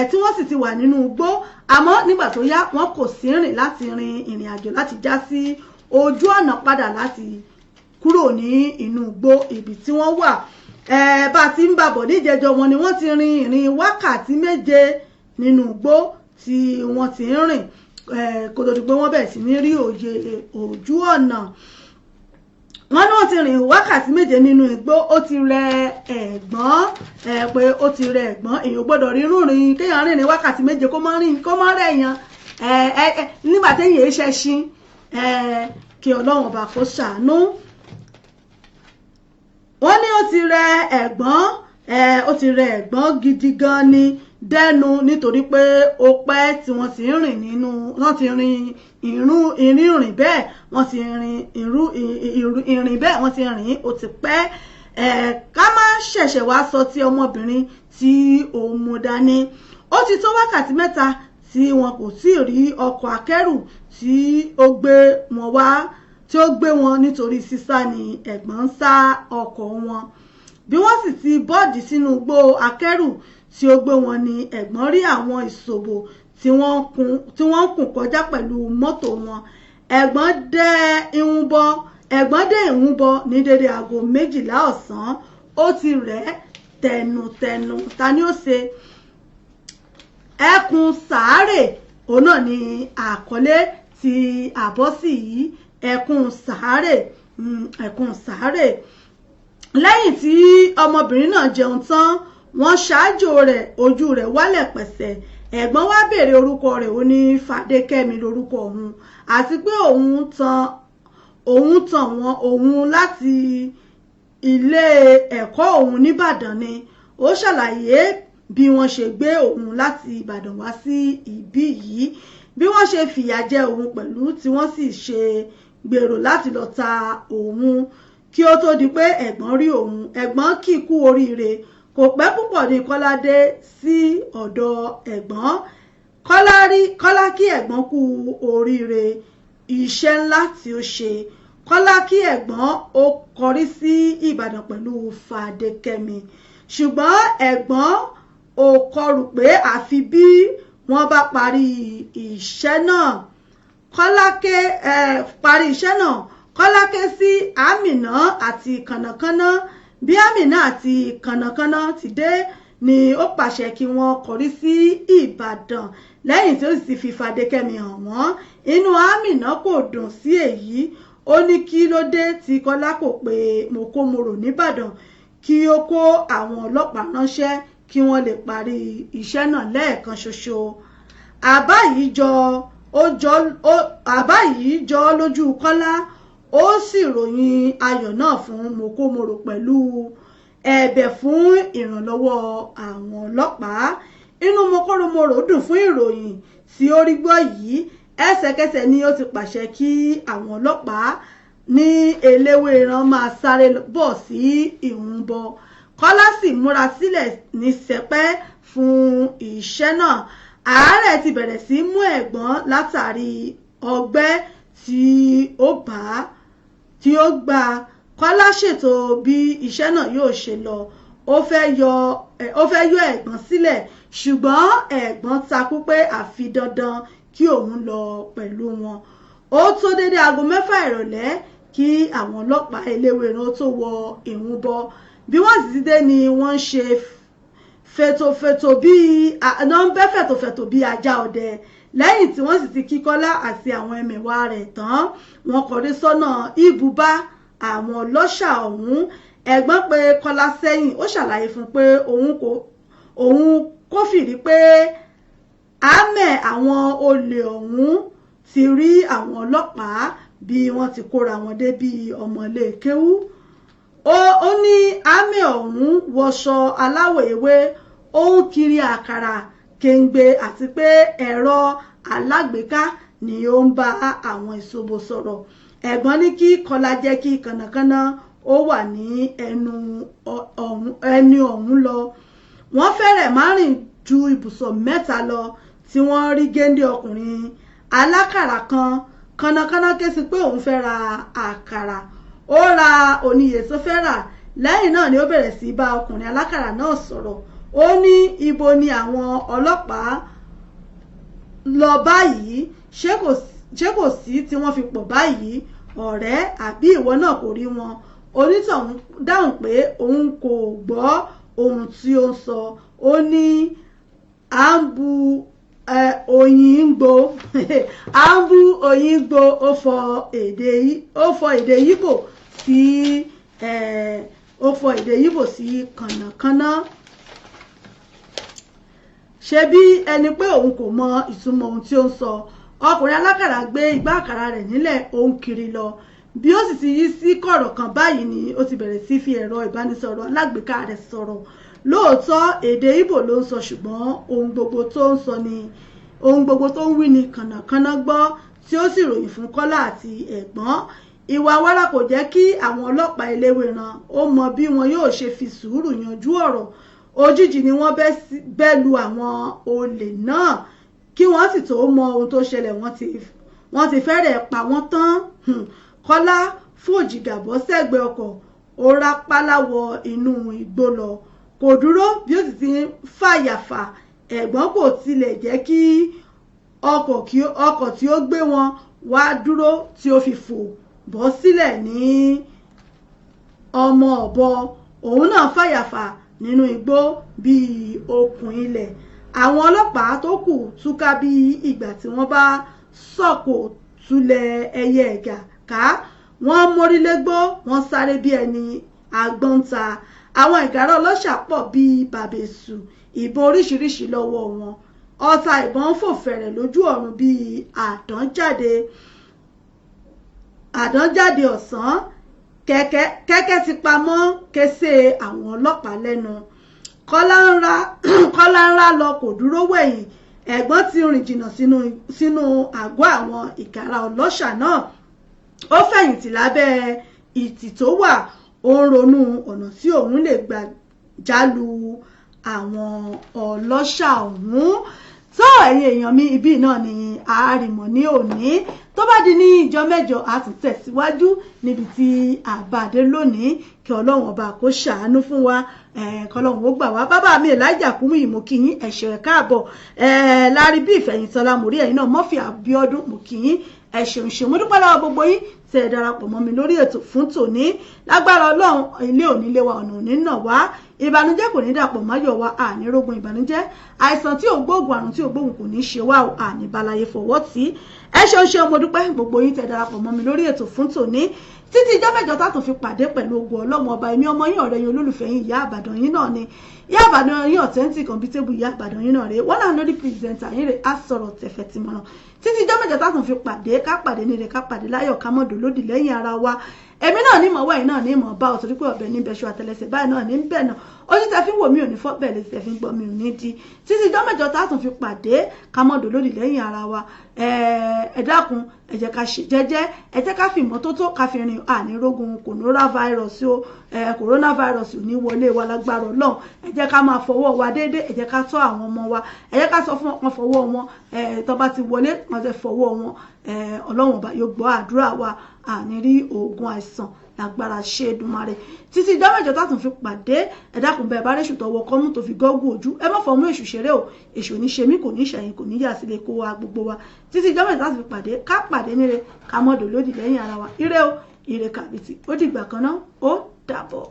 [SPEAKER 2] tí wọ́n sì ti wà nínú igbó àmọ́ nígbà tó yá wọn kò sí rìn láti rin ìrìn àjò láti já sí ojú ọ̀nà padà láti kúrò ní inú igbó ibi tí wọ́n wà bá a ti ń bàbọ̀ níjẹjọ wọn ni wọ́n ti rin ìrìn wákàtí 7 nínú igbó tí wọ́n ti ń rìn kó tó di pé wọ́n bẹ̀rẹ̀ sí ní rí ojú ọ̀nà wọ́n ní wọ́n ti rìn wákàtí 7 nínú igbó ó ti rẹ ẹ̀gbọ́n pé ó ti rẹ ẹ̀gbọ́n èèyàn gbọ́dọ̀ rírun rìn kéèyàn rìn ní wákàtí 7 kó má rẹ̀ yàn nígbà téèyàn ṣe ṣin kí Ọlọ́run ọba kó ṣàánú wọ́n ní ó ti rẹ ẹ̀gbọ́n gidi gan ni dẹ́nu nítorí pé ó pẹ́ tí wọ́n ti rìn wọ́n ti rin ìrìn bẹ́ẹ̀ wọ́n ti rin ìrìn bẹ́ẹ̀ wọ́n ti rìn ó ti pẹ́ ká má ṣẹ̀ṣẹ̀ wá sọ ti ọmọbìnrin tí ó mú dání ó ti tó wákàtí 3 tí wọn kò tí ì rí ọkọ̀ akẹ́rù tí ó gbé wọn wá tí ó gbé wọn nítorí sísá ni ẹ̀gbọ́n ń sá ọkọ̀ wọn bí wọ́n sì ti bọ́ọ̀dì sínú igbó akẹ́rù tí ó gbé wọn ni ẹ̀gbọ́n rí àwọn ìṣòbò tí wọ́n ń kùn kọjá pẹ̀lú mọ́tò wọn ẹ̀gbọ́n dé ìhun bọ ní dédé aago 12 ọ̀sán ó ti rẹ̀ tẹnutẹnu ta ni ó ṣe ẹkùn sàárè òun náà ni àkọlé ti àbọ́sì yìí ẹkún sàárè lẹ́yìn tí ọmọbìnrin náà jẹun tán wọ́n ṣáájú rẹ̀ ojú rẹ̀ wálẹ̀ pẹ̀sẹ̀ ẹ̀gbọ́n wá béèrè orúkọ rẹ̀ ó ní Fadékẹ́mi lórúkọ òun àti pé òun tàn wọ́n òun láti ilé ẹ̀kọ́ òun nìbàdàn ni ó ṣàlàyé bí wọ́n ṣe gbé òun láti Ìbàdàn wá sí ibí yìí bí wọ́n ṣe fìyà jẹ òun pẹ̀lú tí wọ́n sì ṣe gbèrò láti lọ ta òun kí ó tó di pé ẹ̀gbọ́n rí òun ẹ̀gbọ́n kì í kú oríire kò pẹ́ púpọ̀ ní Kọ́lá dé sí ọ̀dọ̀ ẹ̀gbọ́n Kọ́lá kí ẹ̀gbọ́n kú oríire iṣẹ́ ńlá tí ó ṣe Kọ́lá kí ẹ̀gbọ́n ó kọrí sí Ìbàdàn pẹ̀lú Fadékẹ́mi ṣùgbọ́n ẹ̀gbọ́n ò kọrù pé àfi bí wọ́n bá parí iṣẹ́ náà Kọ́lá ké sí Àmìnà àti Kànnàkànnà bí Àmìnà àti Kànnàkànnà ti dé ni ó pàṣẹ kí wọ́n kọrí sí Ìbàdàn lẹ́yìn tí ó sì fi Fadékẹ́mi hàn wọ́n inú Àmìnà kò dùn sí èyí ó ní kí ló dé tí Kọ́lá kò pé mòkómorò nìbàdàn kí ó kó àwọn ọlọ́pàá ránṣẹ́ kí wọ́n lè parí iṣẹ́ náà lẹ́ẹ̀kan ṣoṣo àbá yìí jọ lójú Kọ́lá ó sì ròyìn ayọ̀ náà fún mòkómorò pẹ̀lú ẹ̀bẹ̀ fún ìrànlọ́wọ́ àwọn ọlọ́pàá inú mòkómorò dùn fún ìròyìn tí ó rí gbọ́ yìí ẹsẹ̀kẹsẹ̀ ni ó ti pàṣẹ kí àwọn ọlọ́pàá ní Eléwéran máa sáré bọ̀ sí Ìhúnbọ Kọ́lá sì múra sílẹ̀ ní sẹpẹ́ fún iṣẹ́ náà àárẹ̀ ti bẹ̀rẹ̀ sí mú ẹ̀gbọ́n látàrí ọgbẹ́ tí ó gbà Kọ́lá ṣètò bí iṣẹ́ náà yóò ṣe lọ ó fẹ́ yọ ẹ̀gbọ́n sílẹ̀ ṣùgbọ́n ẹ̀gbọ́n takú pé àfi dandan kí òun lọ pẹ̀lú wọn ó tó dédé aago 6 ìrọ̀lẹ́ kí àwọn ọlọ́pàá Eléwéran tó wọ Ìhúnbọ bí wọ́n sì dé ni wọ́n ń ṣe fètòfètò bí ajá ọdẹ lẹ́yìn tí wọ́n sì ti kí Kọ́lá àti àwọn ẹmẹ̀wà rẹ̀ tán wọ́n kọrí sọ́nà ibùbá àwọn ọlọ́ṣà ọ̀hún ẹ̀gbọ́n pé Kọ́lá sẹ́yìn ó ṣàlàyé fún pé òun kófìrí pé àmẹ́ àwọn olè ọ̀hún ti rí àwọn ọlọ́pàá bí wọ́n ti kóra wọn dé bí ọmọlé kéwú ó ní àmẹ́ ọ̀hún wọṣọ aláwọ̀ ewé ó ń kiri àkàrà kéńgbé àti pé ẹ̀rọ alágbèéká ni ó ń bá àwọn ìṣòbò sọ̀rọ̀ ẹ̀gbọ́n ní kí Kọ́lá jẹ́ kí Kànnàkànnà ó wà ní ẹni ọ̀hún lọ wọ́n fẹ́rẹ̀ má rìn ju ibùsọ̀ 3 lọ tí wọ́n rí géńdé ọkùnrin alákàrà kan Kànnàkànnà ké sí pé òun fẹ́ ra àkàrà ó ra oníyè tó fẹ́ rà lẹ́yìn náà ni ó bẹ̀rẹ̀ sí bá ọkùnrin alákàrà náà sọ̀rọ̀ ó ní ibo ni àwọn ọlọ́pàá lọ báyìí ṣé kò sí tí wọ́n fi pọ̀ báyìí ọ̀rẹ́ àbí ìwọ náà kò rí wọn onítọ̀hún dáhùn pé òun kò gbọ́ ohun tí ó ń sọ ó ní à ń bu òyìnbó ó fọ èdè Yíbò sí Kànnàkànnà ṣe bí ẹni pé òun kò mọ ìtumọ̀ ohun tí ó ń sọ ọkùnrin alákàrà gbé igbá àkàrà rẹ̀ nílẹ̀ ó ń kiri lọ bí ó sì ti yí sí kọ̀rọ̀ kan báyìí ni ó ti bẹ̀rẹ̀ sí fi ẹ̀rọ ìbánisọ̀rọ̀ alágbèéká rẹ̀ sọ̀rọ̀ lóòótọ́ èdè Ìgbò ló ń sọ ṣùgbọ́n ohun gbogbo tó ń wí ni Kànnàkànnà gbọ́ tí ó sì ròyìn fún Kọ́lá àti ẹ̀gbọ́n ìwà wàrà kò jẹ́ kí àwọn ọlọ́pàá Eléwéran ó mọ bí wọn yóò ṣe fi sùúrù yanjú ọ̀rọ̀ òjijì ni wọ́n bẹ́ lu àwọn olè náà kí wọ́n sì tó mọ ohun tó ṣẹlẹ̀ wọ́n ti fẹ́rẹ̀ pa wọ́n tán Kọ́lá fòjìgà bọ́ sẹ́gbẹ̀ẹ́ ọkọ̀ ó rápálá wọ inú igbó lọ kò dúró bí ó sì ti ń fàyàfà ẹ̀gbọ́n kò tilẹ̀ jẹ́ kí ọkọ̀ tí ó gbé wọn wá dúró tí ó fi fò bọ́ sílẹ̀ ní ọmọ ọ̀bọ òun náà fàyàfà nínú igbó bíi okùn ilẹ̀ àwọn ọlọ́pàá tó kù túká bí ìgbà tí wọ́n bá sọ̀kò tulẹ̀ ẹyẹ ẹ̀gà ká wọ́n mórílégbó wọ́n sáré bí ẹni àgbọ̀ǹta àwọn ìgárá ọlọ́ṣà pọ̀ bíi bàbèsù ìbọn oríṣiríṣi lọ́wọ́ wọn ọta ìbọn fò fẹ̀rẹ̀ lójú ọ̀run bíi àdánjáde ọ̀sán kẹ́kẹ́ ti pamọ́ kése àwọn ọlọ́pàá lẹ́nu kọ́lá ńlá lọ kò dúró wẹ̀yìn ẹ̀gbọ́n ti rìn jìnnà sínú àgọ́ àwọn ìgárá ọlọ́ṣà náà ó fẹ̀yìntì lábẹ́ ìtì tó wà ó ń ronú ọ̀nà tí òun lè gbà jálu àwọn ọlọ́ṣà ọ̀hún tó ẹ̀yin èèyàn mi ibi náà ni àárìmọ̀ ní òní tó bá di ní ìjọ mẹ́jọ a tún tẹ̀síwájú níbi tí àbàdé lónìí kí ọlọ́run ọba kó ṣàánú fún wa kọlọ́run ó gbà wá bàbá mi Elijah Kúmúyì mo kí yín ẹ̀ṣẹ̀ káàbọ̀ lárí bí ìfẹ̀yìntọ́lá mo rí ẹ̀yin náà Murphy Abíọ́dún mo kí yín ẹ̀ṣẹ̀ òṣèlú mo dúpẹ́ lọ́wọ́ gbogbo yín tẹ́ ẹ darapọ̀ mọ́ mi lórí ètò fún tòní lágbára ọlọ́run ilé òní lé wa ọ̀nà òní náà wá ìbànújẹ́ kò ní dàpọ̀ máyọ̀ wa àní rógun ìbànújẹ́ àìsàn tí ò gbóògùn àrùn tí ò gbóògùn kò ní ṣe wá àní balaye fọwọ́ tí ẹ ṣeun mo dúpẹ́ gbogbo yín tẹ́ ẹ darapọ̀ mọ́ mi lórí ètò fún tòní títí ìjọ mẹ́jọ tá tó fi pàdé pẹ̀lú ogun ọlọ́run ọba èmi ọmọ yín ọ̀rẹ́ yín olólùfẹ́ yín ìyá àbàdàn yín náà ni ìyá àbàdàn yín authentic unbeatable ìyá àbàdàn yín náà rèé wọ́n náà lórí pírẹsẹ̀ntà yín rèé á sọ̀rọ̀ tẹ̀fẹ̀ tìmọ̀ràn títí ìjọ mẹ́jọ tá tó fi pàdé ká pàdé nílé ká pàdé láyọ̀ ká mọ̀dọ̀ lódì lẹ́yìn ara wa èmi náà ní mọ̀ wẹ̀yìn náà ní mọ̀ bá ọ̀tọ̀ dípò ọ̀bẹ ní bẹ̀ṣọ àtẹlẹsẹ̀ báyìí náà ní bẹ̀ náà ojú tẹ fi ń wò mí ò ní fọ́ bẹ́ẹ̀ lè tẹ fi ń gbọ́ mi ò ní di títí ìjọ mẹ́jọ tá tún fi pàdé ká mọ̀dọ̀ lódì lẹ́yìn ara wa ẹ dákun ẹ jẹ́ ká ṣe jẹ́jẹ́ ẹ jẹ́ ká fi ìmọ́tótó ká fi rìn ànírógun coronavirus ò ní wọlé wa lágbára Ọlọ́run ẹ jẹ́ ká máa fọwọ́ wa déédé ẹ jẹ́ ká tọ́ àwọn ọmọ wa ẹ jẹ́ ká sọ fún wọn fọwọ́ wọn tó bá ti wọlé wọn ti fọwọ́ wọn Ọlọ́run ọba yóò gbọ́ àdúrà wa àní rí oògùn àìsàn lágbára ṣe Èdùmàrè títí ìjọ mẹ́jọ tátùn fi pàdé ẹ dákun bẹ́ẹ̀ bá réṣù tọwọ́ kọ́mú tó fi gọ́gùn ojú ẹ má fọmú èṣù ṣeré o èṣù ní ṣe mí kò ní ṣẹ̀yìn kò ní yà sílé kó wa gbogbo wa títí ìjọ mẹ́jọ tátùn fi pàdé ká pàdé níre ká mọ́dọ̀ lódì lẹ́yìn ara wa ire o ire kàbìtì ó dìgbà kan náà ó dàbọ̀.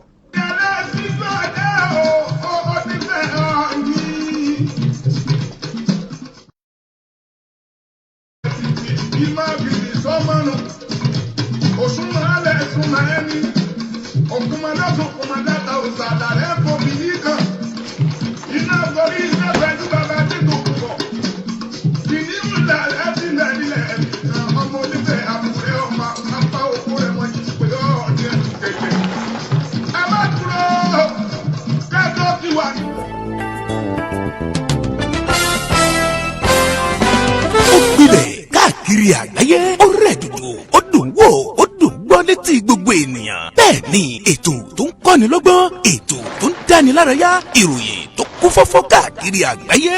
[SPEAKER 1] Káàkiri àgbáyé ó rẹ̀ dòdò ó dùn wò ó dùn gbọ́ létí gbogbo ènìyàn bẹ́ẹ̀ ni ètò tó ń kọ́ni lọ́gbọ́n ètò tó ń dáni lárayá ìròyìn tó kún fọ́fọ́ káàkiri àgbáyé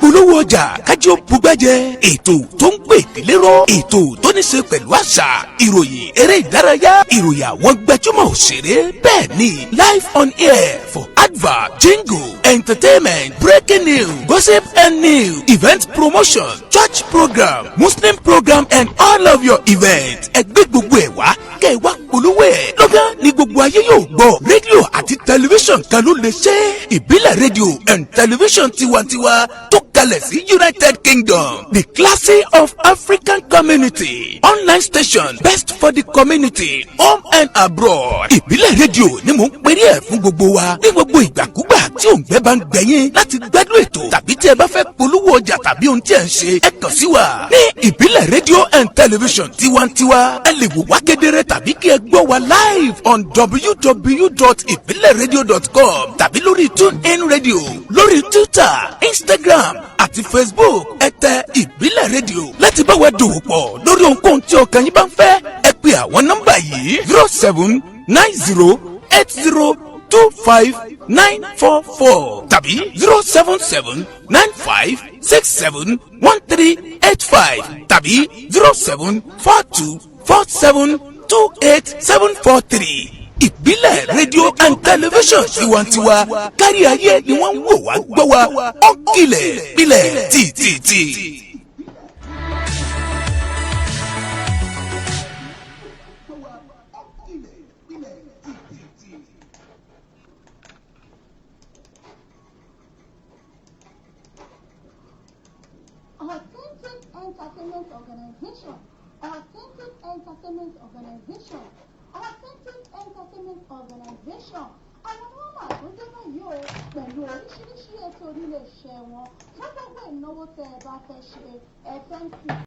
[SPEAKER 1] polówó ọjà kájí ó bugbájẹ ètò tó ń pè délérò ètò tó ní ṣe pẹ̀lú àṣà ìròyìn eré ìdárayá ìròyìn àwọn gbajúmọ̀ òṣèré bẹ́ẹ̀ ni live on air for advert jingle entertainment breaking news gossip and news event promotion church program muslim program and all of your events ẹgbẹ́ gbogbo ẹ̀ wá kẹ́ ẹ wá polówó ẹ̀ lọ́gán ní gbogbo ayé yóò gbọ́ rédíò àti tẹlifíṣàn kan ló lè ṣe ìbílẹ̀ rédíò and tẹlifíṣàn tiwantiwa tó kalẹ̀ sí United Kingdom the classy of African community online station best for the community home and abroad ìbílẹ̀ rédíò ni mò ń pèrè ẹ̀ fún gbogbo wa ní gbogbo ìgbàkúgbà tí òǹgbẹ́ bá ń gbẹ̀yìn láti gbádùn ètò tàbí tí ẹ bá fẹ́ polówó ọjà tàbí ohun tí ẹ ń ṣe ẹ kàn sí wa ní ìbílẹ̀ rédíò and television tiwantiwa ẹ lè wò wá kedere tàbí kí ẹ gbọ́ wa live on www.ibileradio.com tàbí lórí TuneIn Radio lórí Twitter Instagram àti Facebook ẹ tẹ ìbílẹ̀ rédíò láti bá wa dòwò pọ̀ lórí ohunkóhun tí ọkàn yín bá ń fẹ́ ẹ pè àwọn nọ́mbà yìí 0790802594 tàbí 07795671385 tàbí 07424728743 ìbílẹ̀ rédíò and tẹlifíṣàn tiwantiwa kárí ayé ni wọ́n ń wò wá gbọ́ wa ó kilẹ̀ pilẹ̀ tìtìtì.
[SPEAKER 7] Authentic Entertainment Organization
[SPEAKER 2] Authentic Entertainment Organization. Authentic Entertainment Organization. Àwọn ni wọ́n máa tún dé báyìí o pẹ̀lú oríṣiríṣi ètò onílé iṣẹ́ wọn fún gbogbo ìnáwó tẹ́ ẹ bá fẹ́ ṣe FNC.